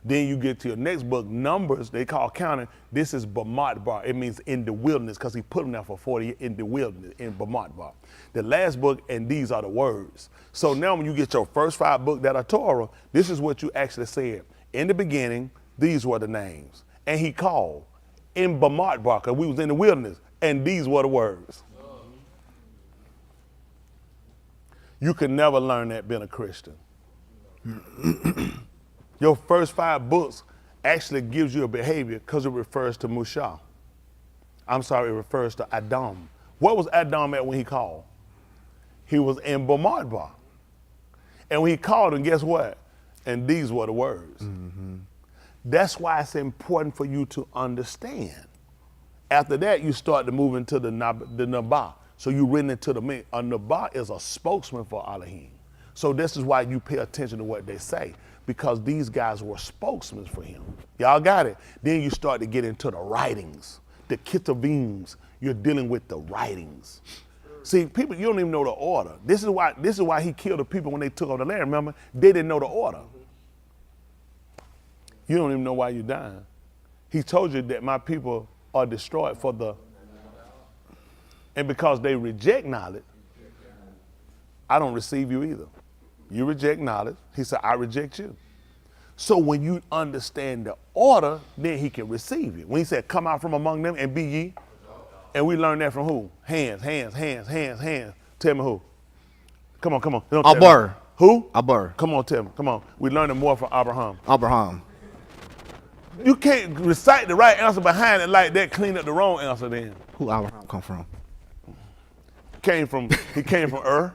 Then you get to your next book, Numbers, they call counting. This is Bamatbar. It means in the wilderness, because he put them there for 40 years in the wilderness, in Bamatbar. The last book, and these are the words. So now when you get your first 5 books that are Torah, this is what you actually said. In the beginning, these were the names. And he called in Bamatbar, because we was in the wilderness, and these were the words. You could never learn that being a Christian. Your first 5 books actually gives you a behavior because it refers to Musha. I'm sorry, it refers to Adam. What was Adam at when he called? He was in Bamadbar. And when he called him, guess what? And these were the words. Mm-hmm. That's why it's important for you to understand. After that, you start to move into the Nabah. So you written into the meaning. A Nabah is a spokesman for Elohim. So this is why you pay attention to what they say, because these guys were spokesmen for him. Y'all got it? Then you start to get into the writings, the Kitavims. You're dealing with the writings. See, people, you don't even know the order. This is why he killed the people when they took over the land. Remember, they didn't know the order. You don't even know why you're dying. He told you that my people are destroyed and because they reject knowledge, I don't receive you either. You reject knowledge. He said, I reject you. So when you understand the order, then he can receive you. When he said, come out from among them and be ye. And we learned that from who? Hands. Tell me who. Come on. Abar. Who? Abar. Come on, tell me. Come on. We learned it more from Abraham. Abraham. You can't recite the right answer behind it like that, clean up the wrong answer then. Who Abraham come from? He came from Ur.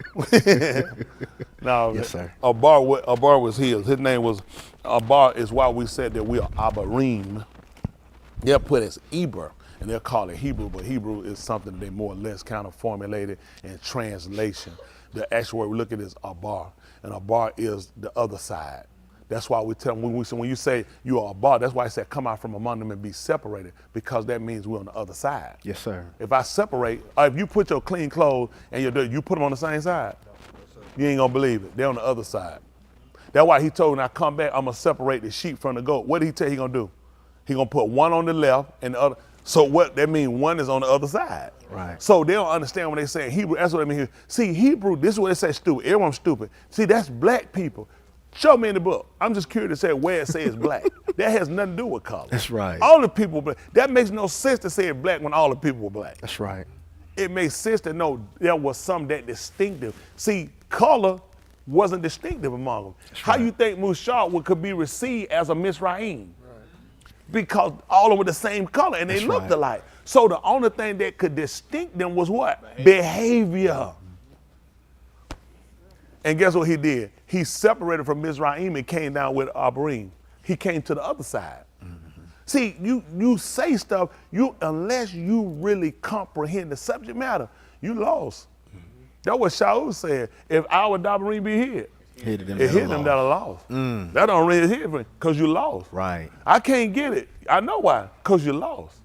No, yes, sir. Abar was his. His name was Abar. Is why we said that we are Abarim. They'll put it as Eber, and they'll call it Hebrew, but Hebrew is something they more or less kind of formulated in translation. The actual word we look at is Abar, and Abar is the other side. That's why we tell them, when you say you are Abar, that's why I said come out from among them and be separated, because that means we're on the other side. Yes, sir. If I separate, or if you put your clean clothes and your dirty, you put them on the same side, you ain't gonna believe it. They're on the other side. That's why he told when I come back, I'm gonna separate the sheep from the goat. What did he tell you he gonna do? He gonna put one on the left and the other. So what that means, one is on the other side. Right. So they don't understand when they say Hebrew. That's what I mean here. See, Hebrew, this is what they say stupid. Everyone's stupid. See, that's black people. Show me in the book. I'm just curious to say where it says black. That has nothing to do with color. That's right. All the people black. That makes no sense to say it black when all the people were black. That's right. It makes sense to know there was something that distinctive. See, color wasn't distinctive among them. How you think Mushar could be received as a Mizraim? Because all of them were the same color and they looked alike. So the only thing that could distinct them was what? Behavior. And guess what he did? He separated from Mizraim and came down with Abarim. He came to the other side. See, you say stuff, unless you really comprehend the subject matter, you lost. That's what Shaul said. If our Dabarim be hid, it hit them that are lost. That don't really hit me because you lost. Right. I can't get it. I know why. Because you lost.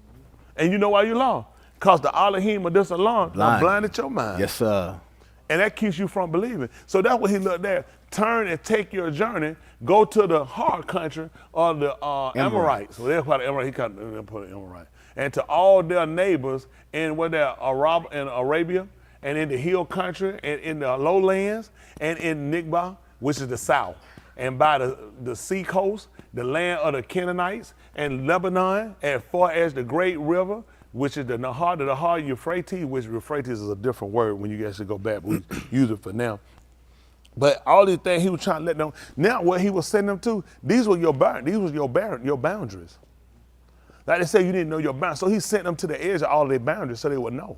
And you know why you lost? Because the Elohim of this alone blinded your mind. Yes, sir. And that keeps you from believing. So that's what he looked at. Turn and take your journey. Go to the hard country of the Amorites. So that's why the Amorite, he put an Amorite. And to all their neighbors in Arabia, and in the hill country, and in the lowlands, and in Nikba, which is the south, and by the sea coast, the land of the Canaanites, and Lebanon, as far as the great river, which is the Nahar Euphrates, which Euphrates is a different word when you actually go back, but we use it for now. But all these things he was trying to let them, now what he was sending them to, these were your boundaries. Like they said, you didn't know your boundaries. So he sent them to the edge of all their boundaries so they would know.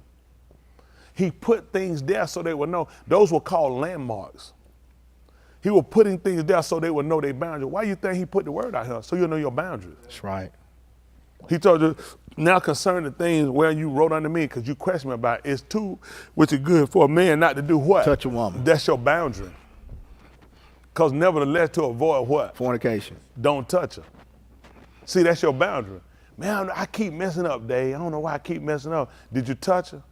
He put things there so they would know. Those were called landmarks. He was putting things there so they would know their boundaries. Why do you think he put the word out here? So you'll know your boundaries. That's right. He told you, now concerning the things where you wrote under me, because you questioned me about it, it's too, which is good for a man not to do what? Touch a woman. That's your boundary. Because nevertheless, to avoid what? Fornication. Don't touch her. See, that's your boundary. Man, I keep messing up, Dave. I don't know why I keep messing up. Did you touch her?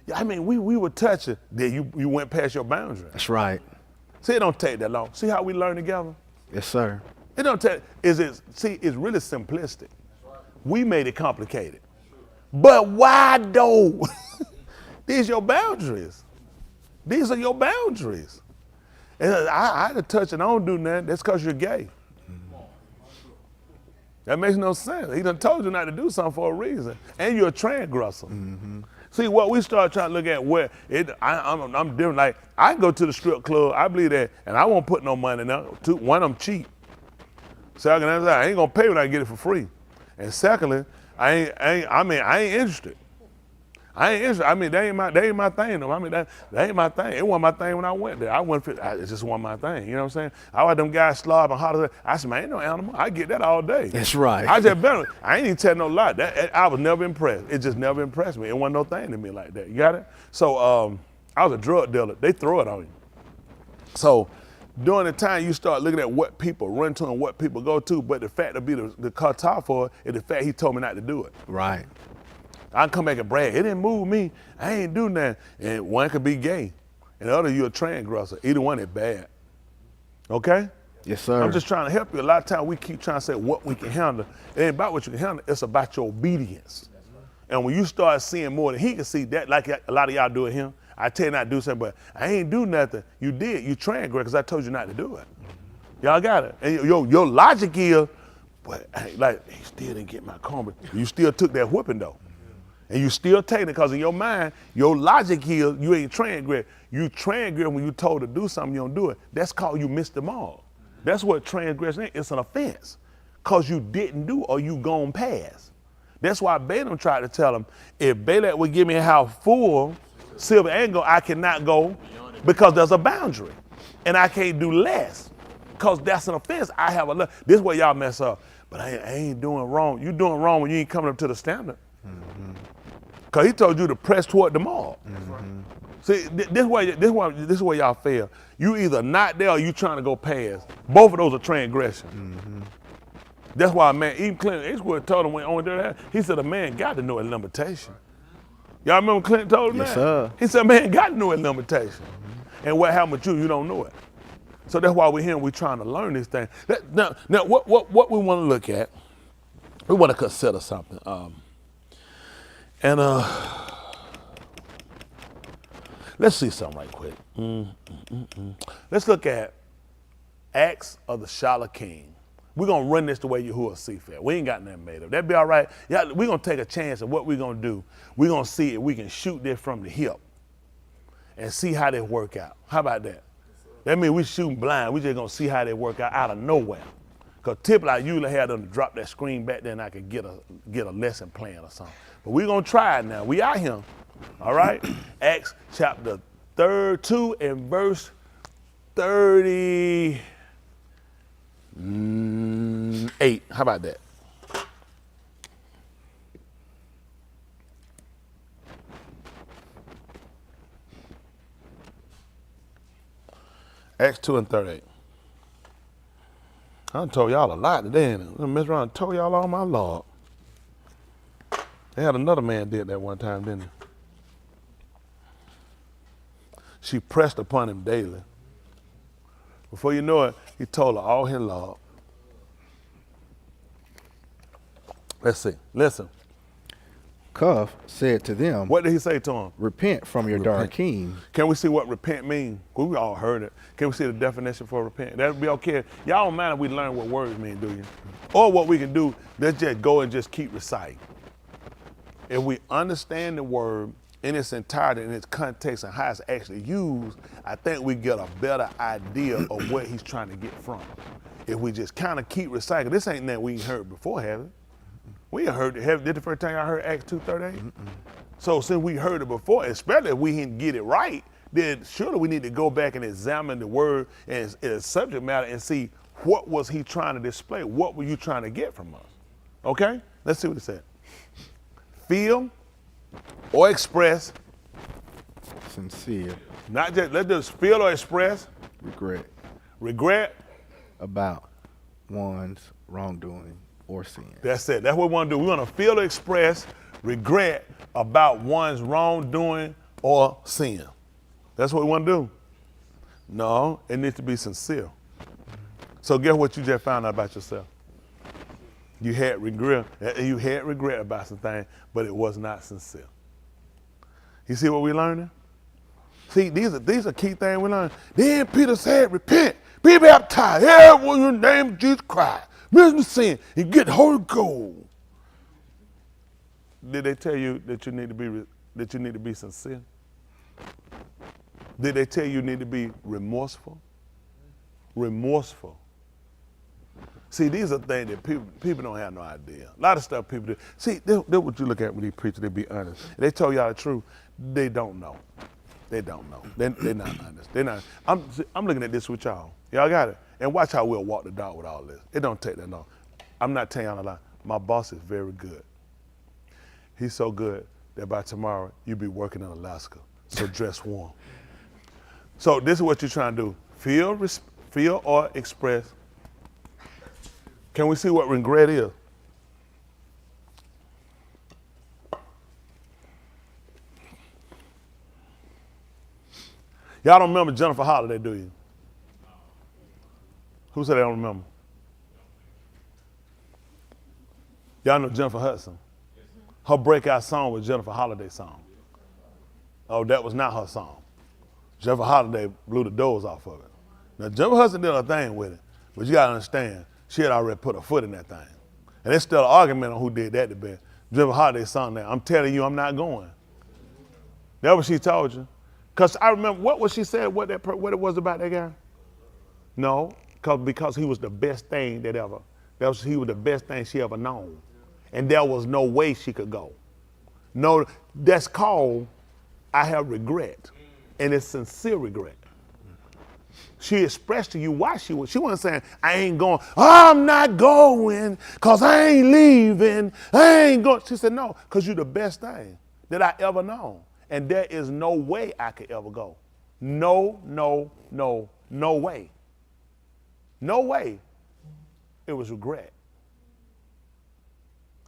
Yeah, I mean, we were touching. Then you went past your boundary. That's right. See, it don't take that long. See how we learn together? Yes, sir. It don't take, it's really simplistic. We made it complicated. But why though? These are your boundaries. These are your boundaries. And I had to touch and I don't do nothing. That's because you're gay. That makes no sense. He done told you not to do something for a reason. And you're a transgressor. See, what we start trying to look at where I'm different. Like, I can go to the strip club, I believe that, and I won't put no money in there. One, I'm cheap. Second, I ain't gonna pay when I get it for free. And secondly, I ain't interested. I mean, that ain't my thing though. I mean, that ain't my thing. It wasn't my thing when I went there. It just wasn't my thing. You know what I'm saying? I watched them guys slob and holler. I said, man, ain't no animal. I get that all day. That's right. I ain't even tell no lie. I was never impressed. It just never impressed me. It wasn't no thing to me like that. You got it? So I was a drug dealer. They throw it on you. So during the time you start looking at what people run to and what people go to, but the fact to be the kata for it is the fact he told me not to do it. Right. I can come back and brag. It didn't move me. I ain't do nothing. And one could be gay, and the other you a transgressor. Either one is bad. Okay? Yes, sir. I'm just trying to help you. A lot of times we keep trying to say what we can handle. It ain't about what you can handle. It's about your obedience. And when you start seeing more than he can see, that like a lot of y'all do it him. I tell you not to do something, but I ain't do nothing. You did. You transgressed because I told you not to do it. Y'all got it. And your logic is, but like he still didn't get my comb. You still took that whipping though. And you still taking it because in your mind, your logic here, you ain't transgress. You transgress when you told to do something, you don't do it. That's called you missed the mark. That's what transgression is. It's an offense because you didn't do or you gone past. That's why Balaam tried to tell him, if Balak would give me a house full, silver and gold, I cannot go because there's a boundary. And I can't do less because that's an offense. I have a, this is where y'all mess up. But I ain't doing wrong. You doing wrong when you ain't coming up to the standard. Because he told you to press toward the mark. See, this is where y'all fail. You either not there or you trying to go past. Both of those are transgression. That's why, man, even Clinton Eastwood told him when on there, he said a man got to know his limitation. Y'all remember Clinton told him that? Yes, sir. He said a man got to know his limitation. And what happened with you don't know it. So that's why we're here and we're trying to learn this thing. Now what we want to look at, we want to consider something. And let's see something right quick. Let's look at Acts of the Shala King. We're going to run this the way Yahuwah see fit. We ain't got nothing made up. That be all right. Yeah, we're going to take a chance of what we're going to do. We're going to see if we can shoot this from the hip and see how they work out. How about that? That means we shooting blind. We just going to see how they work out of nowhere. Because typically I usually have them to drop that screen back there and I could get a lesson plan or something. But we're going to try it now. We out here. All right? Acts chapter 2 and verse 38. How about that? Acts 2 and 38. I done told y'all a lot today. I done messed around and told y'all all my Lord. They had another man did that one time, didn't they? She pressed upon him daily. Before you know it, he told her all his law. Let's see. Listen. Cuff said to them, what did he say to him? Repent from your dark king. Can we see what repent means? Well, we all heard it. Can we see the definition for repent? That'd be okay. Y'all don't mind if we learn what words mean, do you? Or what we can do, let's just go and just keep reciting. If we understand the word in its entirety, in its context, and how it's actually used, I think we get a better idea of what he's trying to get from. If we just kind of keep reciting, this ain't that we ain't heard before, have it? We ain't heard it. Did the first time I heard Acts 2:38? So since we heard it before, especially if we didn't get it right, then surely we need to go back and examine the word and its subject matter and see what was he trying to display? What were you trying to get from us? Okay? Let's see what it said. Feel or express. Sincere. Not just, let's just feel or express. Regret. Regret. About one's wrongdoing or sin. That's it. That's what we want to do. We want to feel or express regret about one's wrongdoing or sin. That's what we want to do. No, it needs to be sincere. So guess what you just found out about yourself? You had regret. You had regret about some things, but it was not sincere. You see what we're learning? See, these are key things we learn. Then Peter said, repent, be baptized, everyone in the name of Jesus Christ. Miss the sin and get Holy Ghost. Did they tell you that you need to be sincere? Did they tell you need to be remorseful? Remorseful. See, these are things that people don't have no idea. A lot of stuff people do. See, that's what you look at when these preachers, they be honest. If they tell y'all the truth, they don't know. They don't know. They're not honest. They're not. I'm looking at this with y'all. Y'all got it? And watch how we'll walk the dog with all this. It don't take that long. I'm not telling y'all a lie. My boss is very good. He's so good that by tomorrow you'll be working in Alaska. So dress warm. So this is what you're trying to do. Feel or express. Can we see what regret is? Y'all don't remember Jennifer Holliday, do you? Who said they don't remember? Y'all know Jennifer Hudson. Her breakout song was Jennifer Holliday's song. Oh, that was not her song. Jennifer Holliday blew the doors off of it. Now, Jennifer Hudson did her thing with it, but you gotta understand, she had already put her foot in that thing. And there's still an argument on who did that the best. Jennifer Holliday's song now, I'm telling you I'm not going. That's what she told you. Because I remember, what was she said, what it was about that guy? No, because he was the best thing he was the best thing she ever known. And there was no way she could go. No, that's called, I have regret. And it's sincere regret. She expressed to you why she wasn't saying, I ain't going, I'm not going, because I ain't leaving, I ain't going. She said, no, because you're the best thing that I ever known. And there is no way I could ever go. No, no, no, no way. No way. It was regret.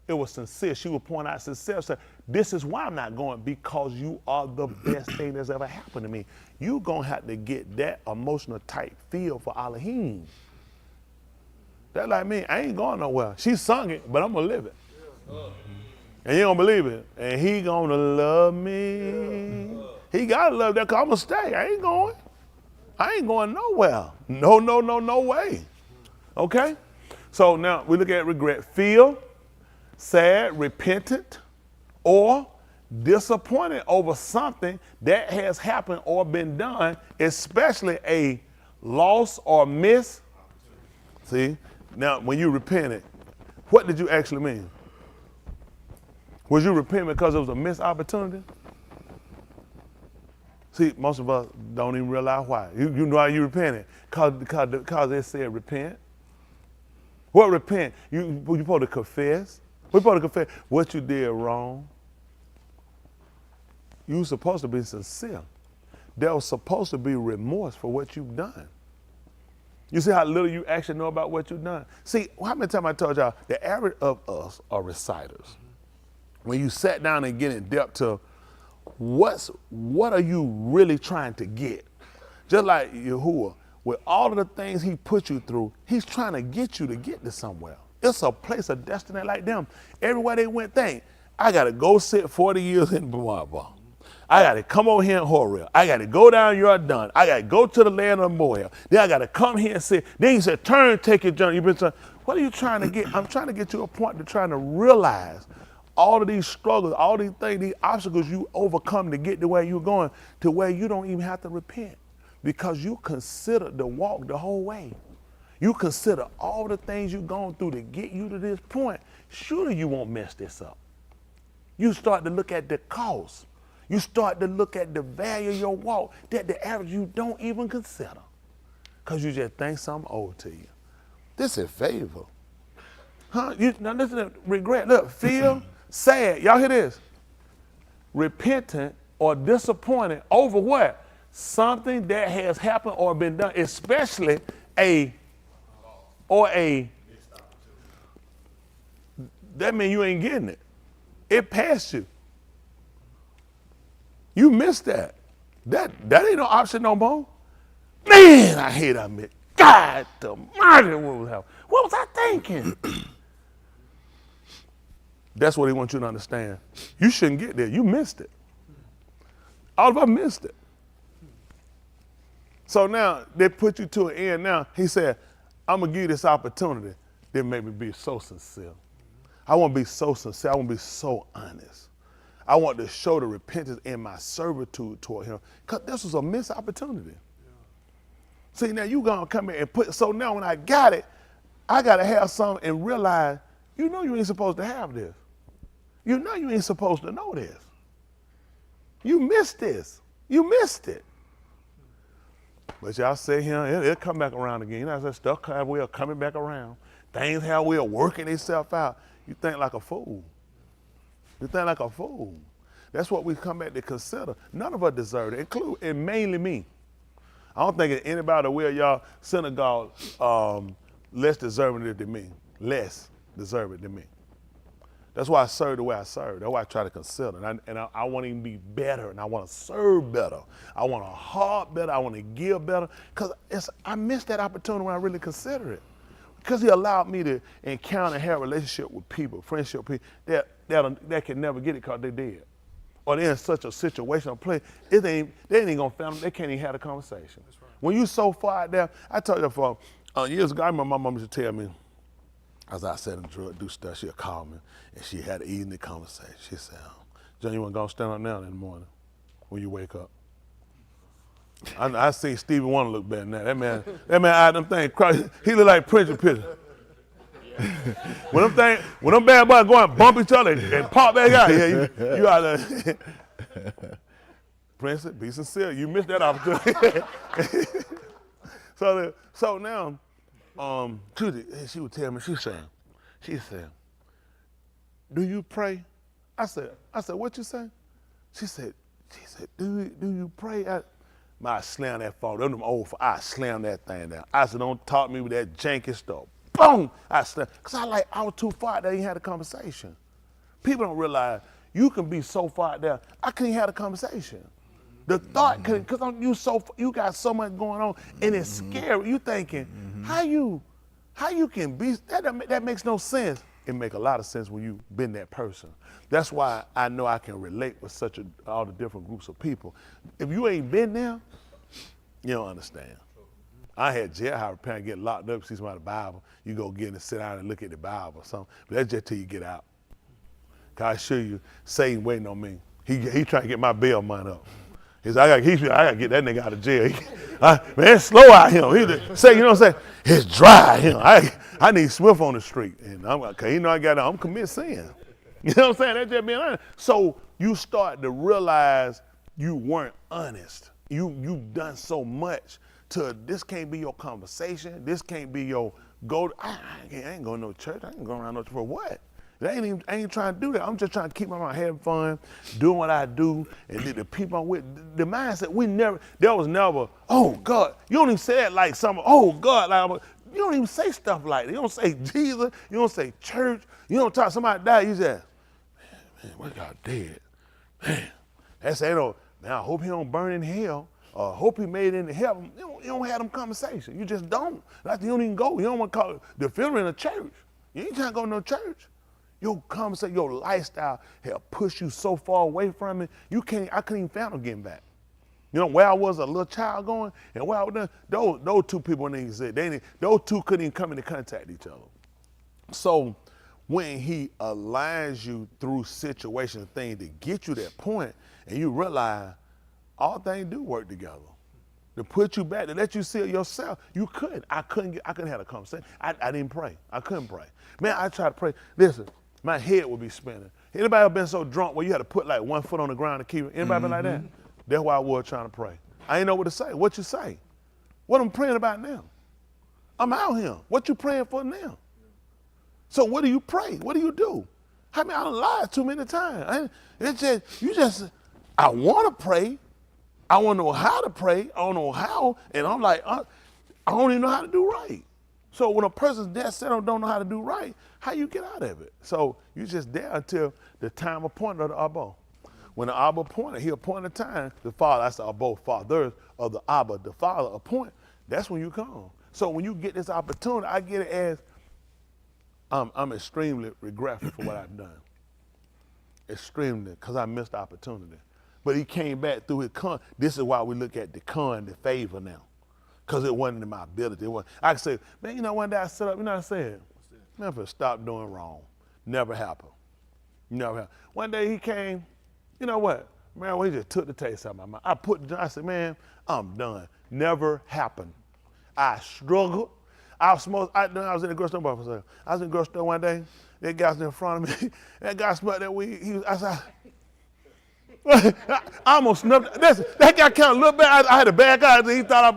It was sincere. She would point out sincere. Say, this is why I'm not going, because you are the best thing that's ever happened to me. You're going to have to get that emotional type feel for Elohim. That's like me. I ain't going nowhere. She sung it, but I'm going to live it. And you don't believe it. And he gonna love me. He gotta love that, cause I'm gonna stay. I ain't going nowhere. No way. Okay? So now we look at regret. Feel sad, repentant, or disappointed over something that has happened or been done, especially a loss or miss. See, now when you repented, what did you actually mean? Was you repenting because it was a missed opportunity? See, most of us don't even realize why. You know why you repented? Because it said repent. What repent? You supposed to confess. We're supposed to confess what you did wrong. You were supposed to be sincere. There was supposed to be remorse for what you've done. You see how little you actually know about what you've done? See, how many times I told y'all, the average of us are reciters. When you sat down and get in depth to what are you really trying to get? Just like Yahuwah, with all of the things he put you through, he's trying to get you to get to somewhere. It's a place of destiny like them. Everywhere they went, I got to go sit 40 years in Moab. I got to come over here in Horeb. I got to go down Jordan. I got to go to the land of Moab. Then I got to come here and sit. Then he said, turn, take your journey. You've been saying, what are you trying to get? I'm trying to get to a point to trying to realize all of these struggles, all these things, these obstacles you overcome to get to where you're going, to where you don't even have to repent because you consider the walk the whole way. You consider all the things you've gone through to get you to this point. Surely you won't mess this up. You start to look at the cost. You start to look at the value of your walk that the average you don't even consider because you just think something owed to you. This is favor. Huh? Now listen to regret. Look, feel sad. Y'all hear this? Repentant or disappointed over what? Something that has happened or been done, especially that means you ain't getting it. It passed you. You missed that. That ain't no option no more. Man, I hate I missed. God almighty, what was I thinking? That's what he wants you to understand. You shouldn't get there. You missed it. All of us missed it. So now they put you to an end. Now he said, I'm gonna give you this opportunity. That made me be so sincere. I want to be so sincere. I want to be so honest. I want to show the repentance in my servitude toward him. Because this was a missed opportunity. See, now you gonna come in and put, so now when I got it, I gotta have something and realize, you know you ain't supposed to have this. You know you ain't supposed to know this. You missed this. You missed it. But y'all say here, it'll come back around again. You know, that stuff have way of coming back around. Things have way of working themselves out. You think like a fool. You think like a fool. That's what we come back to consider. None of us deserve it, and mainly me. I don't think anybody at Way of Yah synagogue less deserving than me. Less deserving than me. That's why I serve the way I serve. That's why I try to consider. And I want to even be better, and I want to serve better. I want to heart better. I want to give better. Because I missed that opportunity when I really consider it. Because he allowed me to encounter and have a relationship with people, friendship with people that can never get it because they dead. Or they're in such a situation or place, they ain't gonna family, they can't even have a conversation. Right. When you so far out there, I told you for years ago, I remember my mom used to tell me, as I said and do stuff, she'd call me and she had an evening conversation. She said, John, you wanna go stand up now in the morning when you wake up? I see Stevie Wonder look better than that. That man out them things, he look like Prince of Picture. When them bad boys go and bump each other and pop back out, you out there. Prince, be sincere. You missed that opportunity. So now, she would tell me, she said, do you pray? I said, what you say? She said, do you pray? I slam that phone. Them old, I slam that thing down. I said, don't talk to me with that janky stuff. Boom! I slam. Because I was too far there, you had a conversation. People don't realize you can be so far there, I couldn't have a conversation. The thought, because you got so much going on, and it's scary. You thinking, how you can be, that makes no sense. it make a lot of sense when you've been that person. That's why I know I can relate with all the different groups of people. If you ain't been there, you don't understand. I had jailhouse parents get locked up, see somebody the Bible, you go get and sit down and look at the Bible or something. But that's just till you get out. Cause I assure you, Satan waiting on me. He trying to get my bail money up. I gotta get that nigga out of jail. Man, it's slow out here. You know what I'm saying? It's dry here. I need Swift on the street. And cause you know I'm committing sin. You know what I'm saying? That's just being honest. So you start to realize you weren't honest. You've done so much to this can't be your conversation. This can't be your go. I ain't going to no church. I ain't going around no church for what? I ain't trying to do that. I'm just trying to keep my mind having fun, doing what I do, and the people I'm with. The mindset there was never, oh God. You don't even say that like something, oh God. Like, you don't even say stuff like that. You don't say Jesus. You don't say church. You don't talk to somebody died. You say, man, what God dead? Man, that's man, I hope he don't burn in hell. Or hope he made it into heaven. You don't have them conversations. You just don't. Like, you don't even go. You don't want to call the funeral in a church. You ain't trying to go to no church. Your conversation, your lifestyle have pushed you so far away from it, I couldn't even fathom getting back. You know, where I was a little child going, and where I was, those two people didn't exist. Those two couldn't even come into contact with each other. So when he aligns you through situations and things to get you that point, and you realize all things do work together. To put you back, to let you see it yourself, you couldn't. I couldn't have a conversation. I didn't pray. I couldn't pray. Man, I tried to pray. Listen, my head would be spinning. Anybody ever been so drunk where you had to put like one foot on the ground to keep it? Anybody been like that? That's why I was trying to pray. I didn't know what to say. What you say? What I'm praying about now? I'm out here. What you praying for now? So what do you pray? What do you do? I mean, I done lied too many times. I want to pray. I want to know how to pray. I don't know how. And I'm like, I don't even know how to do right. So when a person's that set up don't know how to do right, how you get out of it? So you just there until the time appointed of the Abba. When the Abba appointed, he appointed time, the Father, I said both fathers of the Abba, the Father appoint, that's when you come. So when you get this opportunity, I get it as I'm extremely regretful for what I've done. Extremely, because I missed the opportunity. But he came back through his con. This is why we look at the con, the favor now. Because it wasn't in my ability. I could say, man, you know, one day I set up, you know what I said? Man, I'm stop doing wrong. Never happened. Never happened. One day he came, you know what? Man, well, he just took the taste out of my mouth. I said, man, I'm done. Never happened. I struggled. I was in the grocery store. I was in the grocery store one day. That guy was in front of me. That guy smelled that weed. I said, I almost snubbed. That guy counted a little bit. I had a bad guy. He thought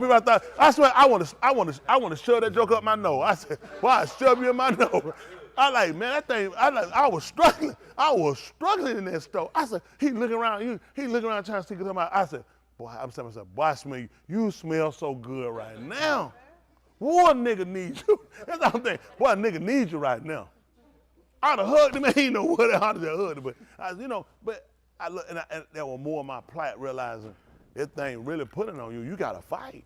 I swear I want to shove that joke up my nose. I said, why I shove you in my nose? I like, man, that thing. I was struggling. I was struggling in that store. I said, he looking around trying to see something. I said, boy, I'm saying myself, boy, I smell you. You smell so good right now. Boy, nigga needs you. That's what I'm saying. Boy, nigga needs you right now. I'd have hugged him. He know what I'd have hugged him, but I look, and there was more of my plight, realizing this thing really putting on you. You got to fight.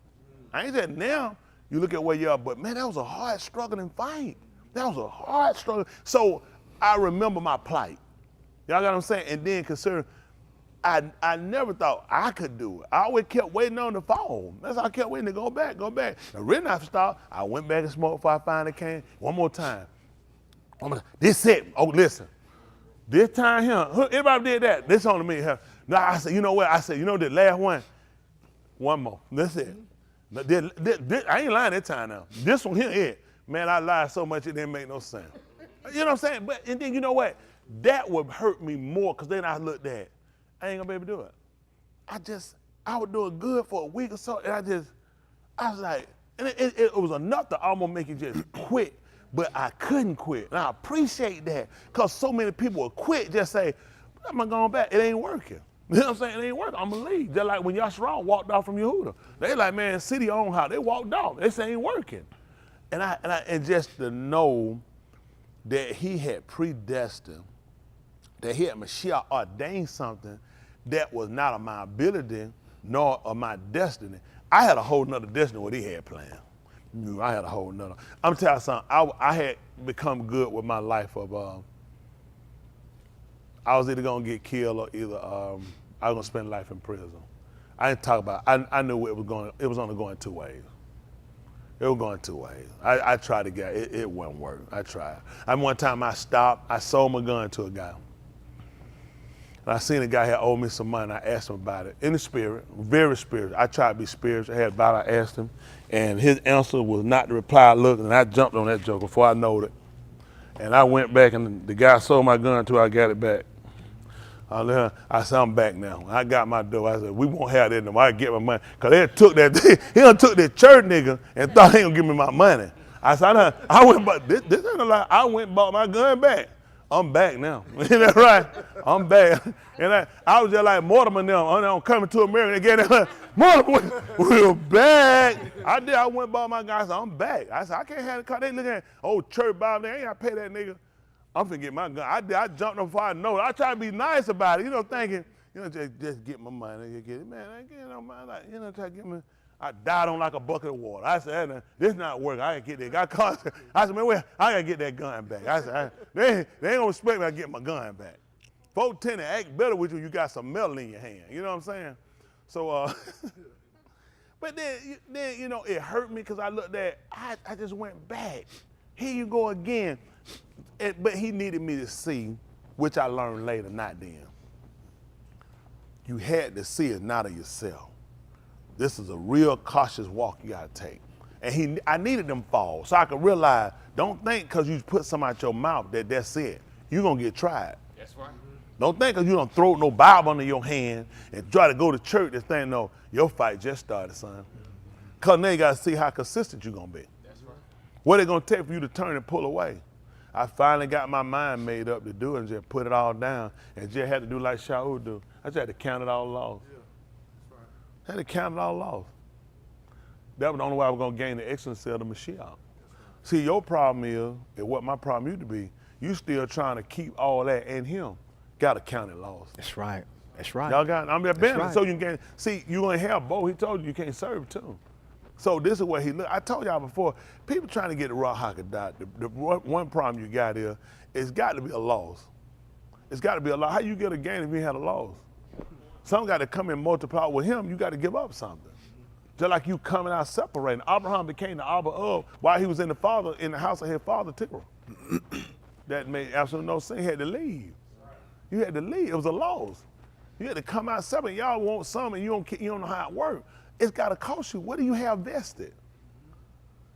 I ain't said now you look at where you are, but man, that was a hard struggling fight. That was a hard struggle. So I remember my plight. Y'all got what I'm saying? And then consider, I never thought I could do it. I always kept waiting on the fall. That's how I kept waiting to go back. The really after start, I went back and smoked before I finally came. One more time. This it. Oh, listen. This time here, everybody did that. This on me here. No, I said, you know what? I said, you know the last one? One more. That's it. I ain't lying that time now. This one here, it. Man, I lied so much it didn't make no sense. You know what I'm saying? And then you know what? That would hurt me more because then I looked at, I ain't gonna be able to do it. I was doing good for a week or so, and I was like, and it was enough to almost make you just quit. But I couldn't quit. And I appreciate that because so many people will quit, just say, I'm not going back. It ain't working. You know what I'm saying? It ain't working. I'm going to leave. They're like when Yah Strong walked off from Yehuda. They like, man, city own house. They walked off. This ain't working. And just to know that he had predestined, that he had Mashiach ordained something that was not of my ability nor of my destiny. I had a whole nother destiny what he had planned. I had a whole nother. I'm telling you something. I had become good with my life of I was either gonna get killed or either I was gonna spend life in prison. I didn't talk about. I knew it was going. It was only going two ways. It was going two ways. I tried to get it. It wouldn't work. I tried. One time I stopped. I sold my gun to a guy. And I seen a guy had owed me some money. I asked him about it in the spirit, very spiritual. I tried to be spiritual. I had about. I asked him, and his answer was not the reply I looked. And I jumped on that joke before I knowed it. And I went back, and the guy sold my gun until I got it back. I said, I'm back now. I got my dough. I said, we won't have that no more. I get my money. Because they took that, he done took that church nigga and thought he ain't gonna give me my money. I said, I went, but this ain't a lie. I went and bought my gun back. I'm back now. Isn't that right? I'm back. And I was just like Mortimer now. I'm coming to America again. Mortimer, we're back. I went and bought my gun. I said, I'm back. I said, I can't have it because they looking at, church Bible, they ain't got to pay that nigga. I'm finna get my gun. I jumped up before I know it. I try to be nice about it, thinking, just get my money. Get it. Man, I ain't getting no money. Try to get me. I died on like a bucket of water. I said, this not working. I gotta get that gun. I said, man, I gotta get that gun back. I said, they ain't gonna respect me. I get my gun back. Folks tend to act better with you. You got some metal in your hand. You know what I'm saying? So, but then it hurt me because I looked at. I just went back. Here you go again. But he needed me to see, which I learned later, not then. You had to see it, not of yourself. This is a real cautious walk you gotta take. And I needed them falls so I could realize, don't think because you put something out your mouth that's it. You're gonna get tried. That's right. Don't think because you don't throw no Bible under your hand and try to go to church and think, no, your fight just started, son. Because now you gotta see how consistent you're gonna be. That's right. What it gonna take for you to turn and pull away? I finally got my mind made up to do it and just put it all down and just had to do like Shaul do. I just had to count it all off. Yeah, that's right. I had to count it all off. That was the only way I was gonna gain the excellency of the Mashiach. Right. See, your problem is, and what my problem used to be, you still trying to keep all that in him. Gotta count it lost. That's right. That's right. Y'all got, right. So you can, see, you gonna have both. He told you can't serve two. So this is where he look. I told y'all before, people trying to get the raw Hakadah, the one problem you got here, it's got to be a loss. It's got to be a loss. How you get a gain if you had a loss? Some got to come and multiply with him. You got to give up something. Just like you coming out separating. Abraham became the Abba of while he was in the house of his father Terah. That made absolutely no sense. He had to leave. You had to leave. It was a loss. You had to come out separate. Y'all want something. You don't know how it works. It's got to cost you. What do you have vested?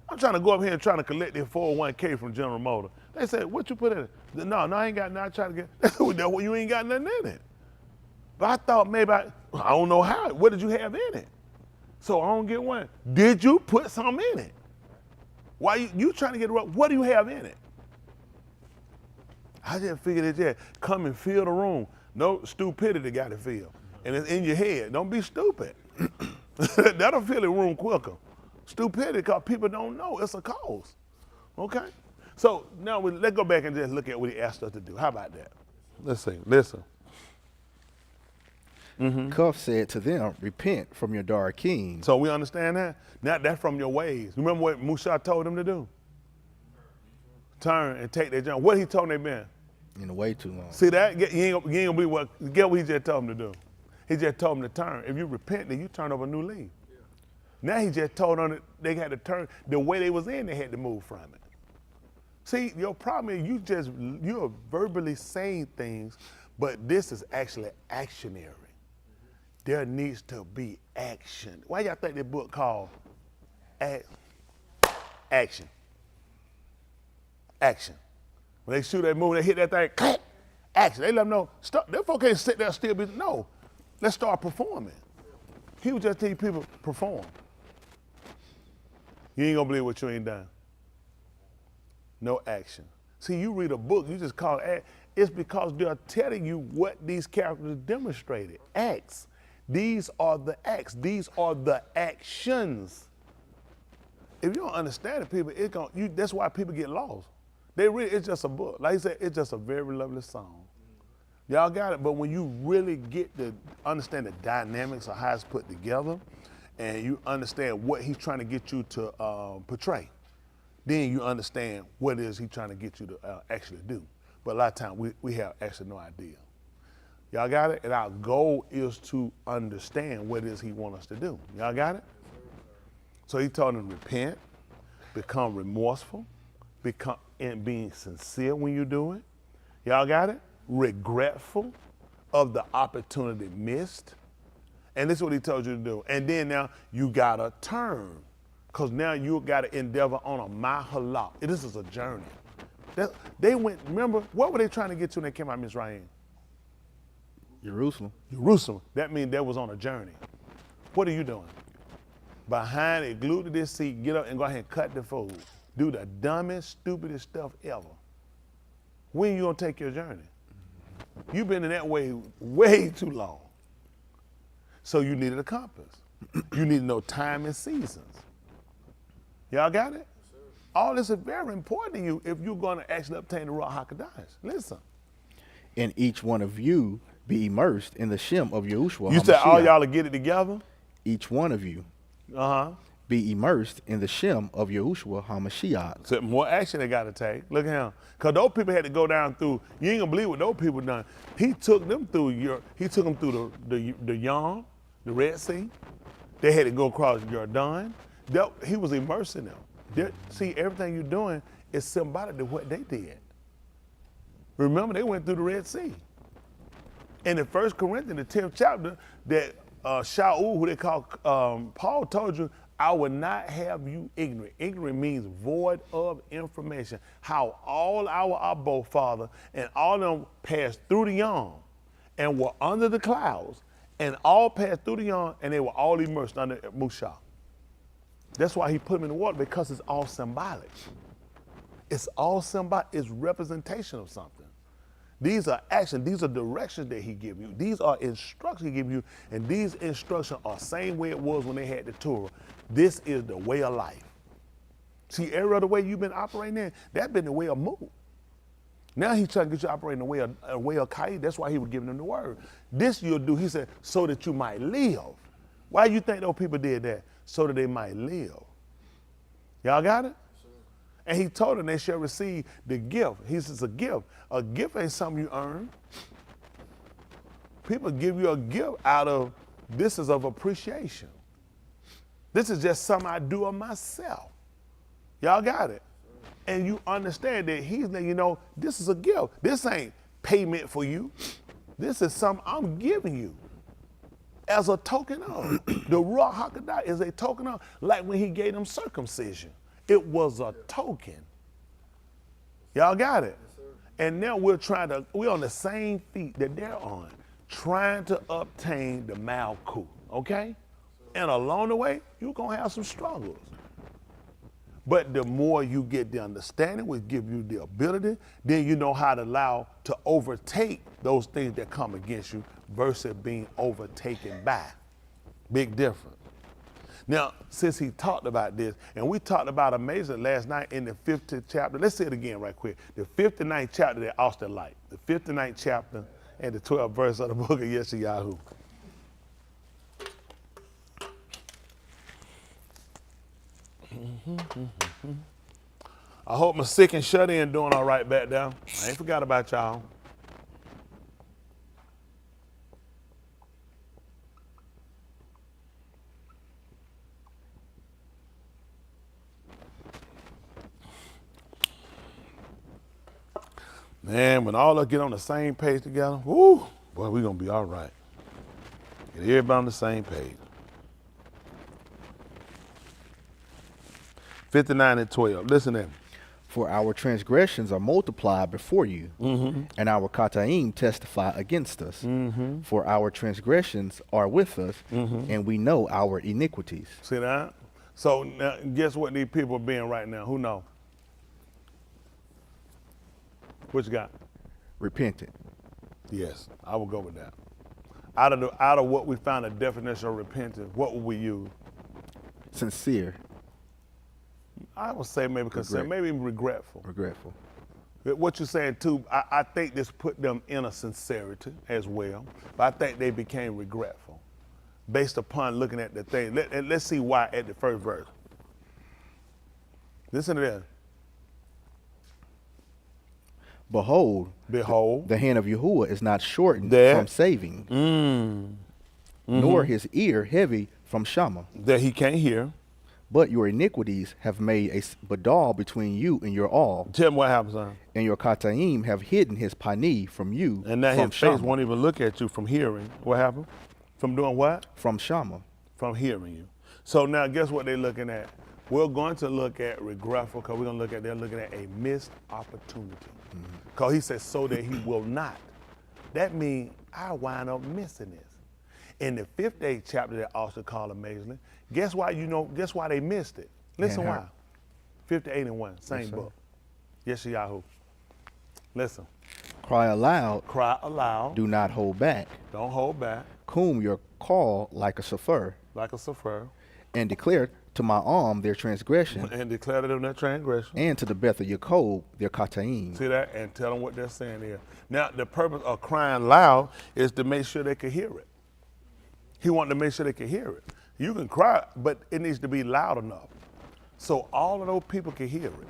I'm trying to go up here and trying to collect their 401k from General Motors. They said, what you put in it? No, I ain't got nothing. I try to get, you ain't got nothing in it. But I thought maybe, I don't know how. What did you have in it? So I don't get one. Did you put something in it? Why you trying to get it right? What do you have in it? I just figured it just come and fill the room. No stupidity got to fill. And it's in your head. Don't be stupid. That'll fill the room quicker. Stupidity, because people don't know. It's a cause. Okay? So now let's go back and just look at what he asked us to do. How about that? Let's see. Listen. Mm-hmm. Cuff said to them, repent from your dark king. So we understand that? Now that's from your ways. Remember what Musa told them to do? Turn and take their journey. What he told them they been? In the way too long. See that? You ain't gonna be what, get what he just told them to do. He just told them to turn. If you repent, then you turn over a new leaf. Yeah. Now he just told them that they had to turn. The way they was in, they had to move from it. See, your problem is you're verbally saying things, but this is actually actionary. There needs to be action. Why y'all think that book called Action? Action. When they shoot that movie, they hit that thing, clap, action. They let them know, stop. Them folks can't sit there still. No, let's start performing. He was just telling people, perform. You ain't gonna believe what you ain't done. No action. See, you read a book, you just call it act. It's because they're telling you what these characters demonstrated. Acts. These are the acts. These are the actions. If you don't understand it, people, that's why people get lost. It's just a book. Like he said, it's just a very lovely song. Y'all got it, but when you really get to understand the dynamics of how it's put together and you understand what he's trying to get you to portray, then you understand what it is he's trying to get you to actually do. But a lot of times we have actually no idea. Y'all got it? And our goal is to understand what it is he wants us to do. Y'all got it? So he told them to repent, become remorseful, and being sincere when you do it. Y'all got it? Regretful of the opportunity missed. And this is what he told you to do. And then now you gotta turn, because now you gotta endeavor on a mahalak. This is a journey. They went, remember, what were they trying to get to when they came out of Mizraim? Jerusalem. Jerusalem. That means they was on a journey. What are you doing? Behind it, glued to this seat, get up and go ahead and cut the food. Do the dumbest, stupidest stuff ever. When you gonna take your journey? You've been in that way too long. So you needed a compass. You need to know time and seasons. Y'all got it? All this is very important to you if you're gonna actually obtain the Ruach HaKodesh. Listen. And each one of you be immersed in the Shem of Yahushua. You said all y'all to get it together? Each one of you. Uh-huh. Be immersed in the Shem of Yahushua HaMashiach. So more action they got to take. Look at him. Because those people had to go down through, you ain't going to believe what those people done. He took them through the Yam, the Red Sea. They had to go across Jordan. He was immersing them. See, everything you're doing is symbolic to what they did. Remember, they went through the Red Sea. In the 1 Corinthians, the 10th chapter, that Shaul, who they call Paul, told you, I will not have you ignorant. Ignorant means void of information. How all our Abba Father and all of them passed through the Yam and were under the clouds, and all passed through the Yam and they were all immersed under Musha. That's why he put them in the water, because it's all symbolic. It's all symbolic. It's representation of something. These are actions, these are directions that he gives you. These are instructions he gives you, and these instructions are the same way it was when they had the Torah. This is the way of life. See, every other way you've been operating in, that's been the way of move. Now he's trying to get you operating the way of Kai. That's why he was giving them the word. This you'll do, he said, so that you might live. Why do you think those people did that? So that they might live. Y'all got it? And he told them they shall receive the gift. He says a gift. A gift ain't something you earn. People give you a gift out of, this is of appreciation. This is just something I do of myself. Y'all got it? And you understand that he's letting you know, this is a gift. This ain't payment for you. This is something I'm giving you as a token of. The Ruach HaKodesh is a token of, like when he gave them circumcision. It was a token. Y'all got it? And now we're on the same feet that they're on, trying to obtain the Malkut, okay? And along the way, you're gonna have some struggles. But the more you get the understanding, which give you the ability, then you know how to overtake those things that come against you versus being overtaken by. Big difference. Now, since he talked about this, and we talked about amazing last night in the 50th chapter, let's say it again right quick. The 59th chapter that Austin liked, the 59th chapter and the 12th verse of the book of Yeshayahu. I hope my sick and shut in doing all right back down. I ain't forgot about y'all. Man, when all of us get on the same page together, woo, boy, we're going to be all right. Get everybody on the same page. 59 and 12. Listen to him. For our transgressions are multiplied before you, and our kataim testify against us. For our transgressions are with us, and we know our iniquities. See that? So now, guess what these people are being right now? Who know? What you got? Repentant. Yes, I will go with that. Out of what we found a definition of repentance, what would we use? Sincere. I would say maybe concerned, maybe even regretful. Regretful. What you're saying too, I think this put them in a sincerity as well, but I think they became regretful. based upon looking at the thing. Let's see why at the first verse. Listen to this. Behold, the hand of Yahuwah is not shortened from saving, nor his ear heavy from Shammah. That he can't hear. But your iniquities have made a badal between you and your all. Tell me what happens, son. And your kataim have hidden his pani from you. And now his face won't even look at you from hearing. What happened? From doing what? From Shammah. From hearing you. So now guess what they're looking at? We're going to look at regretful, because we're going to look at, they're looking at a missed opportunity. Because he says, so that he will not. That means I wind up missing this. In the 58th chapter, they also call amazingly. Guess why they missed it? Listen why. 58 and 1, same book. Yeshayahu. Listen. Cry aloud. Cry aloud. Do not hold back. Don't hold back. Cum your call like a sefer. Like a sefer. And declare to my arm their transgression. And declare to them their transgression. And to the Beth of Yaakov their kataim. See that? And tell them what they're saying here. Now, the purpose of crying loud is to make sure they can hear it. He wanted to make sure they can hear it. You can cry, but it needs to be loud enough so all of those people can hear it.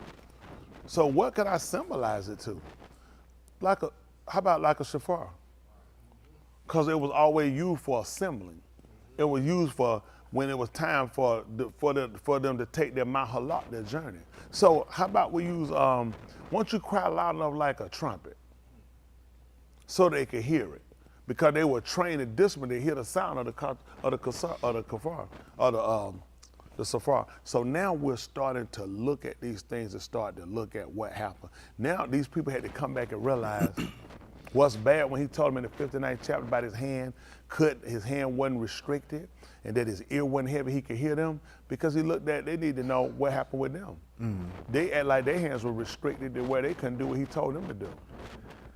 So what could I symbolize it to? How about like a shofar? Because it was always used for assembling. It was used for when it was time for them to take their mahalot, their journey. So how about we use, once you cry loud enough like a trumpet so they could hear it. Because they were trained and disciplined to hear the sound of the safar. So now we're starting to look at these things and start to look at what happened. Now these people had to come back and realize what's bad when he told them in the 59th chapter about his hand wasn't restricted and that his ear wasn't heavy, he could hear them, because he looked at, they need to know what happened with them. They act like their hands were restricted to where they couldn't do what he told them to do.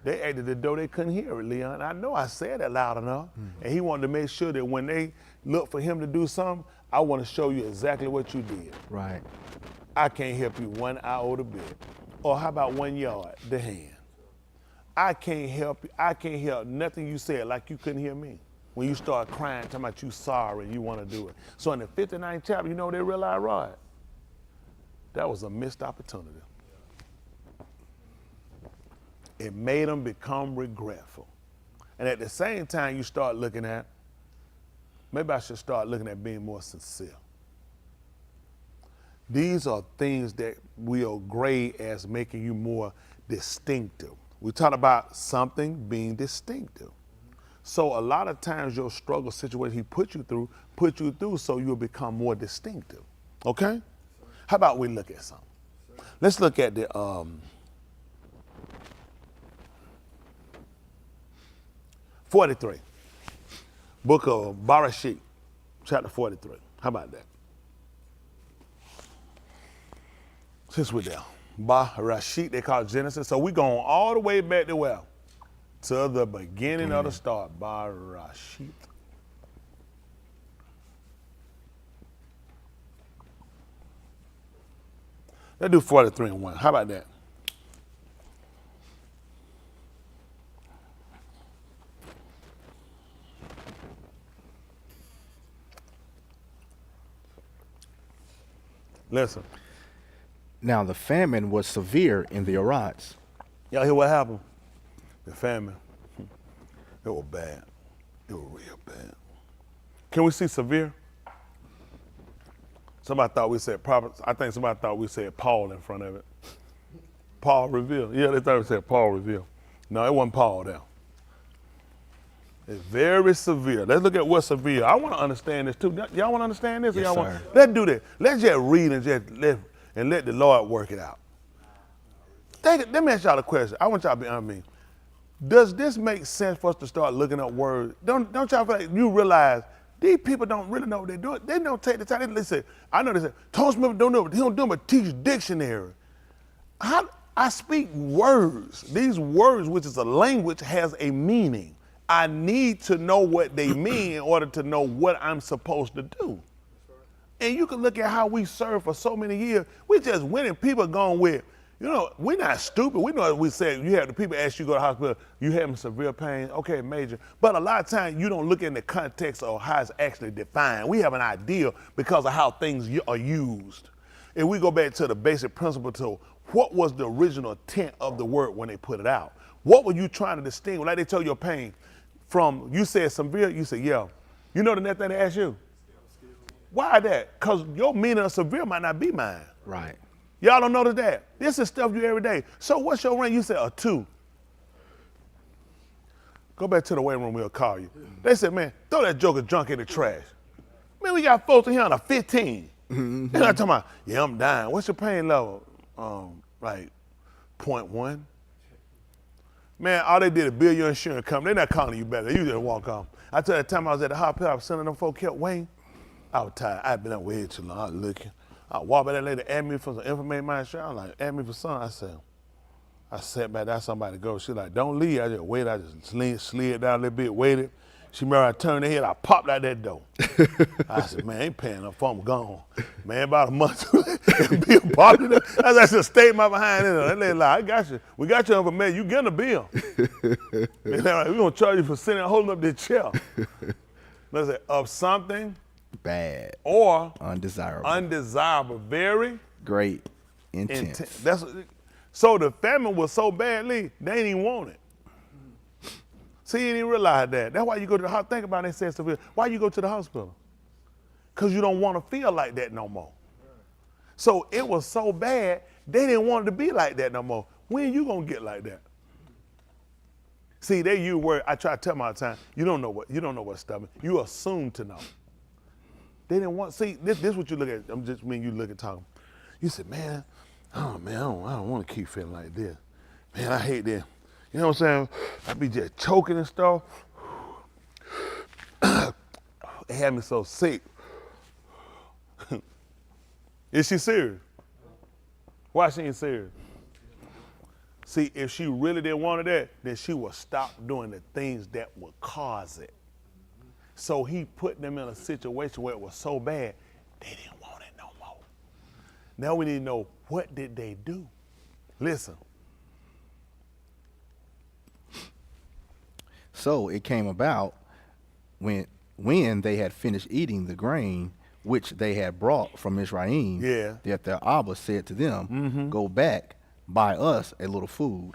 They acted as though they couldn't hear it, Leon. I know I said it loud enough. And he wanted to make sure that when they look for him to do something, I want to show you exactly what you did. Right. I can't help you 1 iota bit. Or how about 1 yard, the hand. I can't help nothing you said like you couldn't hear me. When you start crying, talking about you sorry and you want to do it. So in the 59th chapter, you know what they realized, Rod? That was a missed opportunity. It made them become regretful. And at the same time, you start looking at, maybe I should start looking at being more sincere. These are things that we'll grade as making you more distinctive. We talk about something being distinctive. So a lot of times your struggle situation he put you through so you'll become more distinctive. Okay? How about we look at something? Let's look at the 43. Book of Barashit, chapter 43. How about that? Since we're there. Barashit, they call it Genesis. So we're going all the way back to where? To the beginning of the start. Barashit. Let's do 43 and 1. How about that? Listen. Now the famine was severe in the Arats. Y'all hear what happened? The famine. It was bad. It was real bad. Can we see severe? Somebody thought we said prophet. I think somebody thought we said Paul in front of it. Paul revealed. Yeah, they thought we said Paul revealed. No, it wasn't Paul there. It's very severe. Let's look at what's severe. I want to understand this too. Y'all want to understand this? Yes, sir. Let's do this. Let's just read and let the Lord work it out. Let me ask y'all a question. I want y'all to be honest with me. Does this make sense for us to start looking up words? Don't y'all feel like you realize these people don't really know what they're doing? They don't take the time. They say, I know they say, Tom Smith don't know, he don't do them but teach dictionary. I speak words. These words, which is a language, has a meaning. I need to know what they mean in order to know what I'm supposed to do. And you can look at how we served for so many years. We just went and people going with, You know, we're not stupid. We know what we said. You have the people ask you to go to the hospital, you having severe pain, okay, major. But a lot of times you don't look in the context of how it's actually defined. We have an idea because of how things are used. If we go back to the basic principle to what was the original intent of the word when they put it out? What were you trying to distinguish? Like they tell your pain from, you said severe, you said, yeah. You know the next thing they ask you? Why that? Because your meaning of severe might not be mine. Right. Y'all don't notice that. This is stuff you every day. So what's your rank? You said a 2. Go back to the weight room, we'll call you. They said, man, throw that joker junk in the trash. Man, we got folks in here on a 15. They're not talking about, yeah, I'm dying. What's your pain level? Like 0.1. Man, all they did is bill your insurance company. They're not calling you back. You just walk off. I tell you that time I was at the hospital, I was sending them folks kept waiting. I was tired. I'd been up way too long. I was looking. I walked by that lady, asked me for some information, my insurance. I'm like, ask me for something. I sat back there, somebody to go. She like, don't leave. I just waited. I just slid down a little bit, waited. She remember I turned her head, I popped out that door. I said, man, I ain't paying enough, I'm gone. Man, about a month, bill popped in there. I just stayed my behind in there. That lady like, I got you. We got you information, you getting a bill. We're gonna charge you for sitting and holding up this chair. Let's say, of something bad or undesirable, very great intent. So the famine was so badly, they didn't even want it. See, you didn't realize that. That's why you go to the hospital. Think about it, they said, why you go to the hospital? Because you don't want to feel like that no more. So it was so bad, they didn't want it to be like that no more. When you going to get like that? See, they use word, I try to tell them all the time, you don't know what's stubborn. You assume to know. They didn't want, see, this is what you look at, I'm just mean you look at talking. You said, man, I don't want to keep feeling like this. Man, I hate this. You know what I'm saying? I be just choking and stuff. It had me so sick. Is she serious? Why she ain't serious? See, if she really didn't want that, then she would stop doing the things that would cause it. So he put them in a situation where it was so bad, they didn't want it no more. Now we need to know, what did they do? Listen. So it came about when they had finished eating the grain which they had brought from Mizraim, that their Abba said to them, go back, buy us a little food.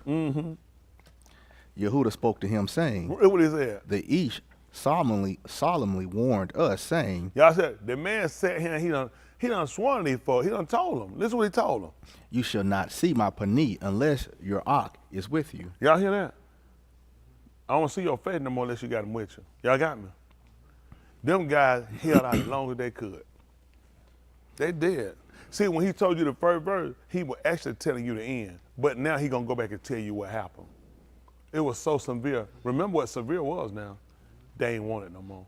Yehuda spoke to him, saying, what is that? The Ish solemnly warned us, saying, y'all said, the man sat here and he done sworn these folks. He done told them. This is what he told them. You shall not see my panit unless your Ak is with you. Y'all hear that? I don't see your face no more unless you got them with you. Y'all got me? Them guys held out as long as they could. They did. See, when he told you the first verse, he was actually telling you the end. But now he gonna go back and tell you what happened. It was so severe. Remember what severe was now? They ain't want it no more.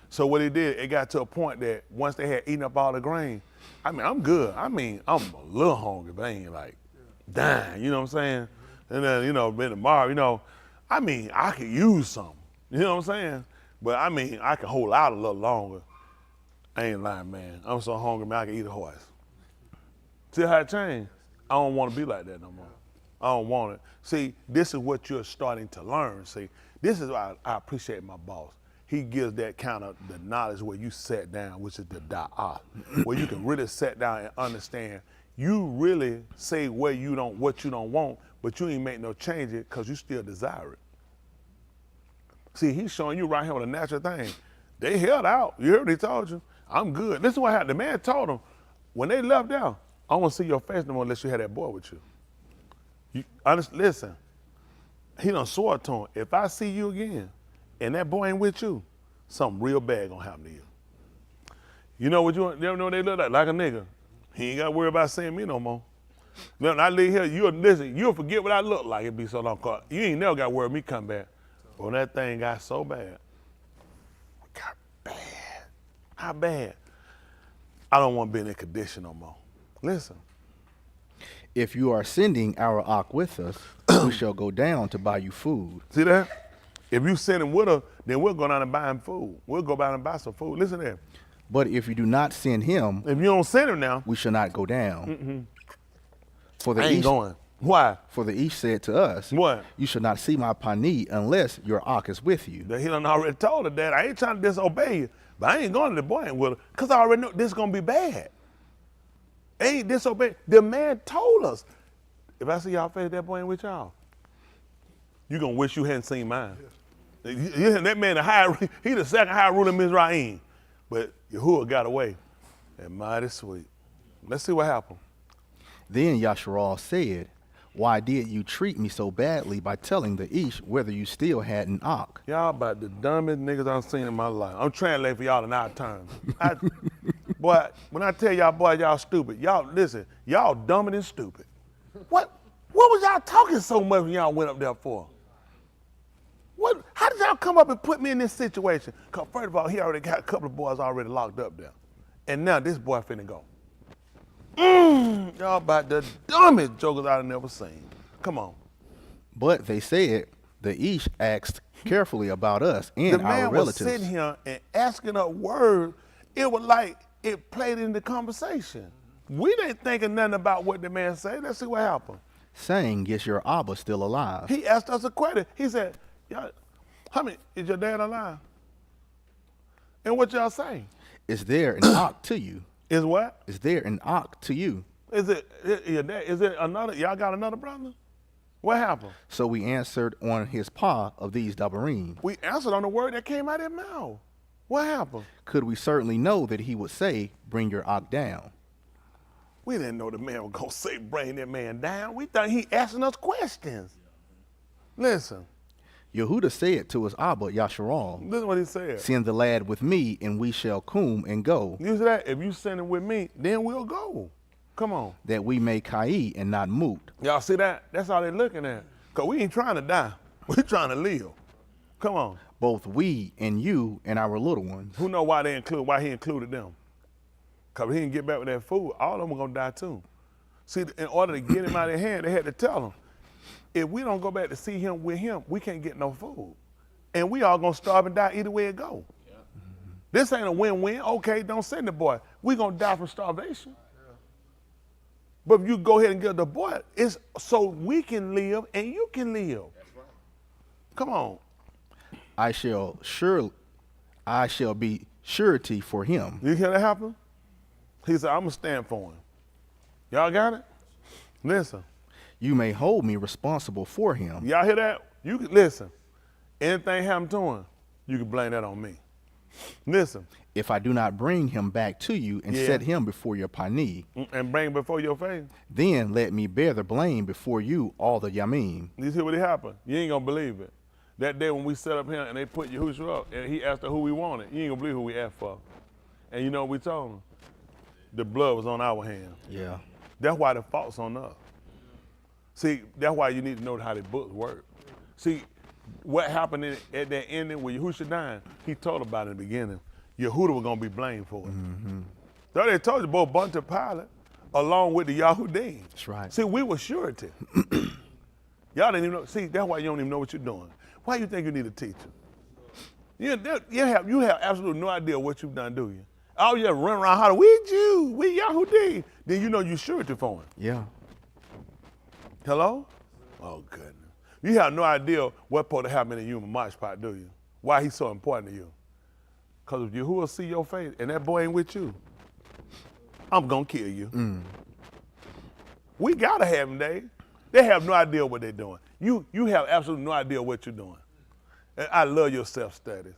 So what he did, it got to a point that once they had eaten up all the grain, I mean, I'm good. I mean, I'm a little hungry, but I ain't like dying, you know what I'm saying? And then, then tomorrow, I mean, I could use something, you know what I'm saying? But I mean, I can hold out a little longer. I ain't lying, man. I'm so hungry, man, I can eat a horse. See how it changed? I don't want to be like that no more. I don't want it. See, this is what you're starting to learn. See, this is why I appreciate my boss. He gives that kind of the knowledge where you sat down, which is the da'ah, where you can really sit down and understand. You really say what you don't want, but you ain't make no changes because you still desire it. See, he's showing you right here on a natural thing. They held out. You heard what he told you? I'm good. This is what happened. The man told them, when they left out, I don't want to see your face no more unless you had that boy with you. Listen, he done swore to him, if I see you again and that boy ain't with you, something real bad gonna happen to you. You know what you know what they look like a nigga. He ain't got to worry about seeing me no more. When I leave here, you'll forget what I look like. It be so long. Cause you ain't never got to worry me come back. But when that thing got so bad, it got bad. How bad? I don't want to be in that condition no more. Listen. If you are sending our Ak with us, we shall go down to buy you food. See that? If you send him with us, then we'll go down and buy him food. We'll go down and buy some food. Listen there. But if you do not send him, if you don't send him now, we shall not go down. For the I ain't Ish, going. Why? For the Ish said to us, what? You should not see my pani unless your Ak is with you. He done already told her that. I ain't trying to disobey you, but I ain't going to the boy ain't with her, because I already know this is going to be bad. Ain't disobey. The man told us, if I see y'all face, that boy ain't with y'all. You going to wish you hadn't seen mine. Yeah. That man, he the second high ruler in Mizraim. But Yahuwah got away. And mighty sweet. Let's see what happened. Then Yasharal said, why did you treat me so badly by telling the Ish whether you still had an Ak? Y'all about the dumbest niggas I've seen in my life. I'm translating for y'all in our terms. Boy, when I tell y'all, boy, y'all stupid. Y'all, listen, y'all dumber than stupid. What was y'all talking so much when y'all went up there for? How did y'all come up and put me in this situation? Because first of all, he already got a couple of boys already locked up there. And now this boy finna go. Y'all about the dumbest jokers I've never seen. Come on. But they said the Ish asked carefully about us and our relatives. The man was sitting here and asking up words. It was like it played in the conversation. We didn't thinking nothing about what the man said. Let's see what happened. Saying, is your Abba still alive? He asked us a question. He said, y'all, is your dad alive? And what y'all say? Is there an Ak to you? Is what? Is there an Ak to you? Is it another, y'all got another brother? What happened? So we answered on his pa of these Dabarim. We answered on the word that came out of his mouth. What happened? Could we certainly know that he would say, bring your Ak down? We didn't know the man was going to say, bring that man down. We thought he asking us questions. Listen. Yehuda said to his Abba, Yasharal. This is what he said. Send the lad with me, and we shall come and go. You see that? If you send him with me, then we'll go. Come on. That we may kai and not moot. Y'all see that? That's all they're looking at. Because we ain't trying to die. We're trying to live. Come on. Both we and you and our little ones. Who know why he included them? Because he didn't get back with that food, all of them were going to die too. See, in order to get him out of their hand, they had to tell him, if we don't go back to see him with him, we can't get no food. And we all going to starve and die either way it go. Yeah. Mm-hmm. This ain't a win-win. Okay, don't send the boy. We going to die from starvation. Yeah. But if you go ahead and get the boy, it's so we can live and you can live. That's right. Come on. I shall be surety for him. You hear that happen? He said, I'm going to stand for him. Y'all got it? Listen. You may hold me responsible for him. Y'all hear that? You can listen. Anything happened to him, you can blame that on me. Listen. If I do not bring him back to you and set him before your pani. And bring him before your face. Then let me bear the blame before you all the yamim. You see what happened? You ain't going to believe it. That day when we set up here and they put Yahushua up and he asked her who we wanted, you ain't going to believe who we asked for. And you know what we told him? The blood was on our hands. Yeah. That's why the fault's on us. See, that's why you need to know how the books work. See, what happened at that ending with Yahushua dying, he told about it in the beginning. Yehuda was going to be blamed for it. Mm-hmm. So they told you both Bunta Pilate along with the Yahudim. That's right. See, we were surety. Y'all didn't even know. See, that's why you don't even know what you're doing. Why you think you need a teacher? You have absolutely no idea what you've done, do you? Oh, you run around hollering, we Jews, we Yahudim. Then you know you're surety for him. Yeah. Hello? Oh, goodness. You have no idea what's supposed to happen in a human march pot, do you? Why he's so important to you? Because if Yahuwah see your face and that boy ain't with you, I'm going to kill you. Mm. We got to have them, Dave. They have no idea what they're doing. You have absolutely no idea what you're doing. And I love your self-study.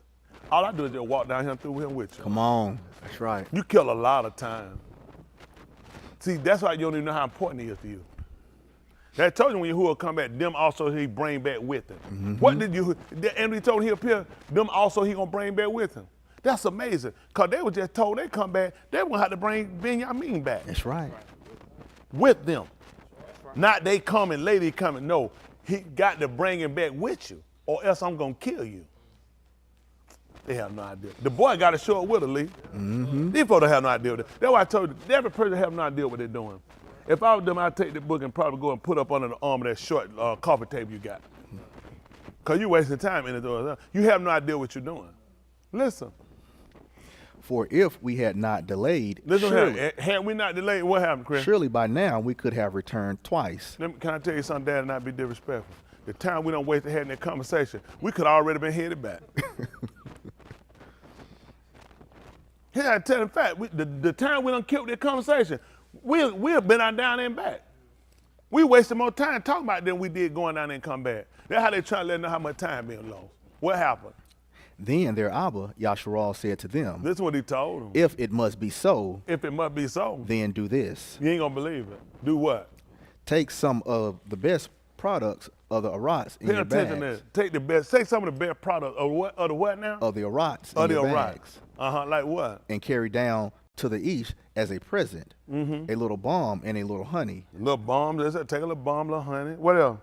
All I do is just walk down here through him with you. Come on. That's right. You kill a lot of time. See, that's why you don't even know how important he is to you. That told you when Yahuwah come back, them also he bring back with him. Mm-hmm. What did you, and he told him he appear, them also he gonna bring back with him. That's amazing, because they were just told they come back, they were gonna have to bring Benjamin back. That's right. With them. Not they coming, lady coming, no. He got to bring him back with you, or else I'm gonna kill you. They have no idea. The boy got to show up with her, Lee. Mm-hmm. These folks don't have no idea. That's why I told you, every person have no idea what they're doing. If I was them, I'd take the book and probably go and put up under the arm of that short coffee table you got. Because you're wasting time in it. You have no idea what you're doing. Listen. For if we had not delayed, Listen surely, here. Had we not delayed, what happened, Chris? surely by now we could have returned twice. Can I tell you something, Dad, and not be disrespectful? The time we don't wasted having that conversation, we could have already been headed back. Here, I tell you the fact, the time we done killed that conversation, we've been out down there and back. We wasted more time talking about it than we did going down there and come back. That's how they try to let us know how much time being lost. What happened? Then their Abba, Yasharal, said to them, This is what he told them. if it must be so, If it must be so, then do this. you ain't gonna believe it. Do what? Take some of the best products of the arats in Pay your attention bags. to that. Take the best, take some of the best products of what? Of the what now? Of the arats Of in the your Iraq. bags. Like what? And carry down to the east as a present, a little balm and a little honey. Little balm, take a little balm, little honey. What else?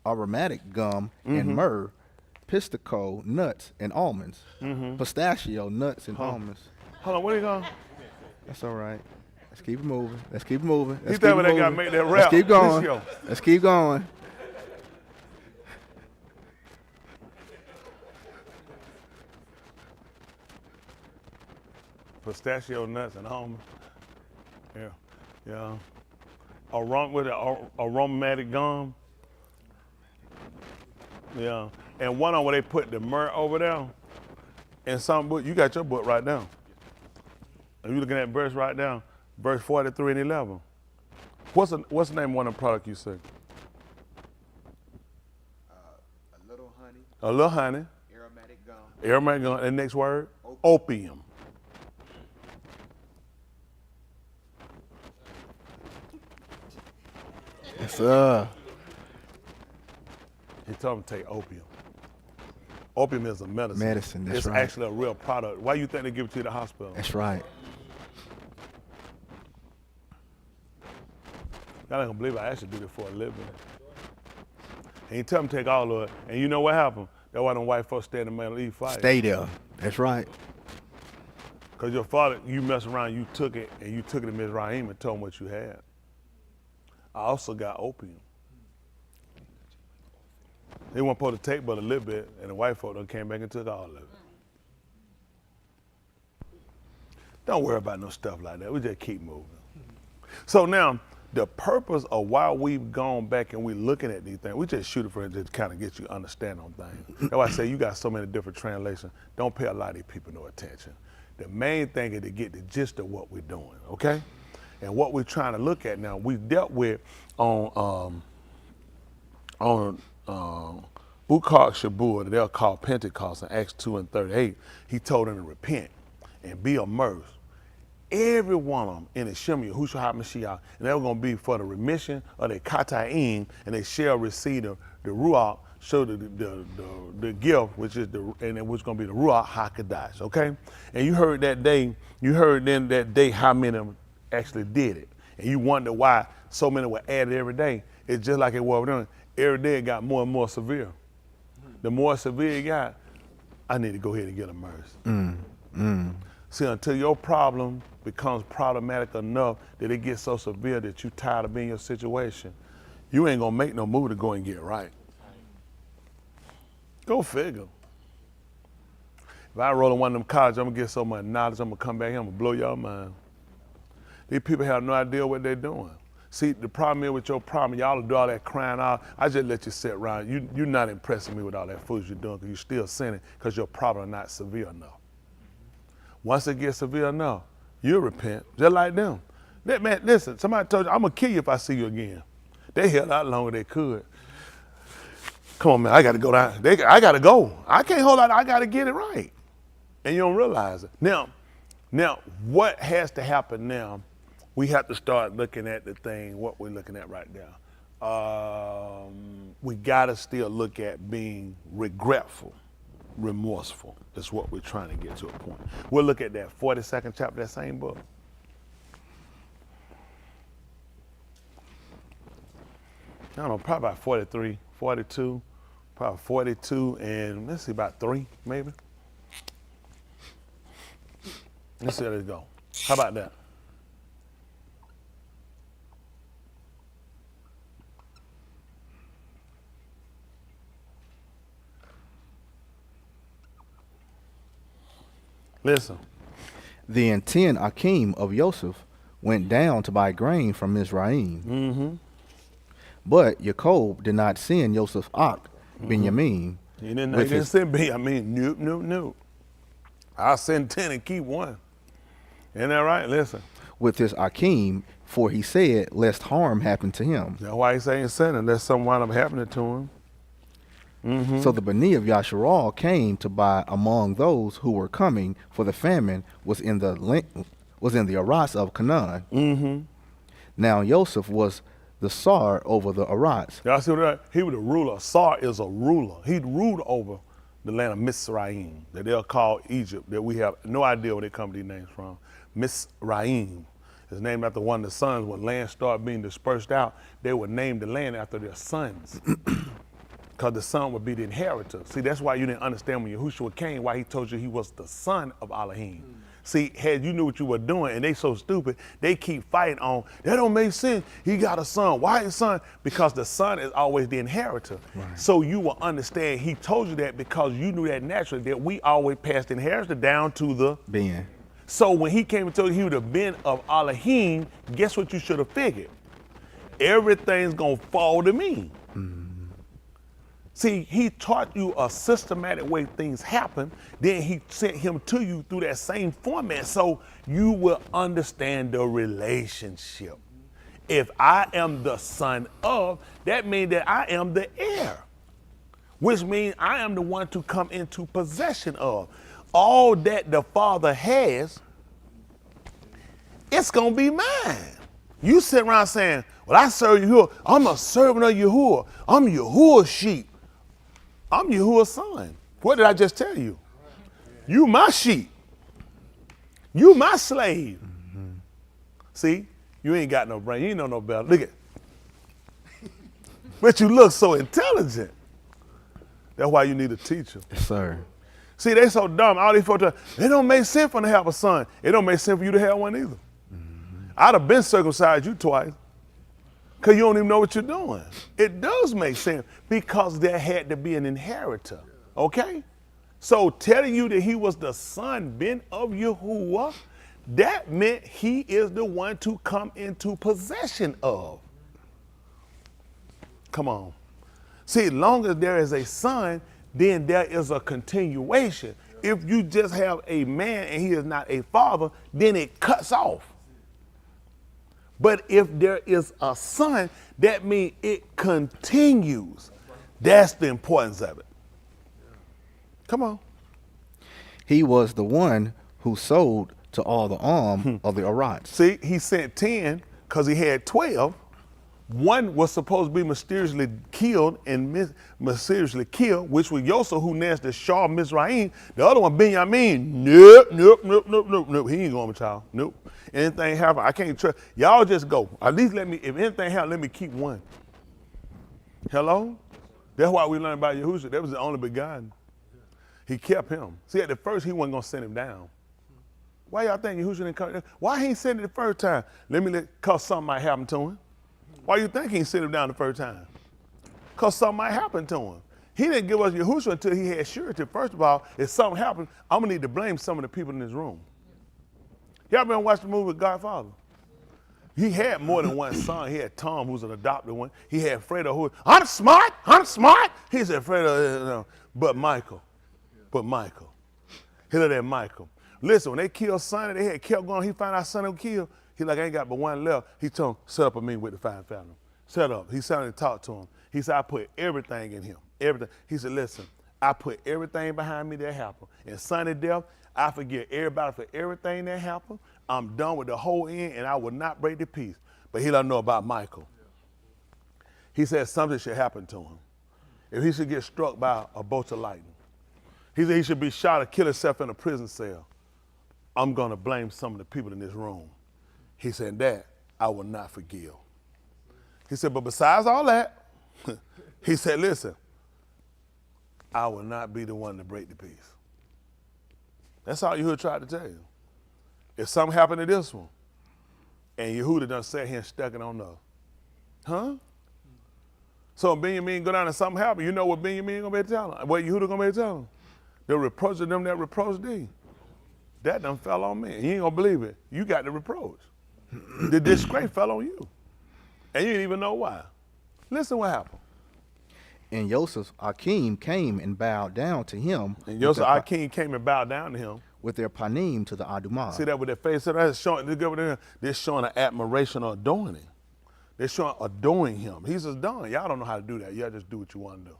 Aromatic gum and myrrh, pistacho, nuts, and almonds. Pistachio, nuts, and almonds. Hold on, where you going? That's all right. Let's keep it moving. Let's keep it moving. He thought they gotta make that rap. Let's keep going. Let's go. Let's keep going. Pistachio nuts and almonds. Yeah. Aromatic gum. Yeah. And one on where they put the myrrh over there. And some book, you got your book right now. Are you looking at verse right now? Verse 43 and 11. What's the name of one of the products you say? A little honey. A little honey. Aromatic gum. Aromatic gum. And next word? Opium. Yes, sir. He told him to take opium. Opium is a medicine. Medicine, that's it's right. actually a real product. Why you think they give it to you at the hospital? That's right. Y'all ain't gonna believe I actually do this for a living. And he tell him to take all of it. And you know what happened? That's why them white folks stay in the middle of the fight. Stay there. That's right. Because your father, you mess around, you took it, and you took it to Ms. Raheem and told him what you had. I also got opium. They weren't supposed to take but a little bit, and the white folk done came back and took all of it. Don't worry about no stuff like that. We just keep moving. So now, the purpose of why we've gone back and we're looking at these things, we just shoot it for it to kind of get you understand on things. That's why I say you got so many different translations. Don't pay a lot of these people no attention. The main thing is to get the gist of what we're doing, okay? And what we're trying to look at now, we dealt with on Bukak Shabur, that they'll call Pentecost in Acts 2 and 38. He told them to repent and be immersed. Every one of them in the Shem Yahushua HaMashiach, and they were going to be for the remission of their Kata'im, and they shall receive the Ruach, show the gift, which is and it was going to be the Ruach HaKadosh, okay? And you heard that day, that day how many of them actually did it. And you wonder why so many were added every day. It's just like it was doing. Every day it got more and more severe. The more severe it got, I need to go ahead and get immersed. See, until your problem becomes problematic enough that it gets so severe that you're tired of being in your situation, you ain't gonna make no move to go and get right. Go figure. If I roll in one of them colleges, I'm gonna get so much knowledge, I'm gonna come back here, I'm gonna blow your mind. These people have no idea what they're doing. See, the problem is with your problem, y'all do all that crying out. I just let you sit around. You're not impressing me with all that food you're doing because you're still sinning because your problem is not severe enough. Once it gets severe enough, you'll repent, just like them. Man, listen, somebody told you, I'm gonna kill you if I see you again. They held out longer than they could. Come on, man, I gotta go down. I gotta go. I can't hold out, I gotta get it right. And you don't realize it. Now, what has to happen now? We have to start looking at the thing, what we're looking at right now. We gotta still look at being regretful, remorseful. That's what we're trying to get to a point. We'll look at that 42nd chapter of that same book. I don't know, probably about 43, 42, probably 42, and let's see, about 3, maybe. Let's see how this go. How about that? Listen, Then 10 Akim of Joseph went down to buy grain from Mizraim. Mm-hmm. But Jacob did not send Joseph's ox, Benjamin. He didn't send Benjamin. Nope. I'll send 10 and keep one. Isn't that right? Listen. With his Akim, for he said, lest harm happen to him. That's why he's saying send unless something wind up happening to him. Mm-hmm. So the Bani of Yasharal came to buy among those who were coming, for the famine was in the Arats of Canaan. Mm-hmm. Now Joseph was the Sar over the Arats. Y'all see what he was the ruler. Sar is a ruler. He ruled over the land of Mizraim, that they'll call Egypt, that we have no idea where they come these names from. Mizraim is named after one of the sons. When land started being dispersed out, they would name the land after their sons. Because the son would be the inheritor. See, that's why you didn't understand when Yahushua came, why he told you he was the son of Elohim. See, had you knew what you were doing, and they so stupid, they keep fighting on, that don't make sense. He got a son. Why his son? Because the son is always the inheritor. Right. So you will understand he told you that because you knew that naturally, that we always passed the inheritance down to the Ben. So when he came and told you he would have been of Elohim, guess what you should have figured? Everything's going to fall to me. Mm-hmm. See, he taught you a systematic way things happen, then he sent him to you through that same format so you will understand the relationship. If I am the son of, that means that I am the heir, which means I am the one to come into possession of. All that the Father has, it's going to be mine. You sit around saying, well, I serve Yahuwah. I'm a servant of Yahuwah. I'm Yahuwah's sheep. I'm Yahuwah's son. What did I just tell you? You my sheep. You my slave. Mm-hmm. See, you ain't got no brain. You ain't know no better. Look at. But you look so intelligent. That's why you need a teacher. Yes, sir. See, they so dumb. All these folks, it don't make sense for them to have a son. It don't make sense for you to have one either. Mm-hmm. I'd have been circumcised you twice. Because you don't even know what you're doing. It does make sense because there had to be an inheritor, okay? So telling you that he was the son, Ben of Yahuwah, that meant he is the one to come into possession of. Come on. See, as long as there is a son, then there is a continuation. If you just have a man and he is not a father, then it cuts off. But if there is a son, that means it continues. That's the importance of it. Come on. He was the one who sold to all the arm of the Arats. See, he sent 10 because he had 12. One was supposed to be mysteriously killed, which was Yosef, who nursed the Shah Mizraim. The other one, Benjamin, nope. He ain't going with y'all. Nope. Anything happen, I can't trust. Y'all just go. At least let me, if anything happen, let me keep one. Hello? That's why we learned about Yahushua. That was the only begotten. He kept him. See, at the first, he wasn't going to send him down. Why y'all think Yahushua didn't come? Why he ain't send it the first time? Because something might happen to him. Why you think he didn't send him down the first time? Because something might happen to him. He didn't give us Yahushua until he had surety. First of all, if something happened, I'm going to need to blame some of the people in this room. Y'all been watching the movie Godfather? He had more than one son. He had Tom, who's an adopted one. He had Fredo, who, I'm smart. He said, Fredo, but Michael. He looked at Michael. Listen, when they killed Sonny, they had kept going. He found out Sonny was killed. He like, I ain't got but one left. He told him, set up a meeting with the fine family. Set up. He sat and talked to him. He said, I put everything in him. Everything. He said, listen, I put everything behind me that happened. And Sonny's death, I forgive everybody for everything that happened. I'm done with the whole end, and I will not break the peace. But he don't know about Michael. He said something should happen to him. If he should get struck by a bolt of lightning. He said he should be shot or kill himself in a prison cell. I'm going to blame some of the people in this room. He said, that I will not forgive. He said, but besides all that, he said, listen, I will not be the one to break the peace. That's all Yehuda tried to tell you. If something happened to this one, and Yehuda done sat here and stuck it on us, huh? So when Benjamin go down and something happen, you know what Benjamin gonna be telling him? What Yehuda gonna be telling him? The reproach of them that reproach thee. That done fell on me. You ain't gonna believe it. You got the reproach. The disgrace fell on you. And you didn't even know why. Listen what happened. And Joseph's Akim came and bowed down to him. And Joseph Akim came and bowed down to him. With their panim to the Adumah. See that with their face? So that's showing, they're showing an admiration or adoring him. They're showing adoring him. He says, done. Y'all don't know how to do that. Y'all just do what you want to do.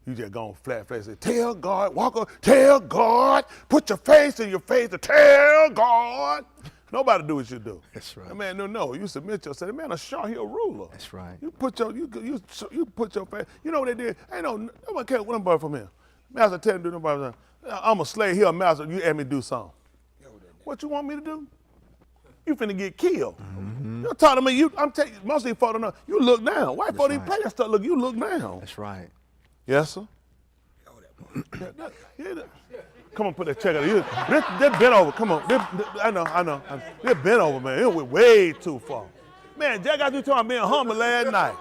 You just go on flat face and say, tell God, walk on, tell God, put your face in your face to tell God. Nobody do what you do. That's right. That man, no. You submit yourself. That man a sharp, he a ruler. That's right. You put your face. You know what they did? Ain't nobody care what nobody from here. Master tell him to do nobody. I'm a slave here, master. You ask me to do something. What you want me to do? You finna get killed. You're talking to me. I'm telling you, most of these folks don't know. You look down. White folks didn't play that stuff. Look, you look down. That's right. Yes, sir. Come on, put that check out. They're bent over. Come on. I know. They're bent over, man. It went way too far. Man, Jack got you talking about being humble last night.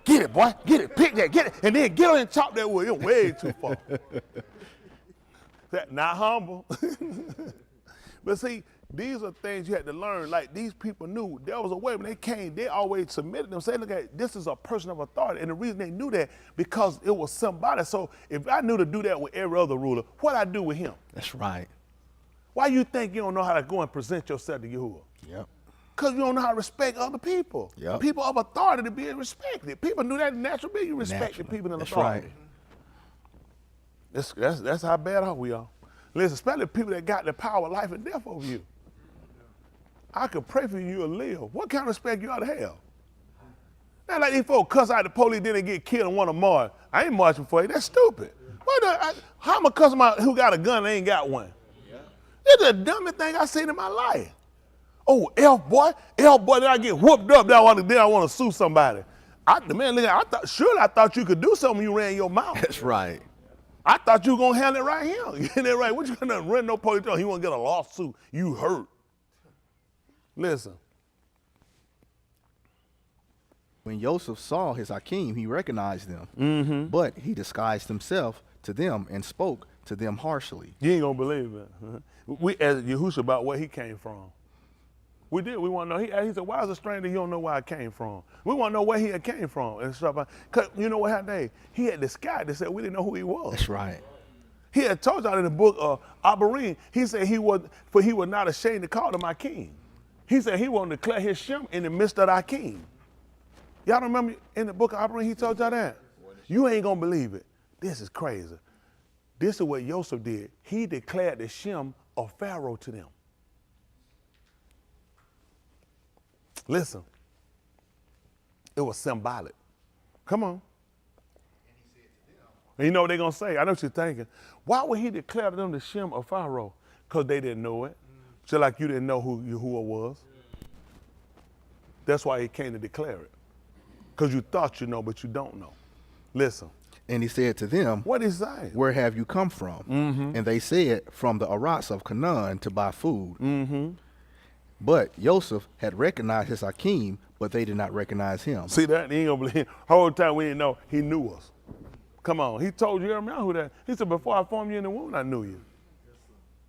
Get it, boy. Get it. Pick that. Get it. And then get on and chop that wood. It went way too far. Not humble. But see, these are things you had to learn. Like these people knew there was a way when they came, they always submitted them, saying, look at this is a person of authority. And the reason they knew that, because it was somebody. So if I knew to do that with every other ruler, what I do with him? That's right. Why you think you don't know how to go and present yourself to Yahuwah? Yep. Because you don't know how to respect other people. Yep. People of authority to be respected. People knew that in natural being. You respect the people in authority. That's right. That's how bad off we are. Listen, especially people that got the power of life and death over you. I could pray for you, you'll live. What kind of respect you ought to have? Not like these folks cuss out the police, then they get killed and want to march. I ain't marching for you. That's stupid. How am I cussing out who got a gun and ain't got one? It's the dumbest thing I've seen in my life. Oh, L-boy, then I get whooped up. Then I want to sue somebody. I thought you could do something when you ran your mouth. That's right. I thought you were going to handle it right here. Get that right. What you going to run no police? He want to get a lawsuit. You hurt. Listen. When Joseph saw his Akim, he recognized them. But he disguised himself to them and spoke to them harshly. You ain't going to believe it. We asked Yahushua about where he came from. We did. We want to know. He said, why is a stranger you don't know where I came from? We want to know where he came from and stuff. Because you know what happened? He had disguised himself. We didn't know who he was. That's right. He had told y'all in the book of Abarim, he said he was not ashamed to call him my king. He said he wanted to declare his Shem in the midst of our king. Y'all remember in the book of Abarim, he told y'all that? You ain't going to believe it. This is crazy. This is what Joseph did. He declared the Shem of Pharaoh to them. Listen, it was symbolic. Come on. And you know what they're going to say? I know what you're thinking. Why would he declare to them the Shem of Pharaoh? Because they didn't know it. Just like you didn't know who Yahuwah was. That's why he came to declare it. Because you thought you know, but you don't know. Listen. And he said to them, what is that? Where have you come from? And they said, from the Arats of Canaan to buy food. But Joseph had recognized his Akim, but they did not recognize him. See that? He ain't gonna believe. Whole time we didn't know he knew us. Come on, he told Jeremiah who that. He said, before I formed you in the womb, I knew you.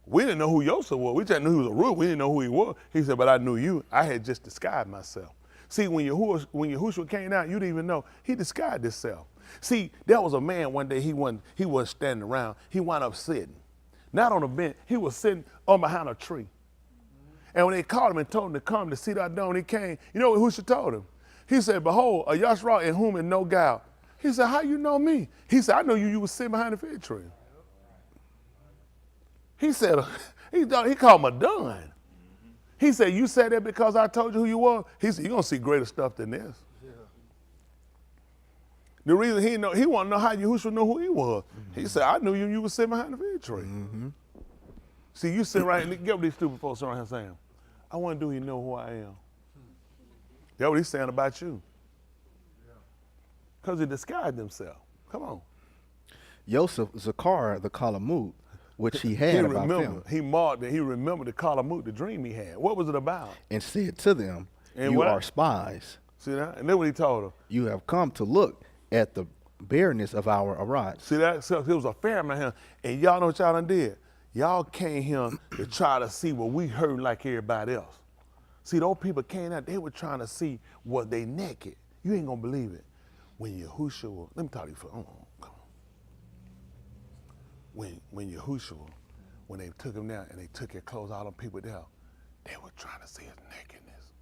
We didn't know who Joseph was. We just knew he was a ruler. We didn't know who he was. He said, but I knew you. I had just disguised myself. See, when Yahushua came out, you didn't even know. He disguised himself. See, there was a man one day, he wasn't standing around. He wound up sitting. Not on a bench. He was sitting on behind a tree. And when they called him and told him to come to see that dome, he came. You know what Yahushua told him? He said, behold, a Yashra in whom is no guile. He said, how you know me? He said, I know you was sitting behind the fig tree. He said, he called him a dun. He said, you said that because I told you who you were? He said, you're going to see greater stuff than this. Yeah. The reason he want to know how Yahushua knew who he was. He said, I knew you was sitting behind the fig tree. See, you sit right and get what these stupid folks around here saying. I want to do you know who I am. That's what he's saying about you. Because he disguised himself. Come on. Joseph Zakar the Kalamut, which he had about them. He marked it. He remembered the Kalamut, the dream he had. What was it about? And said to them, you are spies. See that? And then what he told them. You have come to look at the bareness of our Arats. See that? So it was a famine here. And y'all know what y'all done did? Y'all came here to try to see what we heard like everybody else. See, those people came out, they were trying to see what they naked. You ain't gonna believe it. When Yahushua, let me talk to you for, come on. When Yahushua, when they took him down and they took his clothes out on people there, they were trying to see his nakedness.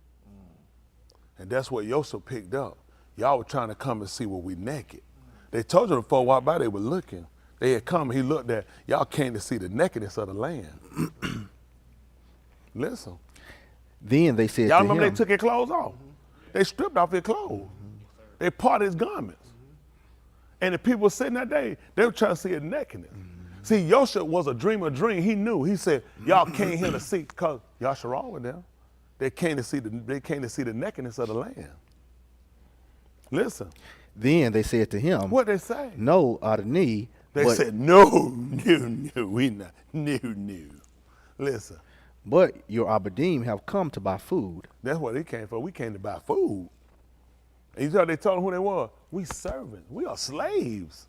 And that's what Yosef picked up. Y'all were trying to come and see what we naked. They told you before walked by, they were looking. They had come, he looked at, y'all came to see the nakedness of the land. Listen. Then they said y'all to remember him, they took his clothes off? They stripped off his clothes. They parted his garments. And the people sitting that day, they were trying to see his nakedness. See, Yosef was a dreamer dream. He knew. He said, y'all came here to see, because Yasharal with them. They came to see the nakedness of the land. Listen. Then they said to him, what they say? No, Adonai. They said, no, we not, no. Listen. But your Abadim have come to buy food. That's what they came for. We came to buy food. And you know they told them who they were? We servants. We are slaves.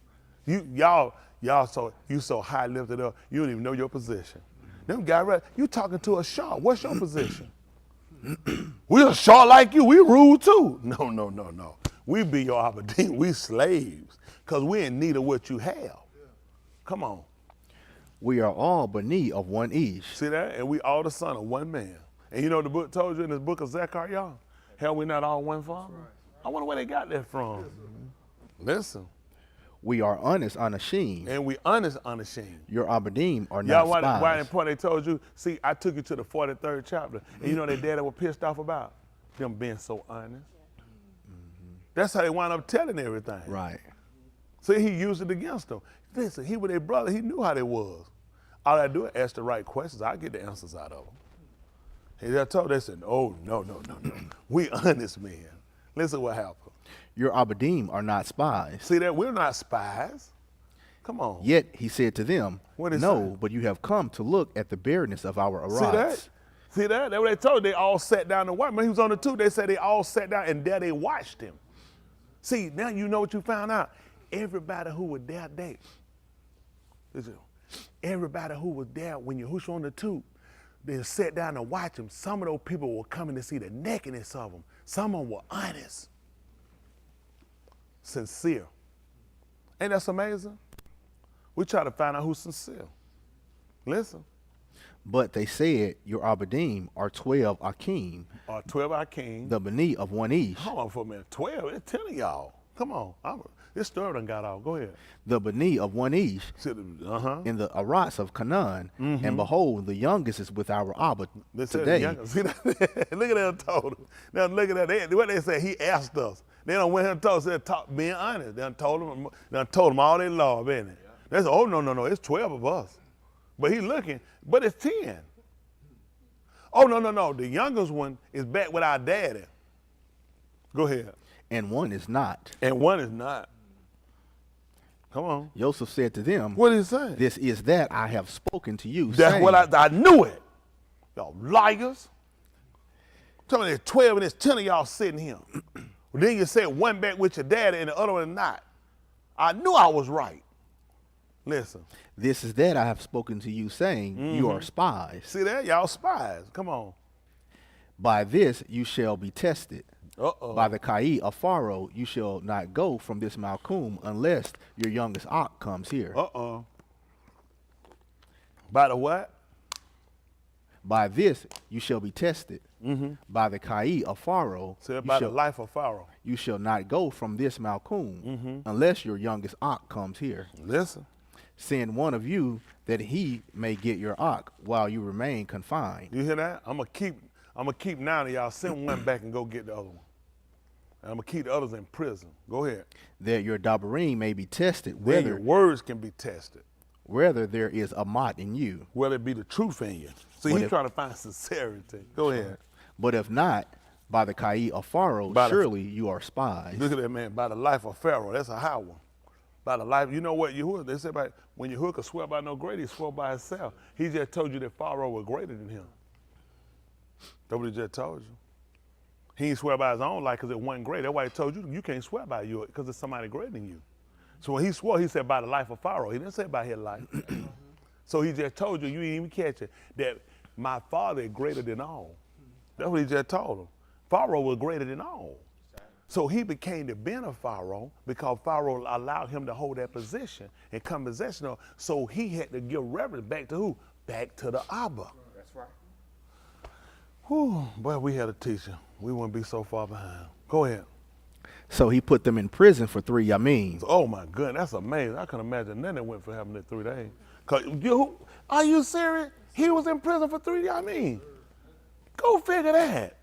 Y'all so high lifted up, you don't even know your position. Them guys, right? You talking to a shark. What's your position? We a shark like you. We rude too. No. We be your Abadim. We slaves. Because we in need of what you have. Come on. We are all Bani of one Ish. See that? And we all the son of one man. And you know the book told you in this book of Zechariah? Hell, we not all one father? I wonder where they got that from. Listen. We are honest, unashamed. And we honest, unashamed. Your Abadim are not spies. Why in point they told you, see, I took you to the 43rd chapter, and you know their daddy was pissed off about? Them being so honest. That's how they wound up telling everything. Right. See, he used it against them. Listen, he was their brother. He knew how they was. All I do is ask the right questions. I get the answers out of them. And they told, they said, oh, no. We honest men. Listen what happened. Your Abadim are not spies. See that? We're not spies. Come on. Yet he said to them, no, but you have come to look at the barrenness of our rods. See that? That's what they told. They all sat down and watched. When he was on the two, they said they all sat down and there they watched him. See, now you know what you found out. Everybody who was there, everybody who was there when Yahushua on the two, they sat down and watched him. Some of those people were coming to see the nakedness of him. Some of them were honest, sincere. Ain't that amazing? We try to find out who's sincere. Listen. But they said, your Abadim are 12 Akim. 12 Akim. The Bani of one Ish. Hold on for a minute. 12? It's 10 of y'all. Come on. This story done got off. Go ahead. The Bani of one Ish. In the Arats of Canaan. And behold, the youngest is with our Abba today. See that? Look at that told him. Now look at that. What they say, he asked us. They don't went here and told us, being honest. They done told him all they love, ain't it? They said, oh, no, it's 12 of us. But he looking, but it's 10. Oh, no, the youngest one is back with our daddy. Go ahead. And one is not. And one is not. Come on. Joseph said to them, what did he say? This is that I have spoken to you. That's saying, what I knew it. Y'all liars. Tell me there's 12 and there's 10 of y'all sitting here. Well, then you said one back with your daddy and the other one not. I knew I was right. Listen. This is that I have spoken to you, saying, you are spies. See that? Y'all spies. Come on. By this you shall be tested. Uh-oh. By the Kai of Pharaoh you shall not go from this Malkum unless your youngest Ak comes here. Uh-oh. By the what? By this you shall be tested. By the Kai of Pharaoh. So by the life of Pharaoh. You shall not go from this Malkum unless your youngest Ak comes here. Listen. Send one of you that he may get your Ak while you remain confined. You hear that? I'm gonna keep 9 of y'all. Send one back and go get the other one. And I'm gonna keep the others in prison. Go ahead. That your Dabarim may be tested. Whether your words can be tested. Whether there is a mot in you. Whether it be the truth in you. See, he's trying to find sincerity. Go ahead. But if not, by the Kai of Pharaoh, surely you are spies. Look at that man. By the life of Pharaoh. That's a high one. By the life, you know what Yahuwah, they say about when Yahuwah could swear by no greater, he swore by himself. He just told you that Pharaoh was greater than him. That's what he just told you. He didn't swear by his own life because it wasn't great. That's why he told you you can't swear by you because it's somebody greater than you. So when he swore, he said by the life of Pharaoh. He didn't say by his life. So he just told you, you didn't even catch it, that my Father is greater than all. That's what he just told him. Pharaoh was greater than all. So he became the ben of Pharaoh because Pharaoh allowed him to hold that position and come possession of. So he had to give reverence back to who? Back to the Abba. That's right. Whew, boy, we had a teacher. We wouldn't be so far behind. Go ahead. So he put them in prison for 3 yamim. Oh my goodness, that's amazing. I can imagine none that went for having it 3 days. Are you serious? He was in prison for 3 yamim. Go figure that.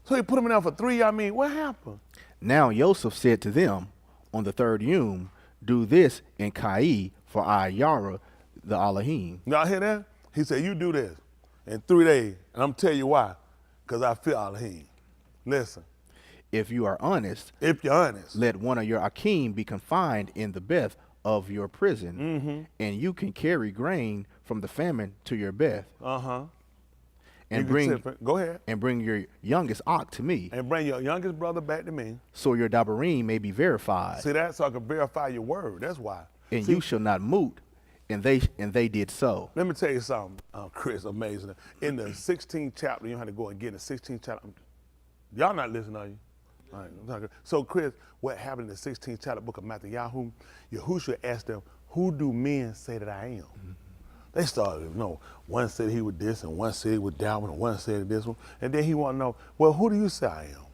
So he put him in there for 3 yamim. What happened? Now Joseph said to them on the 3rd yom, do this in Kai for Yara the Elohim. Y'all hear that? He said, you do this in 3 days. And I'm telling you why. Because I feel Elohim. Listen. If you are honest, let one of your Akim be confined in the beth of your prison, and you can carry grain from the famine to your beth. And go ahead. And bring your youngest ox to me. And bring your youngest brother back to me. So your dabarim may be verified. See that? So I can verify your word. That's why. And you shall not moot. And they did so. Let me tell you something, Chris, amazing. In the 16th chapter, you don't have to go and get in the 16th chapter. Y'all not listening, are you? All right, so Chris, what happened in the 16th chapter book of Matthew, Yahushua asked them, who do men say that I am? They started to know. One said he was this, and one said he was that one, and one said this one. And then he wanted to know, well, who do you say I am?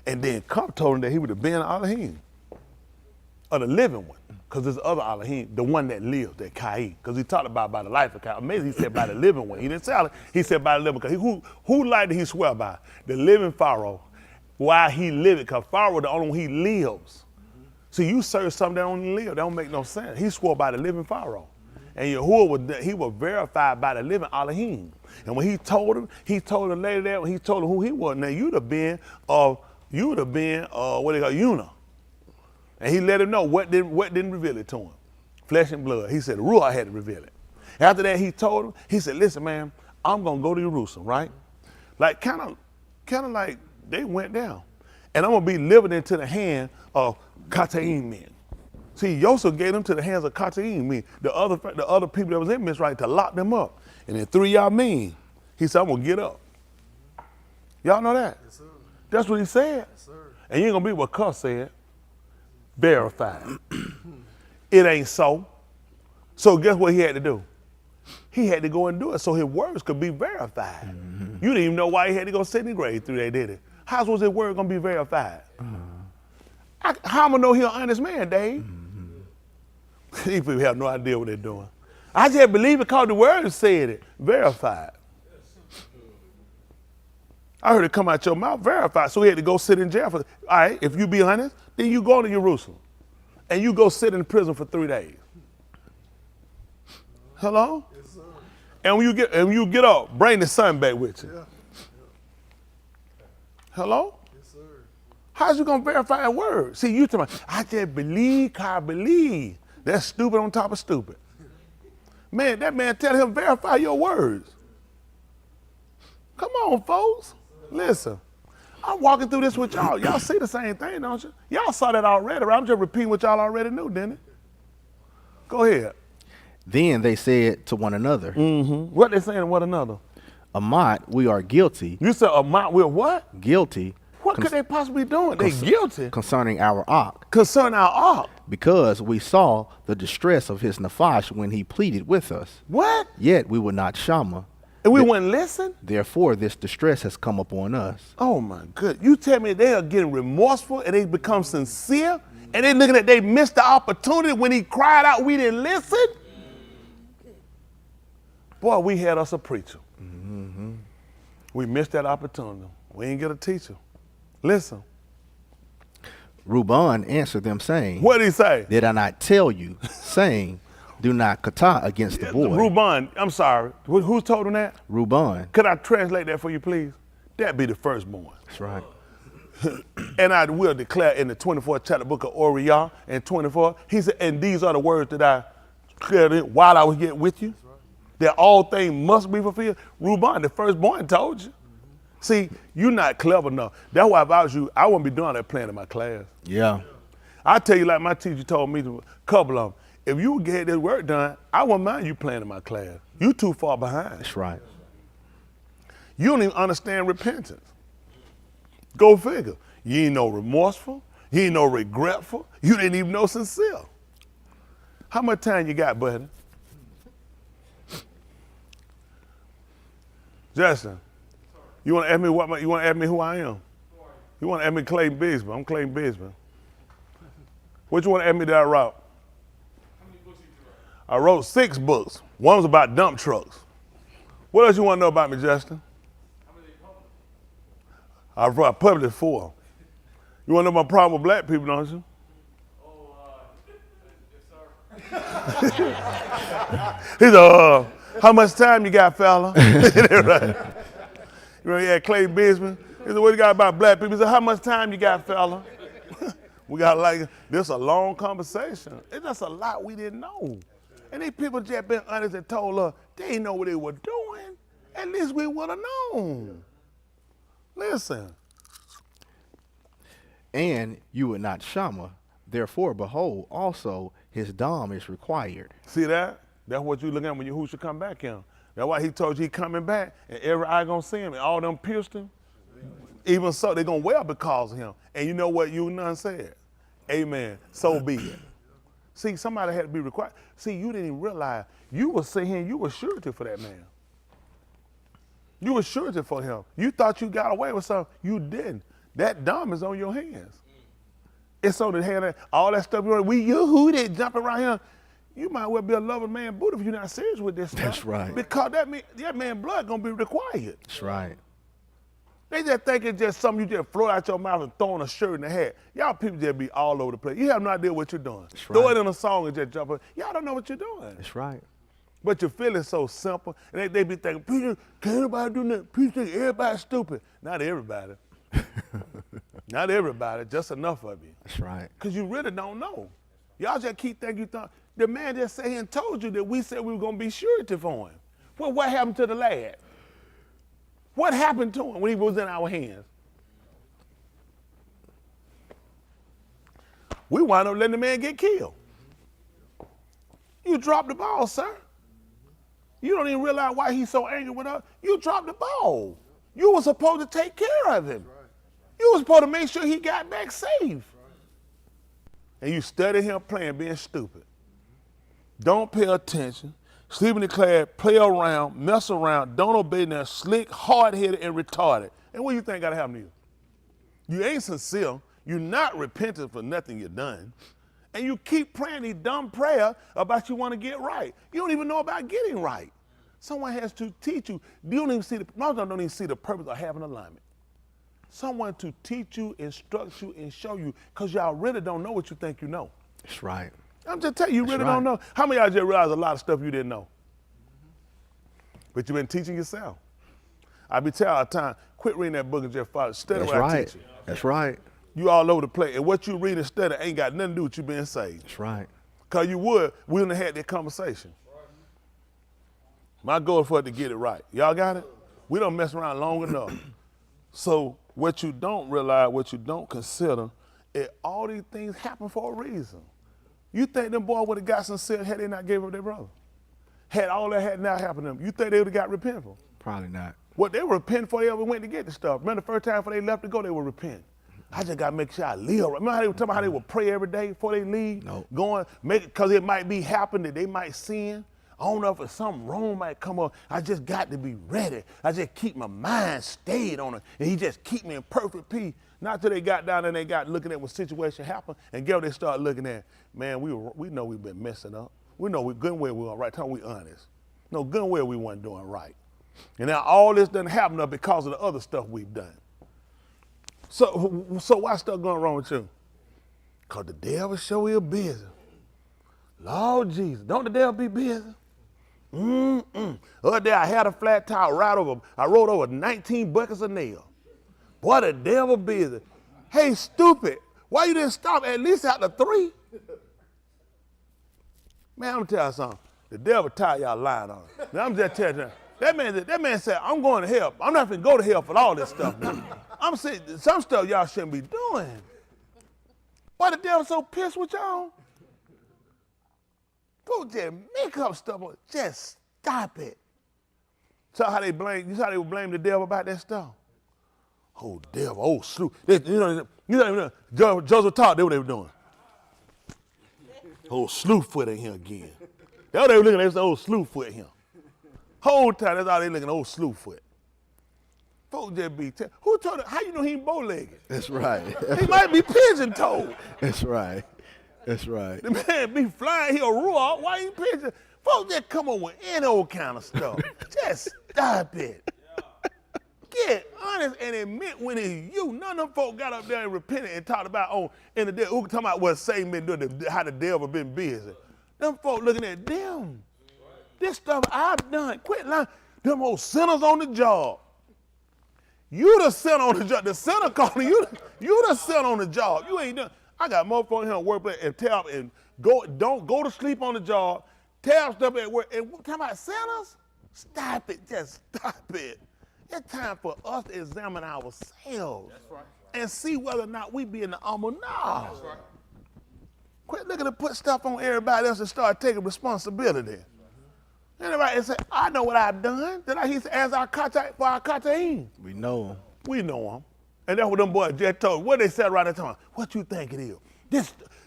And then Cup told him that he would have been Elohim, or the living one. Because there's other Elohim, the one that lives, that Kai. Because he talked about by the life of Kai. Amazing, he said by the living one. He didn't say Elohim, he said by the living. Because who life did he swear by? The living Pharaoh. Why he lived, because Pharaoh the only one he lives. So you serve something that don't live, that don't make no sense. He swore by the living Pharaoh. And Yahuwah, he was verified by the living Elohim. And when he told the lady that, when he told her who he was, now you'd have been what they call Una. And he let him know what didn't reveal it to him. Flesh and blood. He said the Ruach had to reveal it. After that he told him, he said, listen man, I'm gonna go to Jerusalem, right? Like kind of like they went down. And I'm going to be living into the hand of Kataim men. See, Yosef gave them to the hands of Kataim men, the other people that was in Mitzrayim, to lock them up. And in 3 yamim, he said, I'm going to get up. Y'all know that? Yes, sir. That's what he said. Yes, sir. And you ain't going to be what Cuss said. Verified. It ain't so. So guess what he had to do? He had to go and do it so his words could be verified. You didn't even know why he had to go sit in the grave through that, did it? How was his word going to be verified? How am I know he's an honest man, Dave? These people have no idea what they're doing. I just believe it because the word said it. Verified. I heard it come out your mouth, verified. So he had to go sit in jail for, all right, if you be honest, then you go to Jerusalem. And you go sit in prison for 3 days. Hello? Yes, sir. And when you get up, bring the son back with you. Yeah. Hello? Yes, sir. How's you gonna verify a word? See, you tell me, I just believe, I believe. That's stupid on top of stupid. Man, that man tell him verify your words. Come on, folks. Listen, I'm walking through this with y'all. Y'all see the same thing, don't you? Y'all saw that already. I'm just repeating what y'all already knew, didn't it? Go ahead. Then they said to one another. What they saying to one another? Amat, we are guilty. You said Amat, we're what? Guilty. What could they possibly be doing? They guilty. Concerning our Ak. Concerning our Ak. Because we saw the distress of his Nafash when he pleaded with us. What? Yet we would not Shama. And we wouldn't listen? Therefore, this distress has come upon us. Oh my good. You tell me they are getting remorseful and they become sincere and they looking at they missed the opportunity when he cried out, we didn't listen? Boy, we had us a preacher. We missed that opportunity. We ain't get a teacher. Listen. Reuben answered them saying, what did he say? Did I not tell you, saying, do not kata against the boy? Reuben, I'm sorry. Who told him that? Reuben. Could I translate that for you, please? That be the firstborn. That's right. And I will declare in the 24th chapter book of Way Of Yah and 24, he said, and these are the words that I declared while I was yet with you. That all things must be fulfilled. Reuben, the firstborn, told you. See, you're not clever enough. That's why if I was you, I wouldn't be doing that plan in my class. Yeah. I tell you like my teacher told me, a couple of them, If you would get this work done, I wouldn't mind you playing in my class. You too far behind. That's right. You don't even understand repentance. Go figure. You ain't no remorseful. You ain't no regretful. You didn't even know sincere. How much time you got, buddy? Justin, you want to ask me you want to ask me who I am? You want to ask me Clayton Bisbee? I'm Clayton Bisbee. What you want to ask me that I wrote? I wrote 6 books. One was about dump trucks. What else you want to know about me, Justin? I published 4. You want to know my problem with black people, don't you? He said, how much time you got, fella? Right. You know, he had Clay Bisbee. He said, what you got about black people? He said, how much time you got, fella? We got like, this a long conversation. It's just a lot we didn't know. And these people just been honest and told us they didn't know what they were doing. At least we would have known. Listen. And you would not shama. Therefore, behold, also his dom is required. See that? That's what you look at when you who should come back in. That's why he told you he coming back, and every eye gonna see him, and all them pierced him. Even so, they gonna wail because of him. And you know what you none said? Amen. So be it. See, somebody had to be required. See, you didn't even realize you were sitting here and you were surety for that man. You were surety for him. You thought you got away with something. You didn't. That dumb is on your hands. It's on the hand. All that stuff. Who they jumping around here? You might well be a loving man, Buddha, if you're not serious with this stuff. That's right. Because that man blood gonna be required. That's right. They just think it's just something you just float out your mouth and throw in a shirt in the hat. Y'all people just be all over the place. You have no idea what you're doing. That's Throw right. it in a song and just jump in. Y'all don't know what you're doing. That's right. But your feeling's so simple. And they be thinking, Peter, can't anybody do nothing? Peter think everybody's stupid. Not everybody. Not everybody, just enough of you. That's right. Because you really don't know. Y'all just keep thinking you thought. The man just sat here and told you that we said we were going to be surety for him. Well, what happened to the lad? What happened to him when he was in our hands? We wound up letting the man get killed. You dropped the ball, sir. You don't even realize why he's so angry with us. You dropped the ball. You were supposed to take care of him. You were supposed to make sure he got back safe. And you study him playing, being stupid. Don't pay attention. Sleep in the class, play around, mess around, don't obey nothing, slick, hard-headed, and retarded. And what do you think got to happen to you? You ain't sincere. You're not repentant for nothing you've done. And you keep praying these dumb prayers about you want to get right. You don't even know about getting right. Someone has to teach you. You don't even see most of them don't even see the purpose of having alignment. Someone to teach you, instruct you, and show you, because y'all really don't know what you think you know. That's right. I'm just telling you, you really don't know. How many of y'all just realize a lot of stuff you didn't know? But you've been teaching yourself. I be telling all the time, quit reading that book and just follow. Study what I teach you. That's right. You all over the place. And what you read and study ain't got nothing to do with you being saved. That's right. Because we wouldn't have had that conversation. My goal is for it to get it right. Y'all got it? We don't mess around long enough. So what you don't realize, what you don't consider, all these things happen for a reason. You think them boys would have got sincere had they not gave up their brother? Had all that had not happened to them, you think they would have got repentful? Probably not. What they were repenting before they ever went to get the stuff. Remember the first time before they left to go, they were repenting. I just got to make sure I live right. Remember how they were talking about how they would pray every day before they leave? No. Going, make it, because it might be happening that they might sin. I don't know if something wrong might come up. I just got to be ready. I just keep my mind stayed on it. And he just keep me in perfect peace. Not till they got down and they got looking at what situation happened. And get what they start looking at. Man, we know we've been messing up. We know good and well we weren't right. Tell me we honest. No, good and well we weren't doing right. And now all this doesn't happen because of the other stuff we've done. So why stuff going wrong with you? Because the devil sure is busy. Lord Jesus, don't the devil be busy? Other day I had a flat tire I rode over 19 buckets of nails. Boy, the devil busy. Hey, stupid, why you didn't stop at least after 3? Man, I'm gonna tell you something. The devil tired y'all lying on it. Now I'm just telling you. That man said, I'm going to hell. I'm not gonna go to hell for all this stuff now. I'm saying some stuff y'all shouldn't be doing. Why the devil so pissed with y'all? Folks just make up stuff. Just stop it. So how they blame, you saw how they would blame the devil about that stuff? Oh, devil, oh, slew. Joseph taught them what they were doing. Oh, Slewfoot in here again. That's what they were looking at. They said, oh, Slewfoot here. Whole time, that's all they looking at, oh, Slewfoot. Folks just be, who told him, how you know he ain't bow-legged? That's right. He might be pigeon-toed. That's right. That's right. The man be flying, he'll roar, why ain't pigeon? Folks just come on with any old kind of stuff. Just stop it. Get honest and admit when it's you. None of them folk got up there and repented and talked about, in the day, who talking about what Satan been doing, how the devil been busy. Them folk looking at them. This stuff I've done. Quit lying. Them old sinners on the job. You the sinner on the job. The sinner calling you. You the sinner on the job. You ain't done. I got motherfuckers here on workplace and tell and don't go to sleep on the job. Tell stuff at work. And talking about sinners? Stop it. Just stop it. It's time for us to examine ourselves. That's right. And see whether or not we be in the humble. No. That's right. Quit looking to put stuff on everybody else and start taking responsibility. Anybody say, I know what I've done. Then he said, as our kataim. We know him. We know him. And that's what them boys just told. What they said right at the time. What you think it is?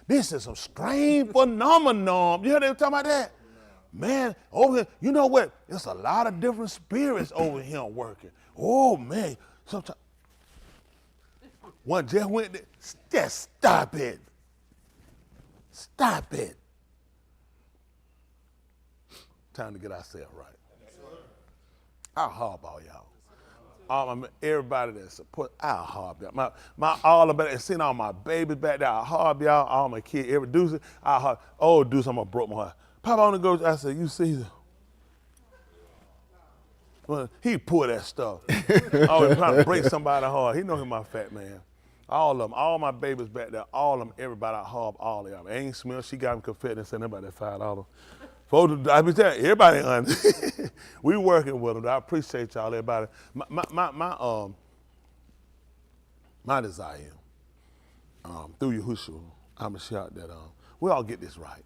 This is some strange phenomenon. You heard they were talking about that? Man, over here, you know what? There's a lot of different spirits over here working. Oh, man. Sometimes one just went there. Just stop it. Stop it. Time to get ourselves right. I'll hardball y'all. Everybody that support, I'll harb y'all. My all about it, seeing all my babies back there, I'll harb y'all, all my kids, every Deuce, I'll harb. Oh, Deuce, I'm gonna broke my heart. Papa on the go, I said, you see that? Well, he pulled that stuff. Always trying to break somebody's heart. He know he's my fat man. All of them, all my babies back there, all of them, everybody, I harb all of them. Ain't Smell, she got him confessed and said about that $5. Folks, I be telling you, everybody, we working with them. I appreciate y'all, everybody. My desire, through Yahushua, I'm a shout that we all get this right.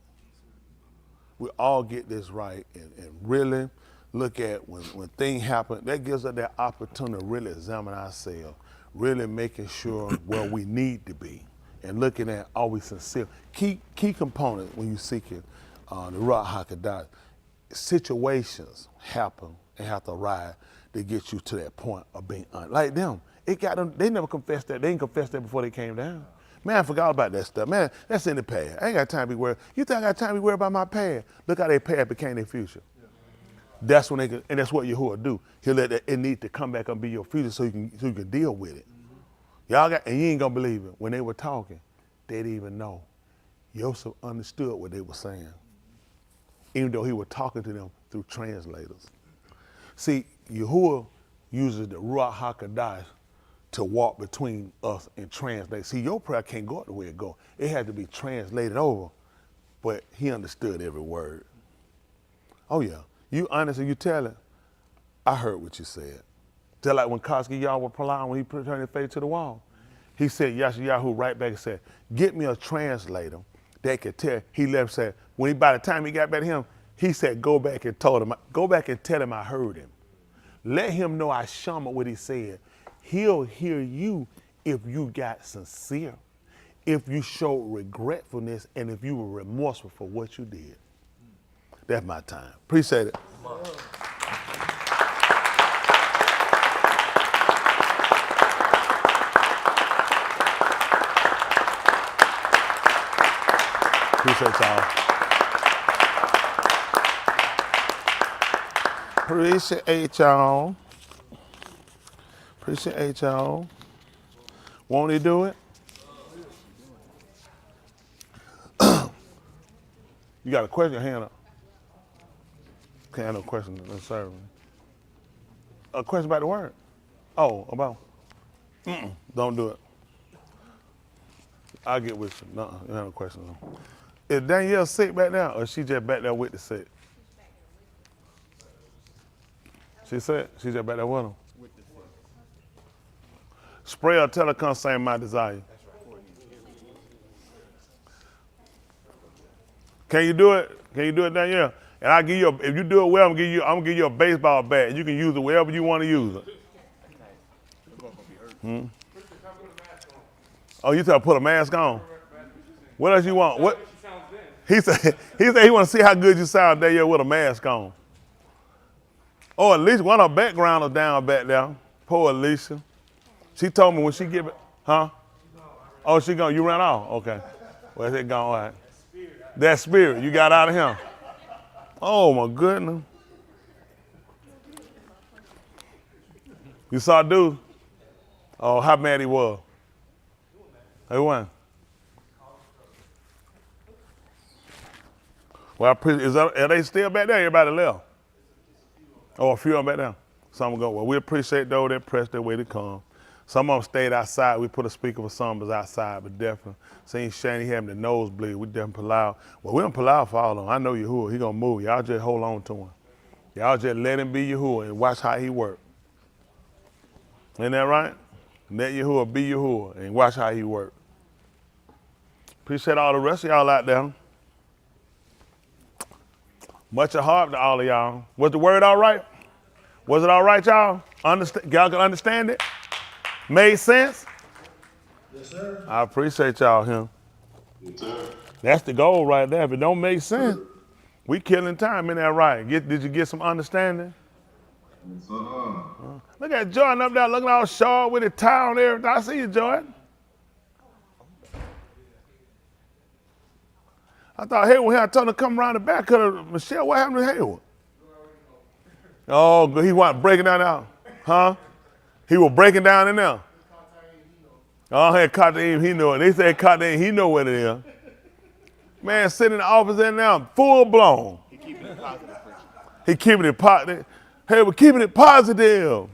We all get this right and really look at when things happen, that gives us that opportunity to really examine ourselves, really making sure where we need to be and looking at are we sincere. Key component when you seeking the Ruach HaKodesh, situations happen and have to arrive to get you to that point of being honest. Like them, they never confessed that. They didn't confess that before they came down. Man, I forgot about that stuff. Man, that's in the past. I ain't got time to be worried. You think I got time to be worried about my past? Look how their past became their future. Yeah. That's when and that's what Yahuwah do. He'll let it need to come back and be your future so you can deal with it. Mm-hmm. And you ain't gonna believe it. When they were talking, they didn't even know. Yosef understood what they were saying, even though he was talking to them through translators. See, Yahuwah uses the Ruach HaKodesh to walk between us and translate. See, your prayer can't go the way it go. It had to be translated over, but he understood every word. Oh yeah, you honest and you tell it, I heard what you said. Just like when Koski Yah was prolonged when he turned his face to the wall. He said, Yashayahu right back and said, get me a translator that could tell. He left said, by the time he got back to him, he said, go back and tell him I heard him. Let him know I shama what he said. He'll hear you if you got sincere, if you showed regretfulness, and if you were remorseful for what you did. That's my time. Appreciate it. Appreciate y'all. Appreciate y'all. Appreciate y'all. Won't he do it? You got a question? Your hand up. Can't have no question necessarily. A question about the word? Oh, about? Don't do it. I'll get with you. No, you don't have no question. No. Is Danielle sick back now, or she just back there with the sick? She said she just back there with him. Spray or tell her come sing my desire. Can you do it? Can you do it, Danielle? And I give you, if you do it well, I'm gonna give you a baseball bat. You can use it wherever you want to use it. Oh, you tell put a mask on. What else you want? What? He said he want to see how good you sound, Danielle, with a mask on. Oh, Alicia, one of her backgrounders down back there. Poor Alicia. She told me when she get back, huh? Oh, she gone. You ran off? Okay. Where's it gone? All right. That spirit you got out of him. Oh, my goodness. You saw dude? Oh, how mad he was. He won. Well, are they still back there? Everybody left. Oh, a few of them back there. Some go, well, we appreciate those that pressed their way to come. Some of them stayed outside. We put a speaker for some of us outside, but definitely. Seen Shane, he having the nosebleed. We definitely pull out. Well, we don't pull out for all of them. I know Yahuwah. He going to move. Y'all just hold on to him. Y'all just let him be Yahuwah and watch how he work. Isn't that right? Let Yahuwah be Yahuwah and watch how he work. Appreciate all the rest of y'all out there. Much of heart to all of y'all. Was the word all right? Was it all right, y'all? Y'all can understand it? Made sense? Yes, sir. I appreciate y'all here. Yes, sir. That's the goal right there. If it don't make sense, we killing time in that right. Did you get some understanding? Yes, sir. Look at Jordan up there looking all sharp with his tie and everything. I see you, Jordan. I thought Hayward here, I told him to come around the back. Michelle, what happened to Hayward? Oh, he wasn't breaking down now. Huh? He was breaking down in there. Oh, he caught the aim, he knew it. They said caught the aim, he know what it is. Man, sitting in the office in there, full blown. He keeping it positive. He keeping it positive. Hey, we're keeping it positive.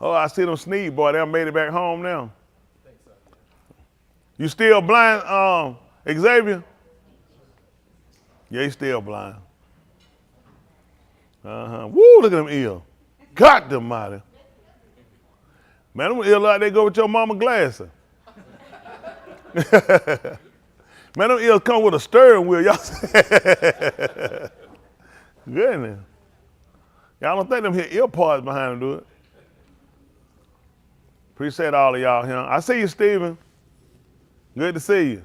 Oh, I see them sneeze, boy. They done made it back home now. You still blind, Xavier? Yeah, he's still blind. Woo, look at them ears. God almighty. Man, them ears like they go with your mama glasses. Man, them ears come with a steering wheel. Y'all goodness. Y'all don't think them here ear parts behind them, do it? Appreciate all of y'all here. I see you, Stephen. Good to see you.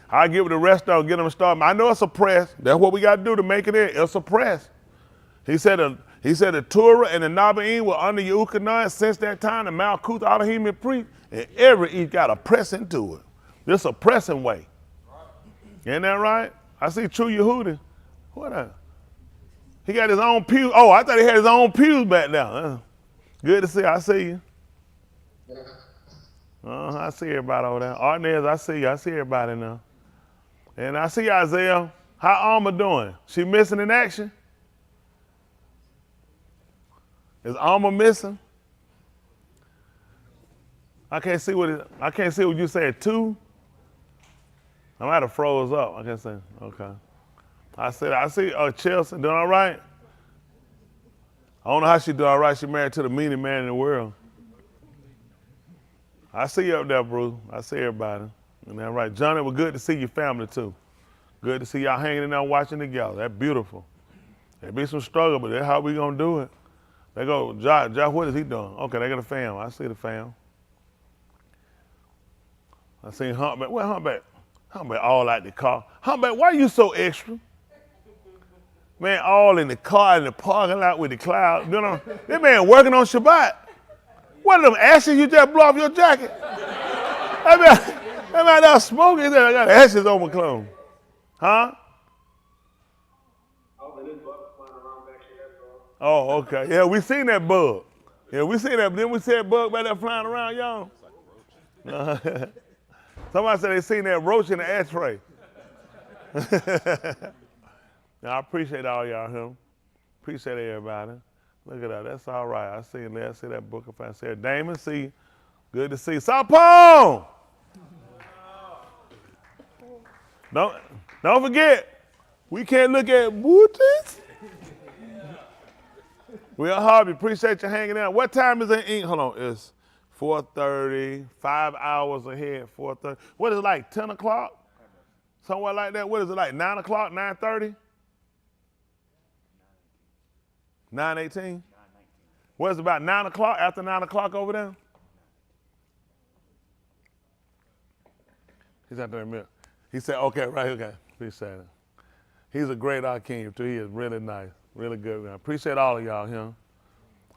I'll give it the rest of them, get them started. I know it's a press. That's what we got to do to make it in. It's a press. He said the Torah and the Nabaim were under Yehukanah since that time, the Malkuth, Elohim, and priest, and every each got to press into it. This is a pressing way. Isn't that right? I see True Yehudi. What that? He got his own pews. Oh, I thought he had his own pews back there. Good to see you. I see you. I see everybody over there. Arnez, I see you. I see everybody now. And I see Isaiah. How Alma doing? She missing in action? Is Alma missing? I can't see what you said. 2? I might have froze up. I can't say. Okay. I see Chelsea doing all right. I don't know how she doing all right. She married to the meanest man in the world. I see you up there, Bruce. I see everybody. And that's right. Johnny, it was good to see your family too. Good to see y'all hanging in there watching together. That's beautiful. There be some struggle, but that's how we gonna do it. They go, Josh, what is he doing? Okay, they got a fam. I see the fam. I seen Humpback. Where Humpback? Humpback all out the car. Humpback, why you so extra? Man, all in the car in the parking lot with the cloud. You know, this man working on Shabbat. What are them ashes you just blew off your jacket? That man out smoking. I got ashes on my clothes. Huh? Oh, okay. Yeah, we seen that bug. Yeah, we seen that. Then we see that bug back there flying around, y'all. Somebody said they seen that roach in the ashtray. Now, I appreciate all y'all here. Appreciate everybody. Look at that. That's all right. I see that. I see that book. If I said Damon, see you. Good to see you. Sapone! Don't forget, we can't look at booties. We are Harvey. Appreciate you hanging out. What time is it? Hold on. It's 4:30, 5 hours ahead, 4:30. What is it like, 10 o'clock? Somewhere like that. What is it like, 9 o'clock, 9:30? 9:18? What is it about 9 o'clock, after 9 o'clock over there? He's out there in the middle. He said, okay, right, okay. Appreciate it. He's a great Akeem, too. He is really nice, really good man. Appreciate all of y'all here.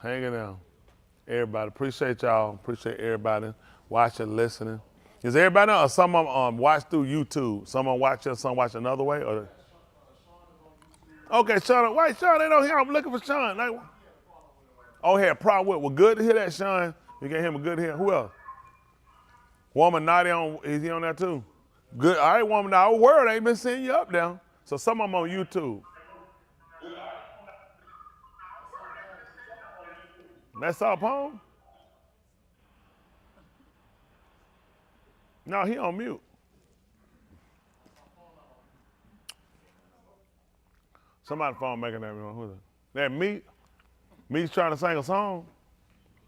Hanging out. Everybody, appreciate y'all. Appreciate everybody watching, listening. Is everybody or some of them watch through YouTube? Some of them watch us, some watch another way? Or... Okay, Sean, why Sean ain't on here? I'm looking for Sean. Like, oh, he had a problem with. Well, good to hear that, Sean. You get him a good hear. Who else? Woman Naughty is he on there too? Good. All right, Woman Naughty. Our word ain't been seeing you up there. So some of them on YouTube. That's all, Palm? No, he on mute. Somebody phone making that wrong. Who's that? That Meat? Meat's trying to sing a song?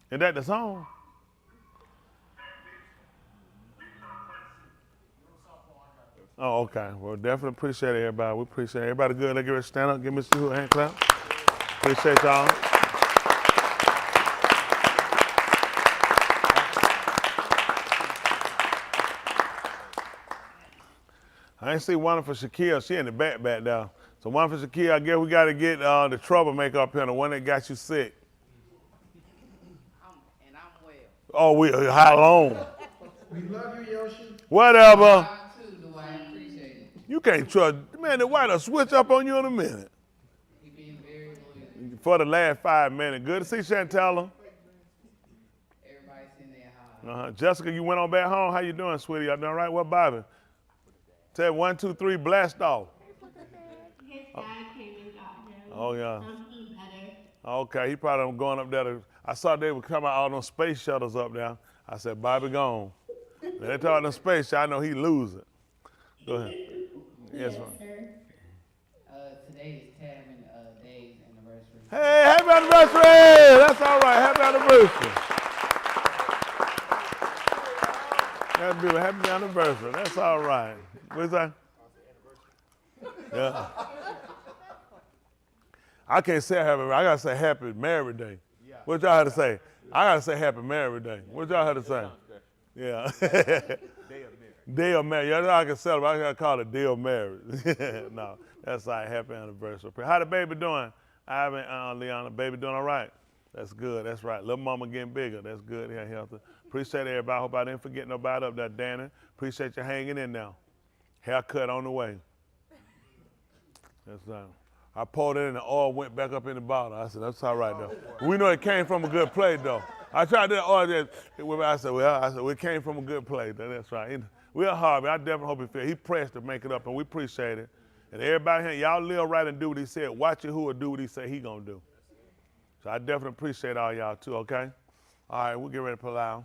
Is that the song? Oh, okay. Well, definitely appreciate everybody. We appreciate everybody. Good. Let's get ready to stand up. Give Mr. Hugh a hand clap. Appreciate y'all. I ain't see one for Shaquille. She in the back there. So one for Shaquille, I guess we got to get the troublemaker up here, the one that got you sick. And I'm well. Oh, how long? We love you, Yoshi. Whatever. I too, Dwight. I appreciate it. You can't trust, man, the white will switch up on you in a minute. He being very loyal. For the last 5 minutes. Good to see Chantella. Everybody's in there high. Jessica, you went on back home. How you doing, sweetie? You done all right? What, Bobby? Say 1, 2, 3, blast off. His dad came and got him. Oh, yeah. Something better. Okay, he probably going up there. I saw they were coming out all those space shuttles up there. I said, Bobby gone. When they talk them space shuttle, I know he lose it. Go ahead. Yes, ma'am. Today is Tavin Day's anniversary. Hey, happy anniversary! That's all right. Happy anniversary. Happy anniversary. That's all right. What's that? Yeah. I can't say happy. I gotta say happy married day. What y'all had to say? I gotta say happy married day. What y'all had to say? Yeah. Day of marriage. Y'all know I can celebrate. I gotta call it day of marriage. No, that's all right. Happy anniversary. How the baby doing? Ivan, Leona, baby doing all right? That's good. That's right. Little mama getting bigger. That's good. Yeah, healthy. Appreciate everybody. Hope I didn't forget nobody up there, Danny. Appreciate you hanging in now. Haircut on the way. That's right. I poured it in, the oil went back up in the bottle. I said, that's all right, though. We know it came from a good place, though. I tried to oil I said, it came from a good place. That's right. We're Harvey. I definitely hope he feels. He pressed to make it up, and we appreciate it. And everybody here, y'all live right and do what he said. Watch it who will do what he said he gonna do. So I definitely appreciate all y'all, too, okay? All right, we'll get ready to pull out.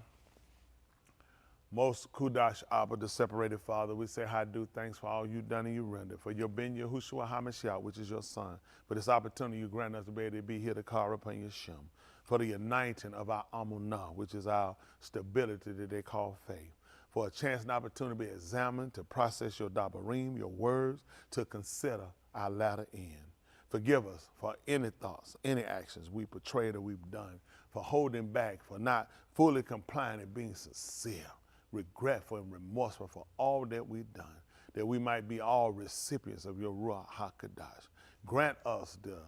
Most Kudash Abba, the separated Father, we say, I do thanks for all you've done and you rendered, for your Ben Yahushua HaMashiach, which is your son, for this opportunity you grant us to be able to be here to call upon your Shem, for the anointing of our Amunah, which is our stability that they call faith, for a chance and opportunity to be examined, to process your Dabarim, your words, to consider our latter end. Forgive us for any thoughts, any actions we portrayed or we've done, for holding back, for not fully complying and being sincere, regretful and remorseful for all that we've done, that we might be all recipients of your Ruach HaKadosh. Grant us the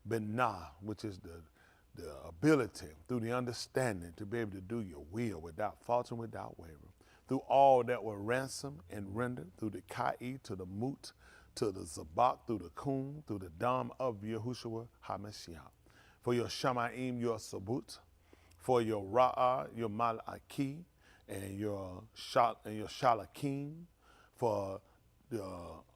Benah, which is the ability through the understanding to be able to do your will without faltering, without wavering. Through all that were ransomed and rendered, through the Ka'i to the Mut, to the Zabak, through the Kum, through the Dam of Yahushua HaMashiach. For your Shamaim, your Sabut, for your Ra'ah, your Mal'aki, and your Shalakim, for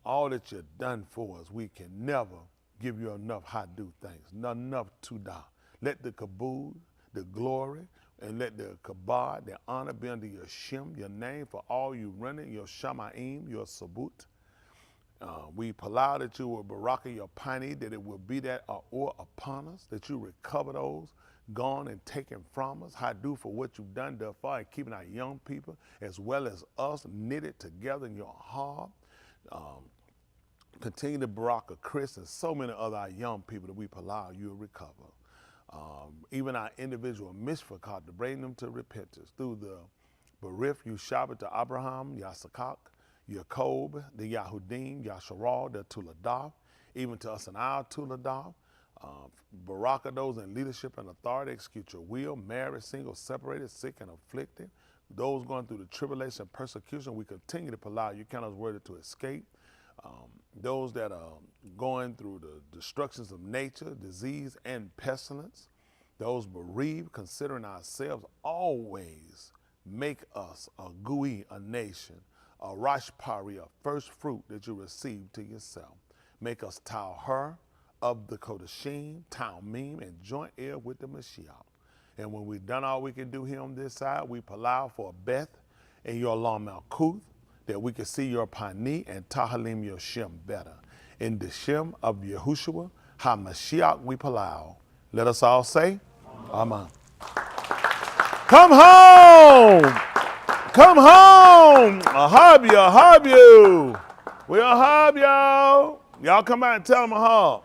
all that you've done for us. We can never give you enough do things, not enough to da. Let the kabod, the glory, and let the kabod, the honor be under your Shem, your name, for all you running, your Shamaim, your Sabut. We allow that you will baraka your pani, that it will be that or upon us, that you recover those gone and taken from us. I do for what you've done thus far and keeping our young people as well as us knitted together in your heart. Continue to Baraka, Chris, and so many other our young people that we allow you to recover. Even our individual misfakar to bring them to repentance through the Barif, Yushabah to Abraham, Yasakak, Yacob, the Yahudim, Yasharal, the Tuladav, even to us and our Tuladav. Baraka, those in leadership and authority, execute your will, married, single, separated, sick, and afflicted. Those going through the tribulation and persecution, we continue to allow you count us worthy to escape. Those that are going through the destructions of nature, disease, and pestilence. Those bereaved, considering ourselves, always make us a gui, a nation, a rashpari, a first fruit that you receive to yourself. Make us Tauher of the Kodashim, Taumim, and joint heir with the Mashiach. And when we've done all we can do here on this side, we palau for Beth and your Lam Malkuth, that we can see your Pani and Tahalim your Shem better. In the Shem of Yahushua, HaMashiach we palau. Let us all say, Amen. Come home! Come home! A hub you, a hub you. We'll hub y'all. Y'all come out and tell them a hub.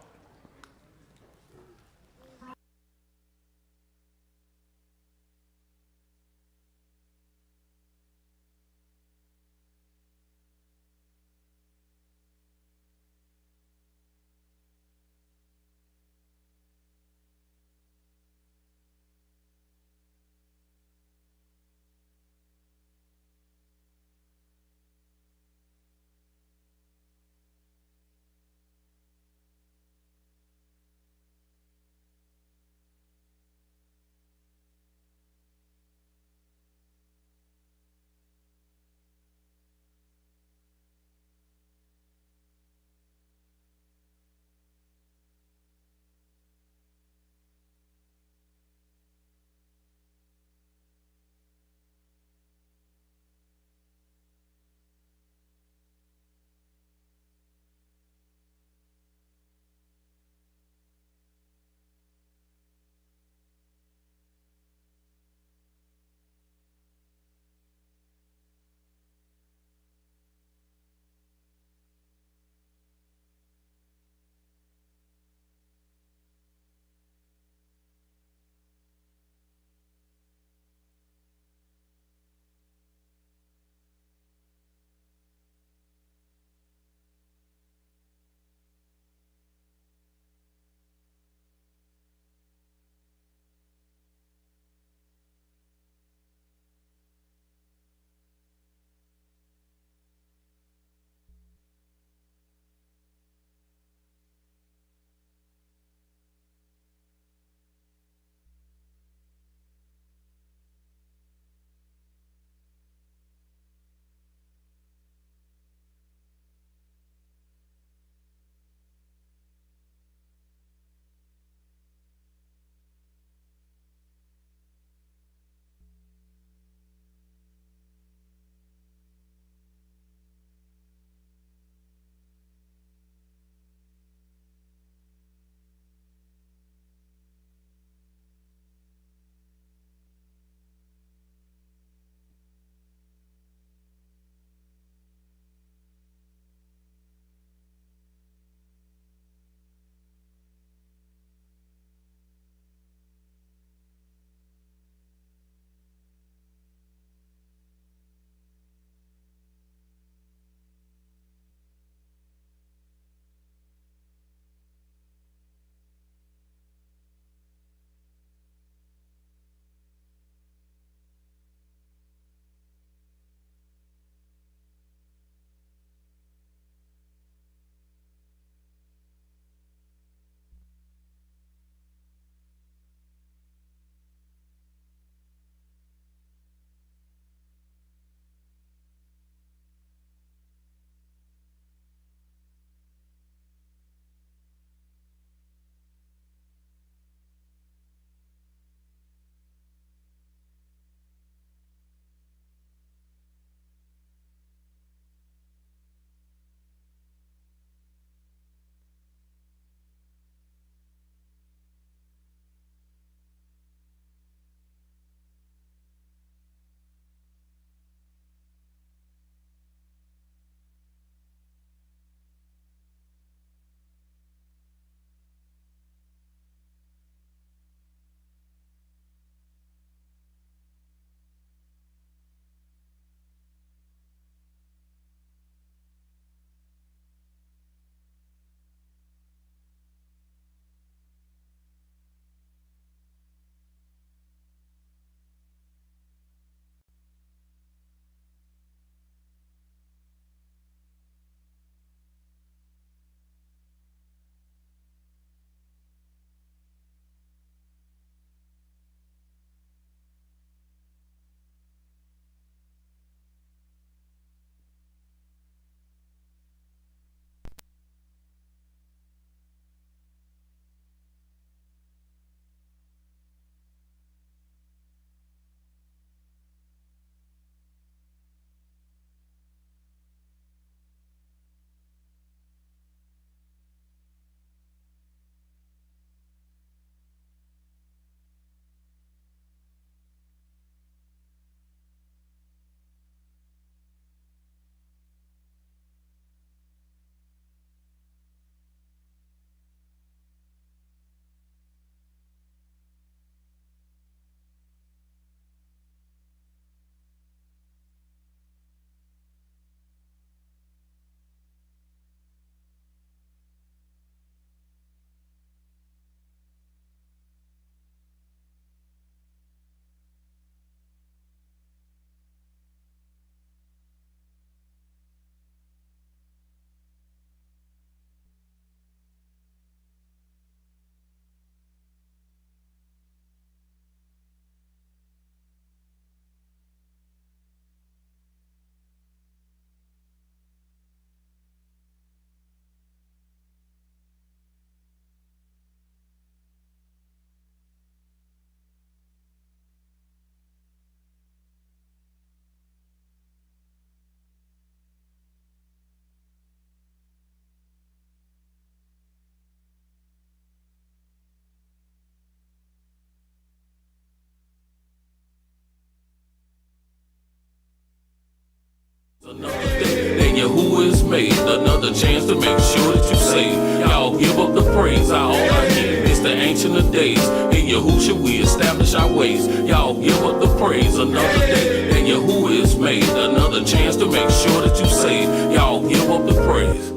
made another chance to make sure that you say, y'all give up the praise. All I hear is the ancient of days. In Yahushua we establish our ways. Y'all give up the praise another day. And Yahuwah is made another chance to make sure that you say, y'all give up the praise.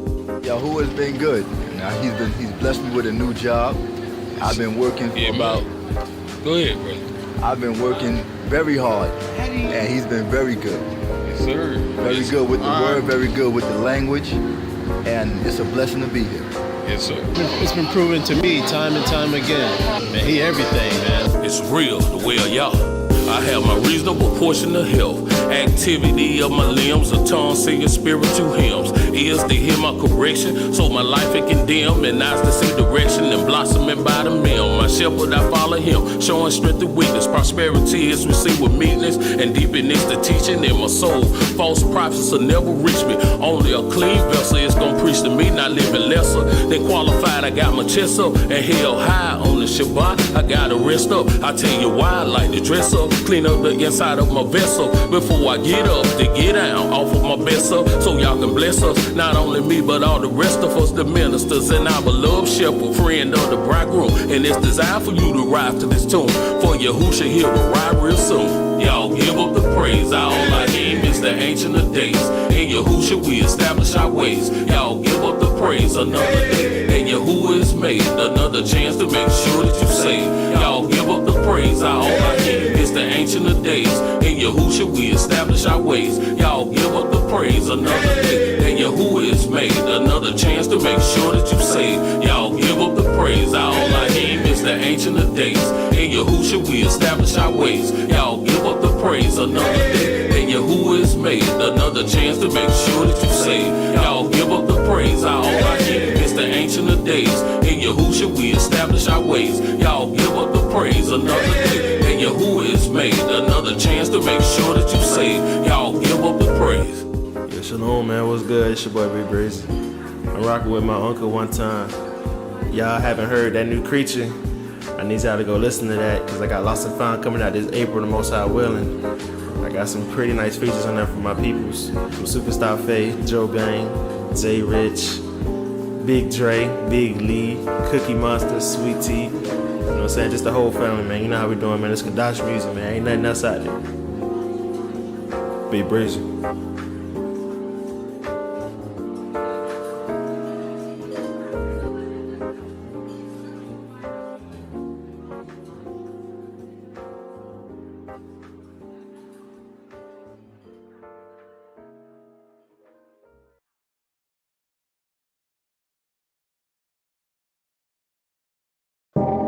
Yahuwah has been good. Now he's blessed me with a new job. I've been working for about. Go ahead, brother. I've been working very hard, and he's been very good. Yes, sir. Very good with the word, very good with the language, and it's a blessing to be here. Yes, sir. It's been proven to me time and time again. Man, he everything, man. It's real, the way of Yah. I have my reasonable portion of health. Activity of my limbs, a tongue singing spiritual hymns. Ears to hear my correction, so my life it condemn, and eyes to see direction and blossoming by the mill. My shepherd, I follow him, showing strength and weakness. Prosperity is received with meekness, and deepness the teaching in my soul. False prophets will never reach me. Only a clean vessel is gonna preach to me, not living lesser than qualified. I got my chest up and held high on the Shabbat. I gotta rest up. I tell you why I like to dress up, clean up the inside of my vessel before I get up to get down off of my best up, so y'all can bless us. Not only me, but all the rest of us, the ministers and our beloved shepherd, friend of the bridegroom. And it's designed for you to rise to this tune, for Yahushua here will ride real soon. Y'all give up the praise. All I aim is the ancient of days. In Yahushua we establish our ways. Y'all give up the praise another day. And Yahuwah is made another chance to make sure that you say, y'all give up the praise. All I aim is the ancient of days. In Yahushua we establish our ways. Y'all give up the praise another day. And Yahuwah is made another chance to make sure that you say, y'all give up the praise. All I aim is the ancient of days. In Yahushua we establish our ways. Y'all give up the praise another day. And Yahuwah is made another chance to make sure that you say, y'all give up the praise. All I aim is the ancient of days. In Yahushua we establish our ways. Y'all give up the praise another day. And Yahuwah is made another chance to make sure that you say, y'all give up the praise. Yo, shalom, man. What's good? It's your boy, Big Breezy. I'm rocking with my uncle one time. Y'all haven't heard that new creature? I need y'all to go listen to that, because I got Lost and Found coming out this April, the Most High willing. I got some pretty nice features on there for my peoples. From Superstar Faye, Joe Bang, Jay Rich, Big Dre, Big Lee, Cookie Monster, Sweet Tea. You know what I'm saying? Just the whole family, man. You know how we doing, man. It's Kadash music, man. Ain't nothing else out there. Big Breezy.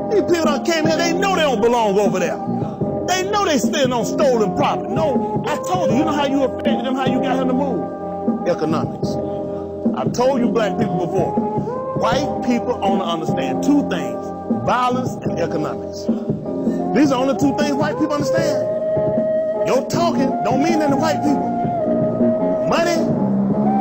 These people done came here, they know they don't belong over there. They know they still on stolen property. No, I told you know how you affected them, how you got him to move? Economics. I've told you black people before. White people only understand two things, violence and economics. These are only two things white people understand. Your talking don't mean nothing to white people. Money,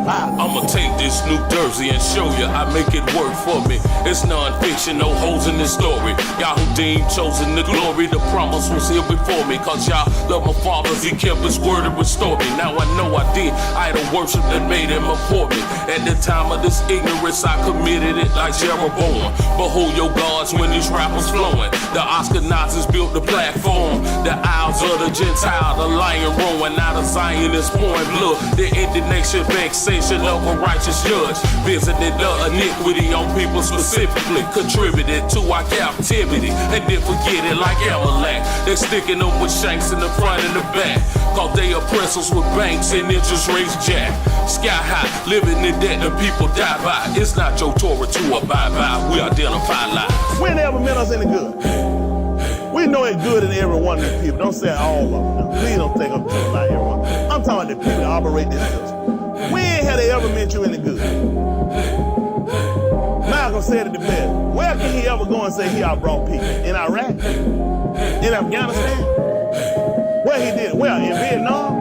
I'ma take this New Jersey and show you I make it work for me. It's non-fiction, no holes in this story. Yahudim chosen the glory. The promise was here before me. Cause y'all love my father, he kept his word and restored me. Now I know I did idol worship that made him afford me. At the time of this ignorance, I committed it like Jeroboam. Behold your gods when these rappers flowing. The Ashkenazis built the platform. The Isles of the Gentile, the lion roaring out of Zion is pouring blood. The indignation, vexation of a righteous judge. Visited the iniquity on people specifically. Contributed to our captivity. And then forget it like Amalek. They're sticking them with shanks in the front and the back. Cause they oppress us with banks and interest rates jack. Sky high, living in debt and people die by. It's not your Torah to abide by. We identify lies. We never meant us any good. We know it's good in every one of these people. Don't say all of them. Please don't think I'm talking about everyone. I'm talking about the people that operate this system. We ain't had they ever meant you any good. Malcolm said it the best. Where can he ever go and say he outbrought peace? In Iraq? In Afghanistan? Where he did it? Where? In Vietnam?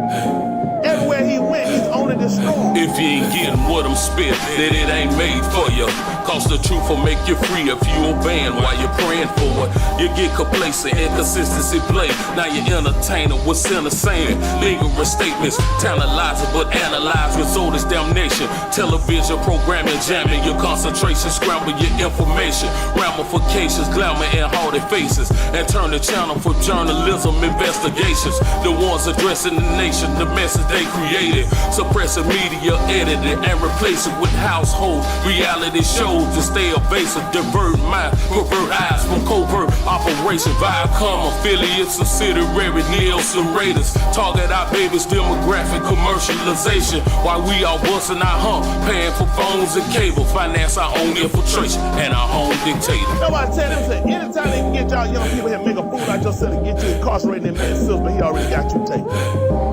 Everywhere he went, he's only destroyed. If you ain't getting what I'm spit, then it ain't made for you. Cause the truth will make you free if you obeying while you're praying for it. You get complacent, inconsistency play. Now you're entertaining with sinner saying lingering statements, tantalizing but analyze, result is damnation. Television programming, jamming your concentration, scramble your information, ramifications, glamour and haughty faces, and turn the channel for journalism investigations. The ones addressing the nation, the message they created, suppressing media, edited and replace it with household reality shows to stay evasive, divert mind, pervert eyes from covert operation. Viacom affiliates, subsidiary Nielsen Raiders, target our babies, demographic commercialization, while we all busting our hump, paying for phones and cable, finance our own infiltration and our own dictator. Nobody tell them, say, anytime they can get y'all young people here, make a fool out yourself and get you incarcerated in that man's system, he already got you taken.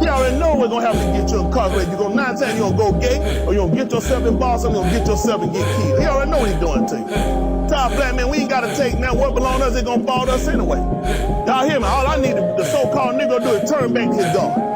He already know we're gonna have to get you incarcerated. You're gonna 9 times you're gonna go gay, or you're gonna get yourself in Boston, or you're gonna get yourself and get killed. He already know what he's doing to you. Tell our black man, we ain't gotta take now what belong to us, it's gonna fall to us anyway. Y'all hear me? All I need the so-called nigga to do is turn back to his God.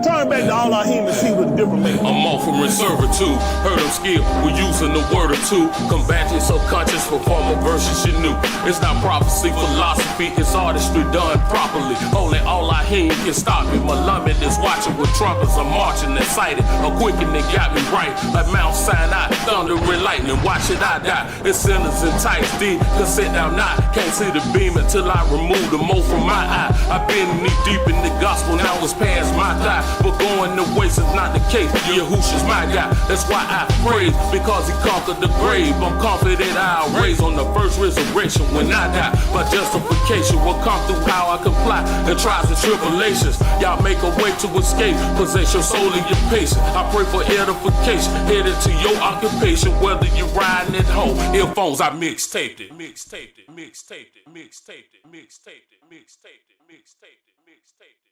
Turn back to all our human see with a different man. I'm off from servitude, heard him skill, we're using a word or two. Combat your subconscious for former versions you knew. It's not prophecy, philosophy, it's artistry done properly. Only all I hear can stop me. My lummet is watching with trumpets, I'm marching excited. A quickening got me right, like Mount Sinai, thunder and lightning. Watch it, I die. It's sinners and tights, D, cause sit down now. Can't see the beam until I remove the mold from my eye. I've been knee deep in the gospel, now it's past my thigh. But going to waste is not the case. Yahushua's my guy. That's why I praise, because he conquered the grave. I'm confident I'll raise on the first resurrection when I die. My justification will come through how I comply the trials and tribulations. Y'all make a way to escape. Possess your soul and your patience. I pray for edification, headed to your occupation. Whether you're riding at home, earphones, I mixtaped it. Mixtaped it. Mixtaped it. Mixtaped it. Mixtaped it. Mixtaped it. Mixtaped it. Mixtaped it. Mixtaped it.